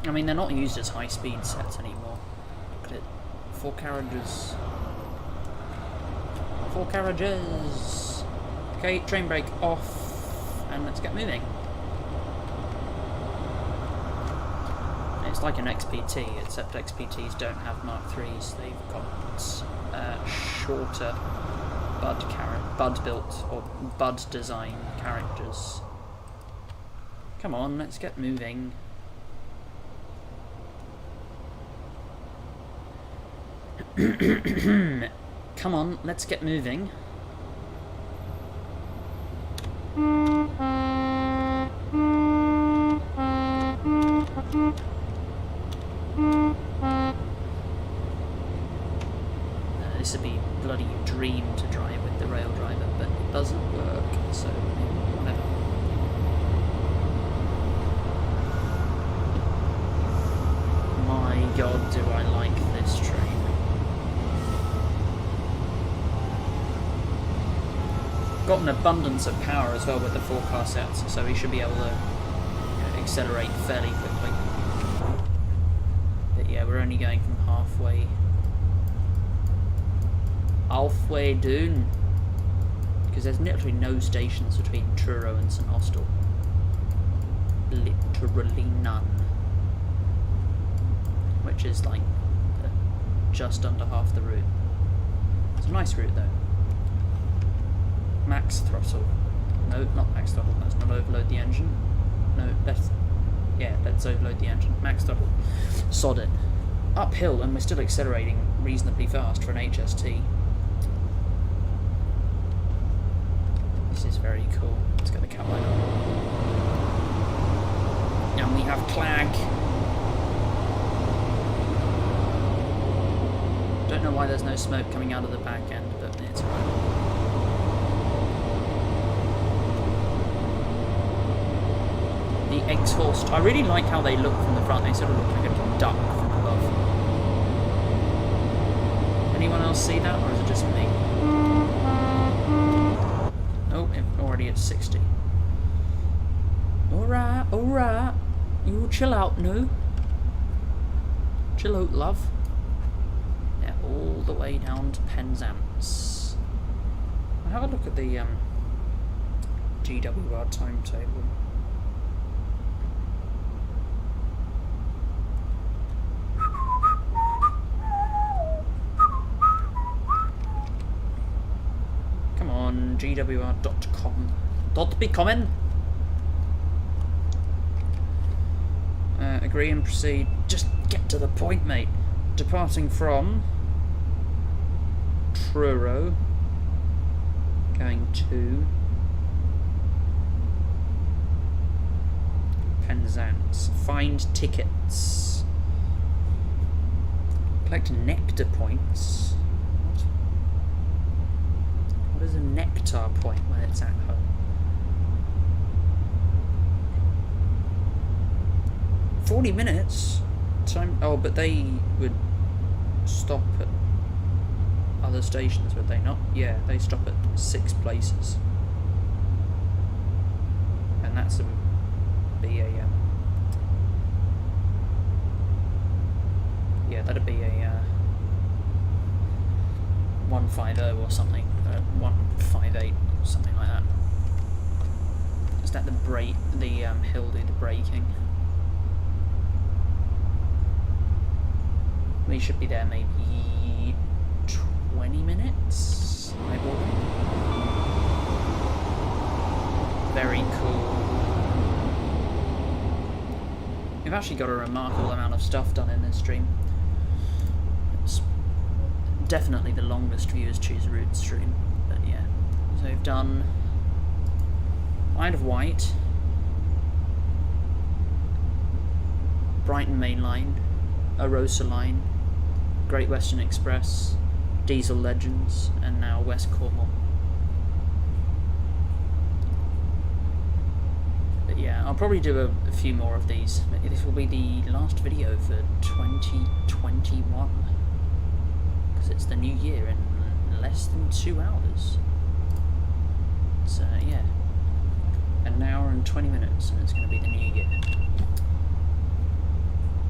I mean, they're not used as high-speed sets anymore. Look at it. 4 carriages. 4 carriages! Okay, train brake off, and let's get moving. It's like an XPT, except XPTs don't have Mark IIIs. They've got shorter bud built or bud design characters. Come on, let's get moving. Come on, let's get moving. so whatever. My god, do I like this train. Got an abundance of power as well with the 4-car sets, so we should be able to accelerate fairly quickly. But yeah, we're only going from halfway down, because there's literally no stations between Truro and St Austell. Literally none. Which is like just under half the route. It's a nice route though. Max throttle. No, not max throttle. Let's not overload the engine. No, let's overload the engine. Max throttle. Sod it. Uphill, and we're still accelerating reasonably fast for an HST. This is very cool. Let's get the cat light on. And we have Clag. Don't know why there's no smoke coming out of the back end, but it's alright. The exhaust. I really like how they look from the front. They sort of look like a duck from above. Anyone else see that, or is it just me? Oh, already at 60. Alright, alright. You chill out, no? Chill out, love. Yeah, all the way down to Penzance. I'll have a look at the GWR timetable. Come on, GWR.com. Don't be coming. Agree and proceed. Just get to the point, mate. Departing from Truro, going to Penzance. Find tickets. Collect nectar points. What is a nectar point when it's at home? $40 minutes? Time. Oh, but they would stop at other stations, would they not? Yeah, they stop at 6 places. And that's a BAM. Yeah, that'd be a 150 or something. 158, something like that. Is that the brake? The hill do the braking? We should be there maybe 20 minutes, maybe. Very cool. We've actually got a remarkable amount of stuff done in this stream. It's definitely the longest viewers choose route stream, but yeah. So we've done Isle of Wight, Brighton Main Line, Arosa Line, Great Western Express, Diesel Legends, and now West Cornwall. But yeah, I'll probably do a few more of these. This will be the last video for 2021, because it's the new year in less than 2 hours. So yeah, an hour and 20 minutes, and it's going to be the new year.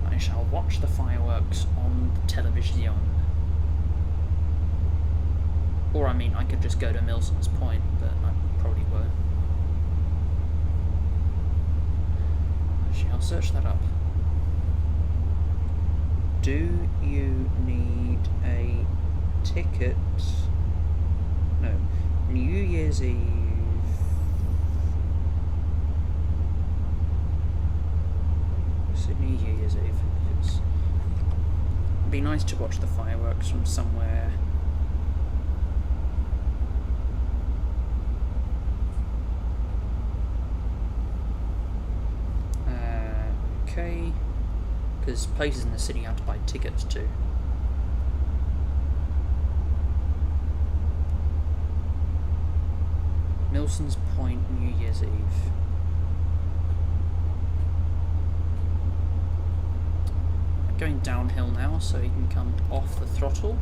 I shall watch the fireworks on the television. Or, I mean, I could just go to Milson's Point, but I probably won't. Actually, I'll search that up. Do you need a ticket? No. New Year's Eve. Sydney New Year's Eve. It'd be nice to watch the fireworks from somewhere. Okay, because places in the city you have to buy tickets to. Milson's Point, New Year's Eve. Going downhill now, so he can come off the throttle.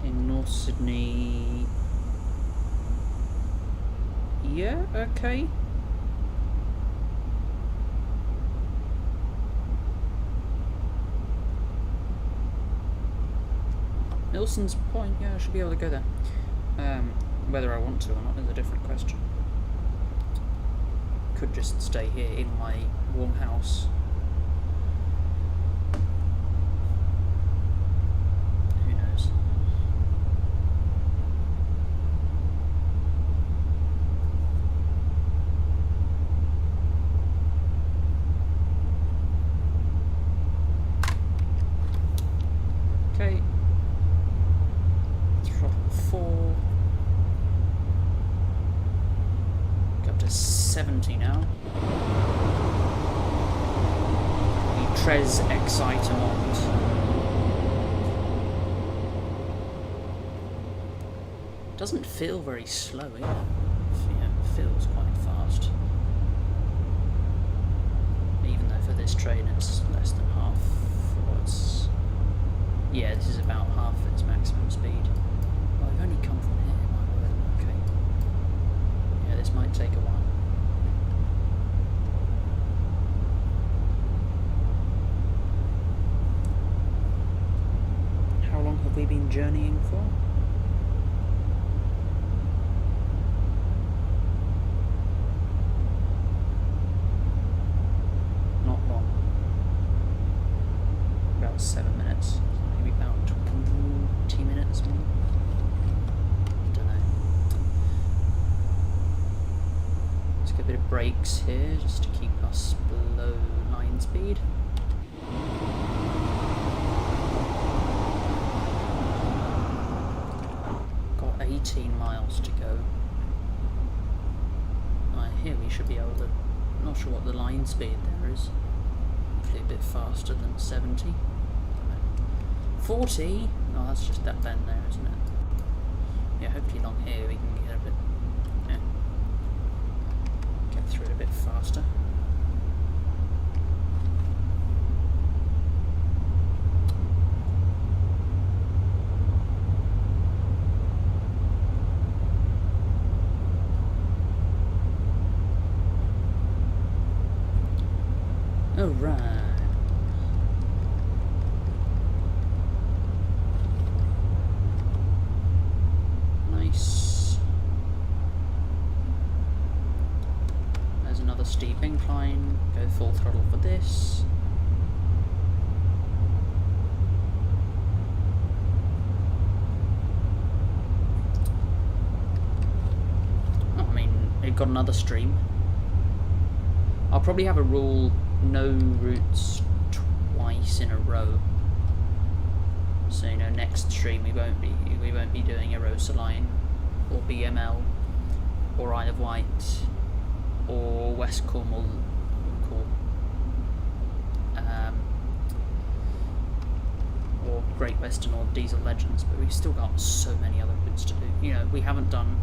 In North Sydney. Yeah, okay. Milson's Point, yeah, I should be able to go there. Whether I want to or not is a different question. Could just stay here in my warm house. Who knows? Okay. Throttle 4. Go up to 70 now. The Tres Excitement. Doesn't feel very slow either. Yeah, it feels quite fast. Even though for this train it's less than half. Or it's, yeah, this is about half its maximum speed. Well, I've only come from here, my word. Okay. Yeah, this might take a while. How long have we been journeying for? Not long. About 7 minutes. Maybe about 20 minutes more. Don't know. Let's get a bit of brakes here just to keep us below line speed. Got 18 miles to go. Here we should be able to. Not sure what the line speed there is. Hopefully a bit faster than 70. 40? No, that's just that bend there, isn't it? Yeah, hopefully along here we can get a bit. Yeah. Get through it a bit faster. Alright. Nice. There's another steep incline. Go full throttle for this. Oh, I mean, it got another stream. I'll probably have a rule. No routes twice in a row. So you know, next stream we won't be doing Erosa Line or BML or Isle of Wight or West Cornwall or Great Western or Diesel Legends, but we've still got so many other routes to do. You know, we haven't done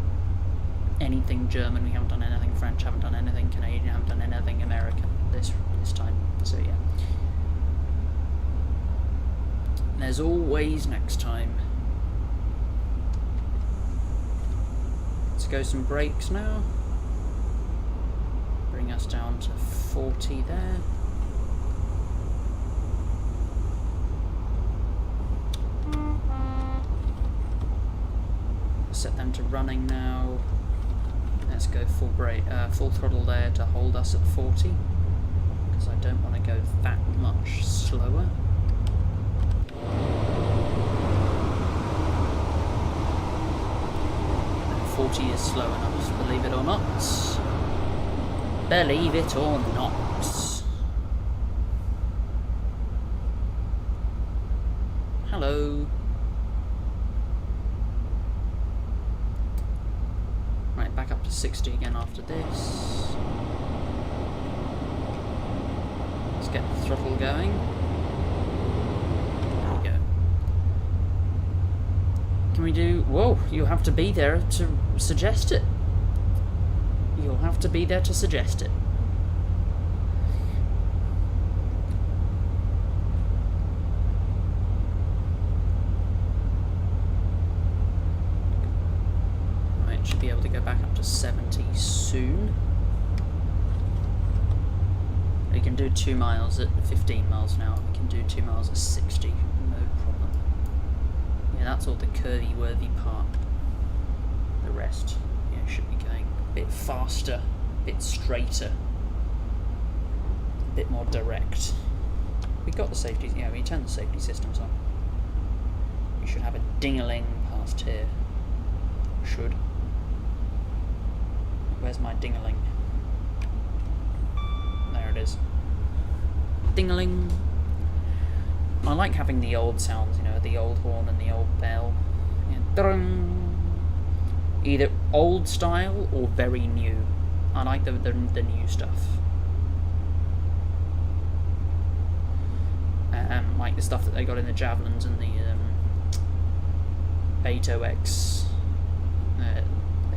anything German, we haven't done anything French, haven't done anything Canadian, haven't done anything American this time. So yeah. There's always next time. Let's go some brakes now. Bring us down to 40 there. Set them to running now. Let's go full throttle there to hold us at 40, because I don't want to go that much slower. And 40 is slow enough, believe it or not. Believe it or not. Hello. Right, back up to 60 again after this. Let's get the throttle going. There we go. Can we do... Whoa, you'll have to be there to suggest it. You'll have to be there to suggest it. Right, should be able to go back up to 70 soon. We can do 2 miles at 15 miles an hour. We can do 2 miles at 60, no problem. Yeah, that's all the curvy-worthy part. The rest, yeah, should be going a bit faster, a bit straighter, a bit more direct. We got the safety, yeah, we turned the safety systems on. We should have a ding-a-ling past here. Should. Where's my ding-a-ling? There it is. Ding-a-ling. I like having the old sounds, you know, the old horn and the old bell. Yeah. Dun. Either old style or very new. I like the new stuff. Like the stuff that they got in the Javelins and the Beto X, the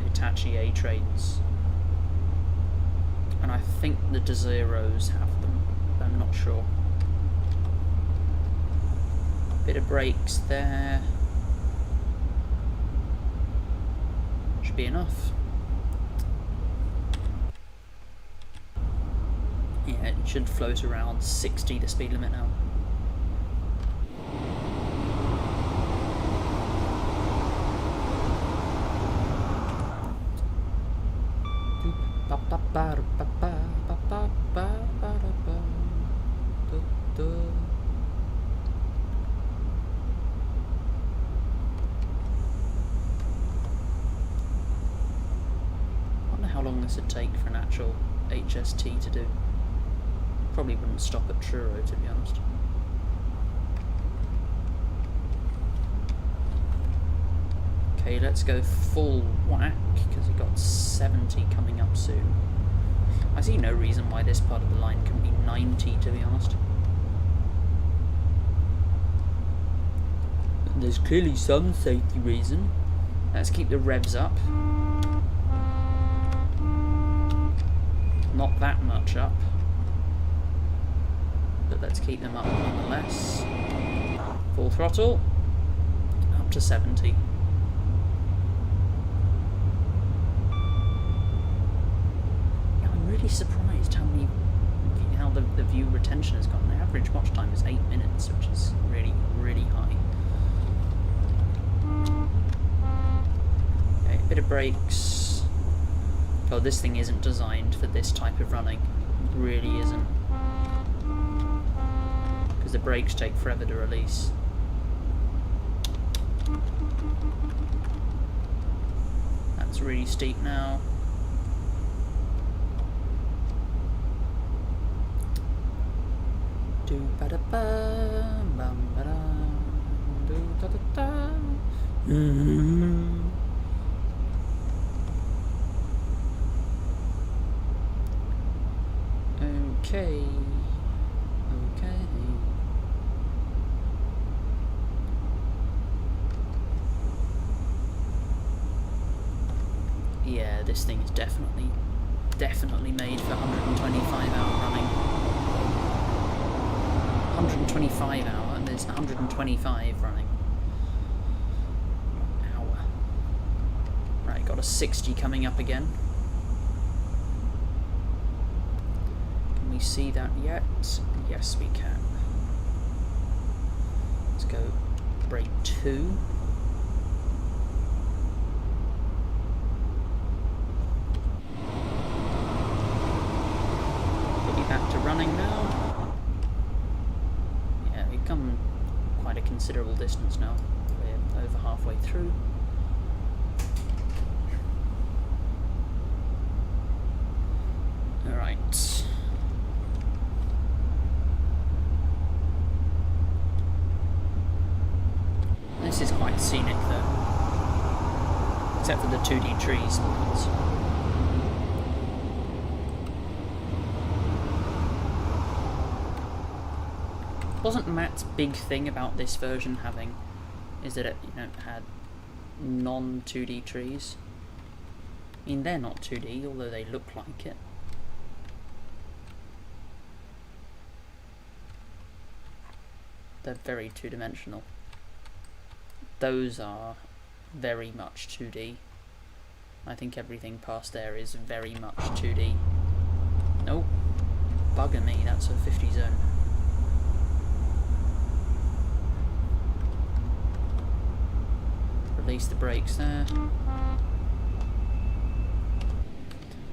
Hitachi A-trains. And I think the Dezeros have them, but I'm not sure. Bit of brakes there. Should be enough. Yeah, it should float around 60, the speed limit now. This would take for an actual HGST to do. Probably wouldn't stop at Truro, to be honest. Okay, let's go full whack because we got 70 coming up soon. I see no reason why this part of the line can be 90, to be honest. There's clearly some safety reason. Let's keep the revs up. Not that much up, but let's keep them up nonetheless. Full throttle, up to 70. Yeah, I'm really surprised how the view retention has gone. The average watch time is 8 minutes, which is really, really high. Okay, bit of brakes. Oh, this thing isn't designed for this type of running. It really isn't. Because the brakes take forever to release. That's really steep now. Do ba da ba bum ba da do da da da. Okay. Yeah, this thing is definitely made for 125 hour running. 125 hour, and there's 125 running. Hour. Right, got a 60 coming up again. We see that yet? Yes, we can. Let's go brake 2. We'll be back to running now. Yeah, we've come quite a considerable distance now. We're over halfway through. Alright. This is quite scenic though, except for the 2D trees. Wasn't Matt's big thing about this version having is that it had non-2D trees? I mean, they're not 2D, although they look like it. They're very two-dimensional. Those are very much 2D. I think everything past there is very much 2D. Nope. Bugger me, that's a 50 zone. Release the brakes there.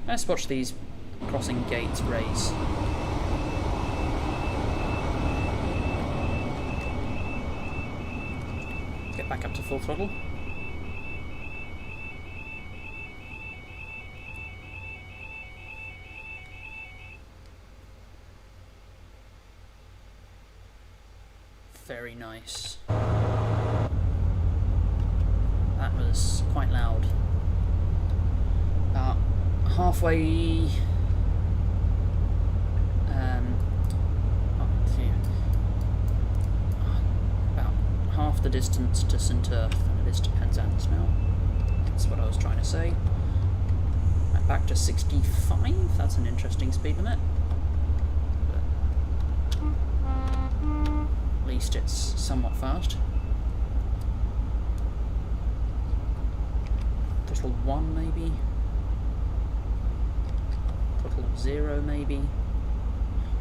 Let's watch these crossing gates raise. Get back up to full throttle. Very nice. That was quite loud. Halfway. About half the distance to St. Earth than it is to Penzance now. That's what I was trying to say. Back to 65. That's an interesting speed limit. But at least it's somewhat fast. Throttle 1 maybe. Throttle 0 maybe.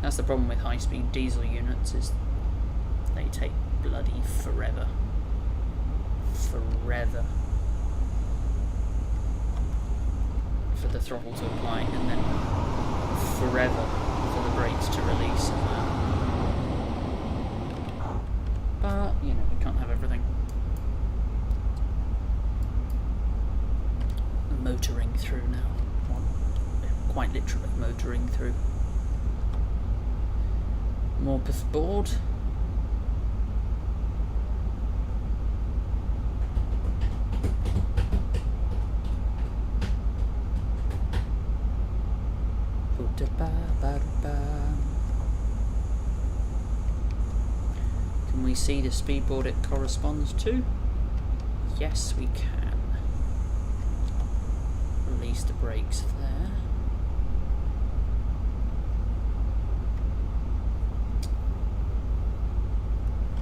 That's the problem with high-speed diesel units, is they take bloody forever. Forever. For the throttle to apply, and then forever for the brakes to release. But, we can't have everything. Motoring through now. Well, quite literally motoring through. Morpeth board. Can we see the speedboard it corresponds to? Yes, we can. Release the brakes there.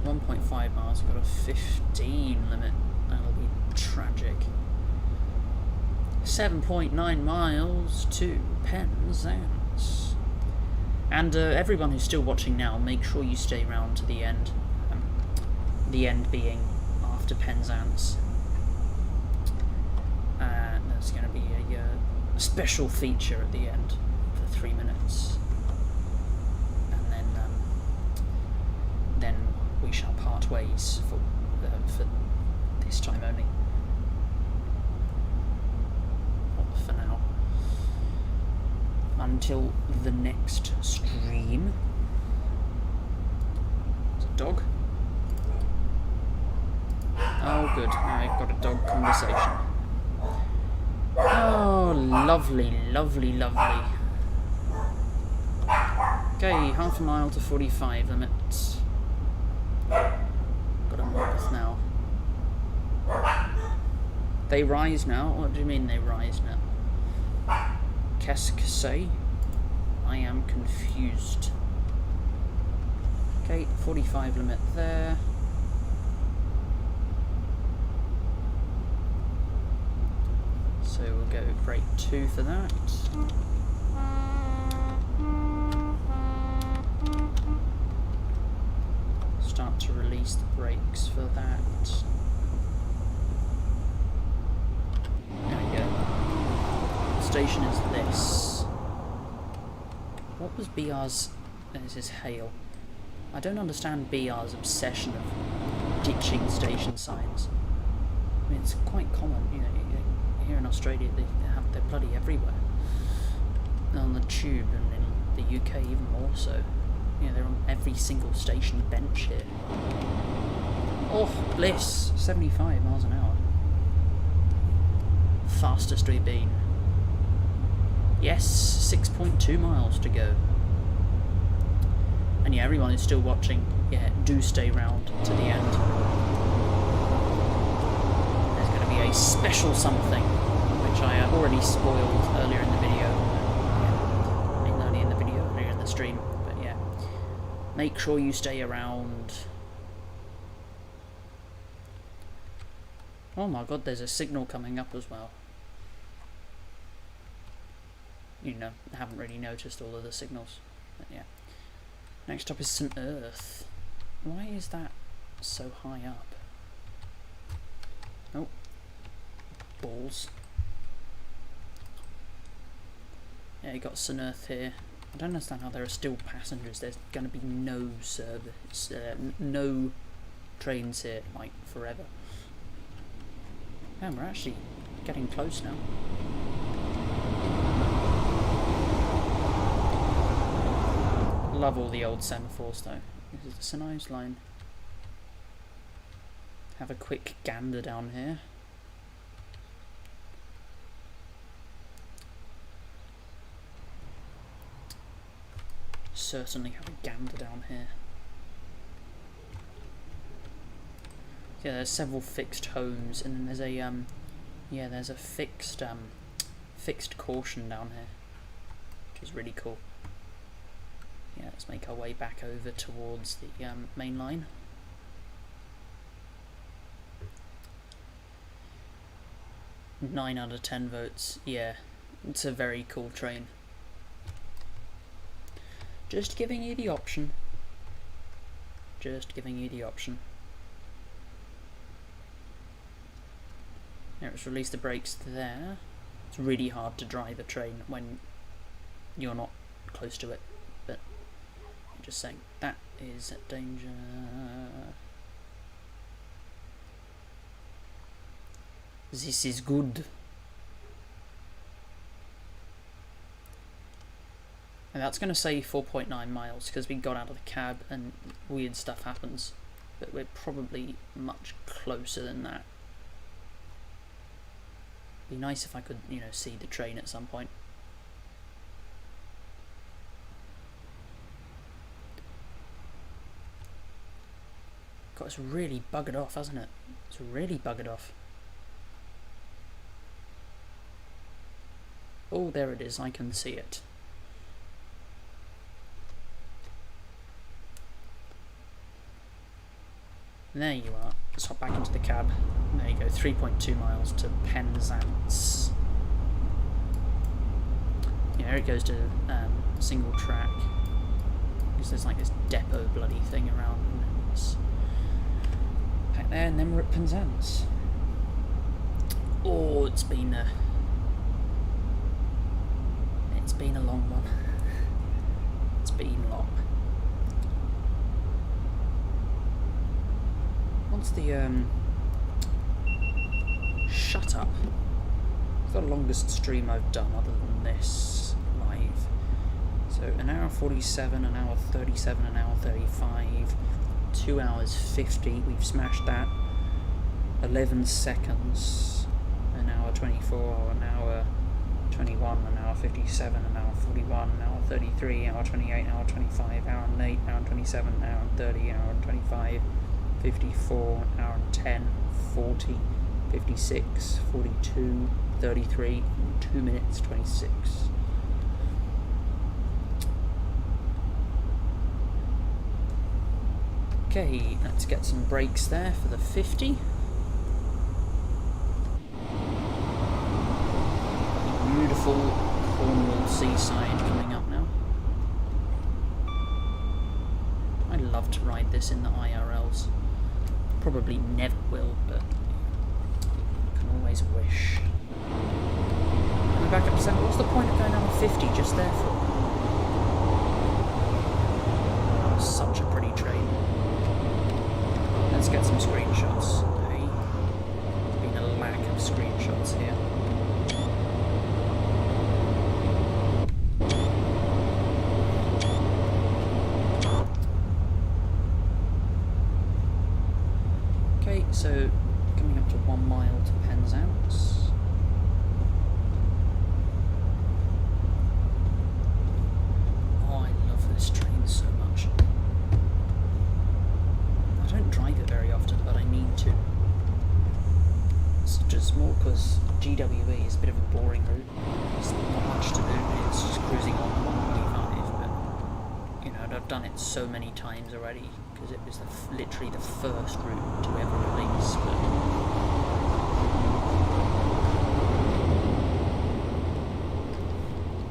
.5 miles, got a 15 limit. That'll be tragic. 7.9 miles to Penzance. And everyone who's still watching now, make sure you stay around to the end. The end being after Penzance. There's going to be a special feature at the end for 3 minutes. And then we shall part ways for this time only. For now. Until the next stream. It's a dog. Oh good, I've got a dog conversation. Oh, lovely, lovely, lovely. Okay, half a mile to 45 limits. Got a north now. They rise now? What do you mean they rise now? Qu'est-ce que c'est? I am confused. Okay, 45 limit there. So we'll go brake 2 for that. Start to release the brakes for that. There we go. The station is this. What was BR's... This is Hale. I don't understand BR's obsession of ditching station signs. I mean, it's quite common, here in Australia they're bloody everywhere. On the tube, and in the UK even more so. They're on every single station bench here. Oh, bliss! 75 miles an hour. fastest we've been. Yes, 6.2 miles to go. And yeah, everyone is still watching. Yeah, do stay round to the end. There's going to be a special something, which I already spoiled earlier in the video. I mean, only in the video, earlier in the stream. But yeah, make sure you stay around. Oh my god, there's a signal coming up as well. You know, I haven't really noticed all of the signals. But yeah. Next up is some Earth. Why is that so high up? Oh. Balls. Yeah, you got Sun Earth here. I don't understand how there are still passengers. There's going to be no service, no trains here, like, forever. Man, we're actually getting close now. Love all the old semaphores though. This is the Sun Earth line. Have a quick gander down here. Certainly have a gander down here. Yeah, there's several fixed homes, and then there's a yeah, there's a fixed caution down here, which is really cool. Yeah, let's make our way back over towards the main line. Nine out of 10 votes. Yeah, it's a very cool train. Just giving you the option. Just giving you the option. Now let's release the brakes there. It's really hard to drive a train when you're not close to it, but I'm just saying that is danger. This is good. And that's going to say 4.9 miles because we got out of the cab and weird stuff happens, but we're probably much closer than that. Be nice if I could, you know, see the train at some point. God, it's really buggered off, hasn't it? It's really buggered off. Oh, there it is, I can see it. There you are. Let's hop back into the cab. There you go, 3.2 miles to Penzance. Yeah, here it goes to single track. Because there's like this depot bloody thing around. And then it's back there, and then we're at Penzance. Oh, it's been a long one. It's been long. What's the shut up. It's the longest stream I've done other than this live. So an hour 47, an hour 37, an hour 35, 2 hours 50, we've smashed that. 11 seconds, an hour 24, an hour 21, an hour 57, an hour 41, an hour 33, hour 28, hour 25, hour 8, hour 27, hour 30, hour 25, 54, hour 10, 40, 56, 42, 33, 2 minutes 26. Okay, let's get some brakes there for the 50. Beautiful Cornwall seaside coming up now. I'd love to ride this in the IRLs. Probably never will, but can always wish. And we're back up to 7. What's the point of going on 50 just there for? Such a pretty train. Let's get some screenshots. Hey, there's been a lack of screenshots here. Okay, so coming up to 1 mile to Penzance. done it so many times already, because it was literally the first route to ever release. But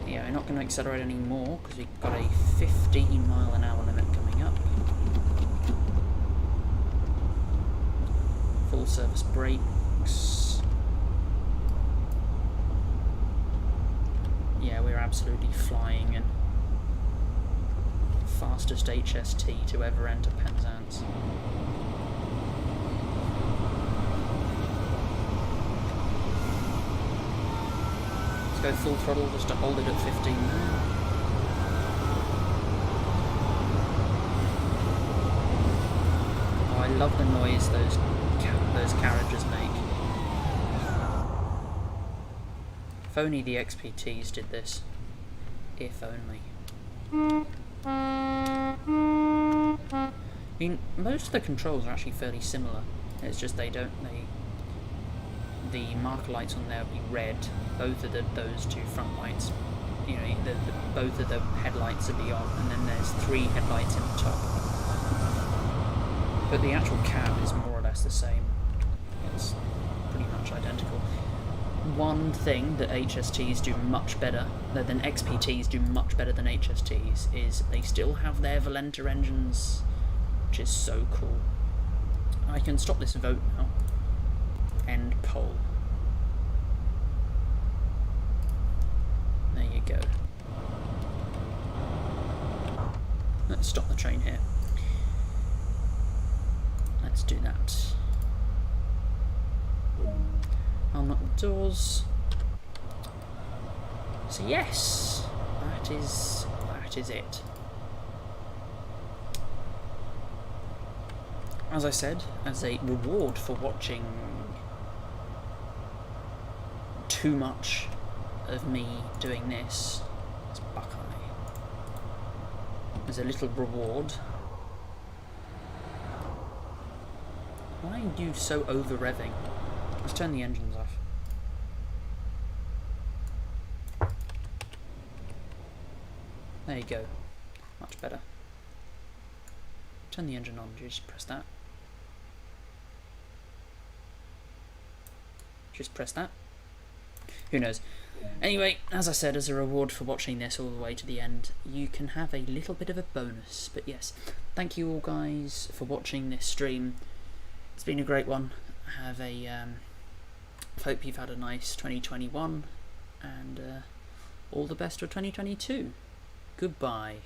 yeah, we're not going to accelerate any more because we've got a 15-mile-an-hour limit coming up. Full service brakes. Yeah, we're absolutely flying in. Fastest HST to ever enter Penzance. Let's go full throttle just to hold it at 15 there. Oh, I love the noise those carriages make. If only the XPTs did this. If only. I mean, most of the controls are actually fairly similar. It's just the marker lights on there will be red. Both of those two front lights, you know, both of the headlights will be on, and then there's 3 headlights in the top. But the actual cab is more or less the same. It's pretty much identical. One thing that HSTs do much better, than XPTs do much better than HSTs, is they still have their Valenta engines, which is so cool. I can stop this vote now. End poll. There you go. Let's stop the train here. Let's do that. Unlock the doors. So yes, that is it. As I said, as a reward for watching too much of me doing this, it's Buckeye. As a little reward. Why are you so over revving? Let's turn the engines off. There you go. Much better. Turn the engine on. Just press that. Just press that. Who knows? Anyway, as I said, as a reward for watching this all the way to the end, you can have a little bit of a bonus. But yes, thank you all guys for watching this stream. It's been a great one. Have a hope you've had a nice 2021, and all the best for 2022. Goodbye.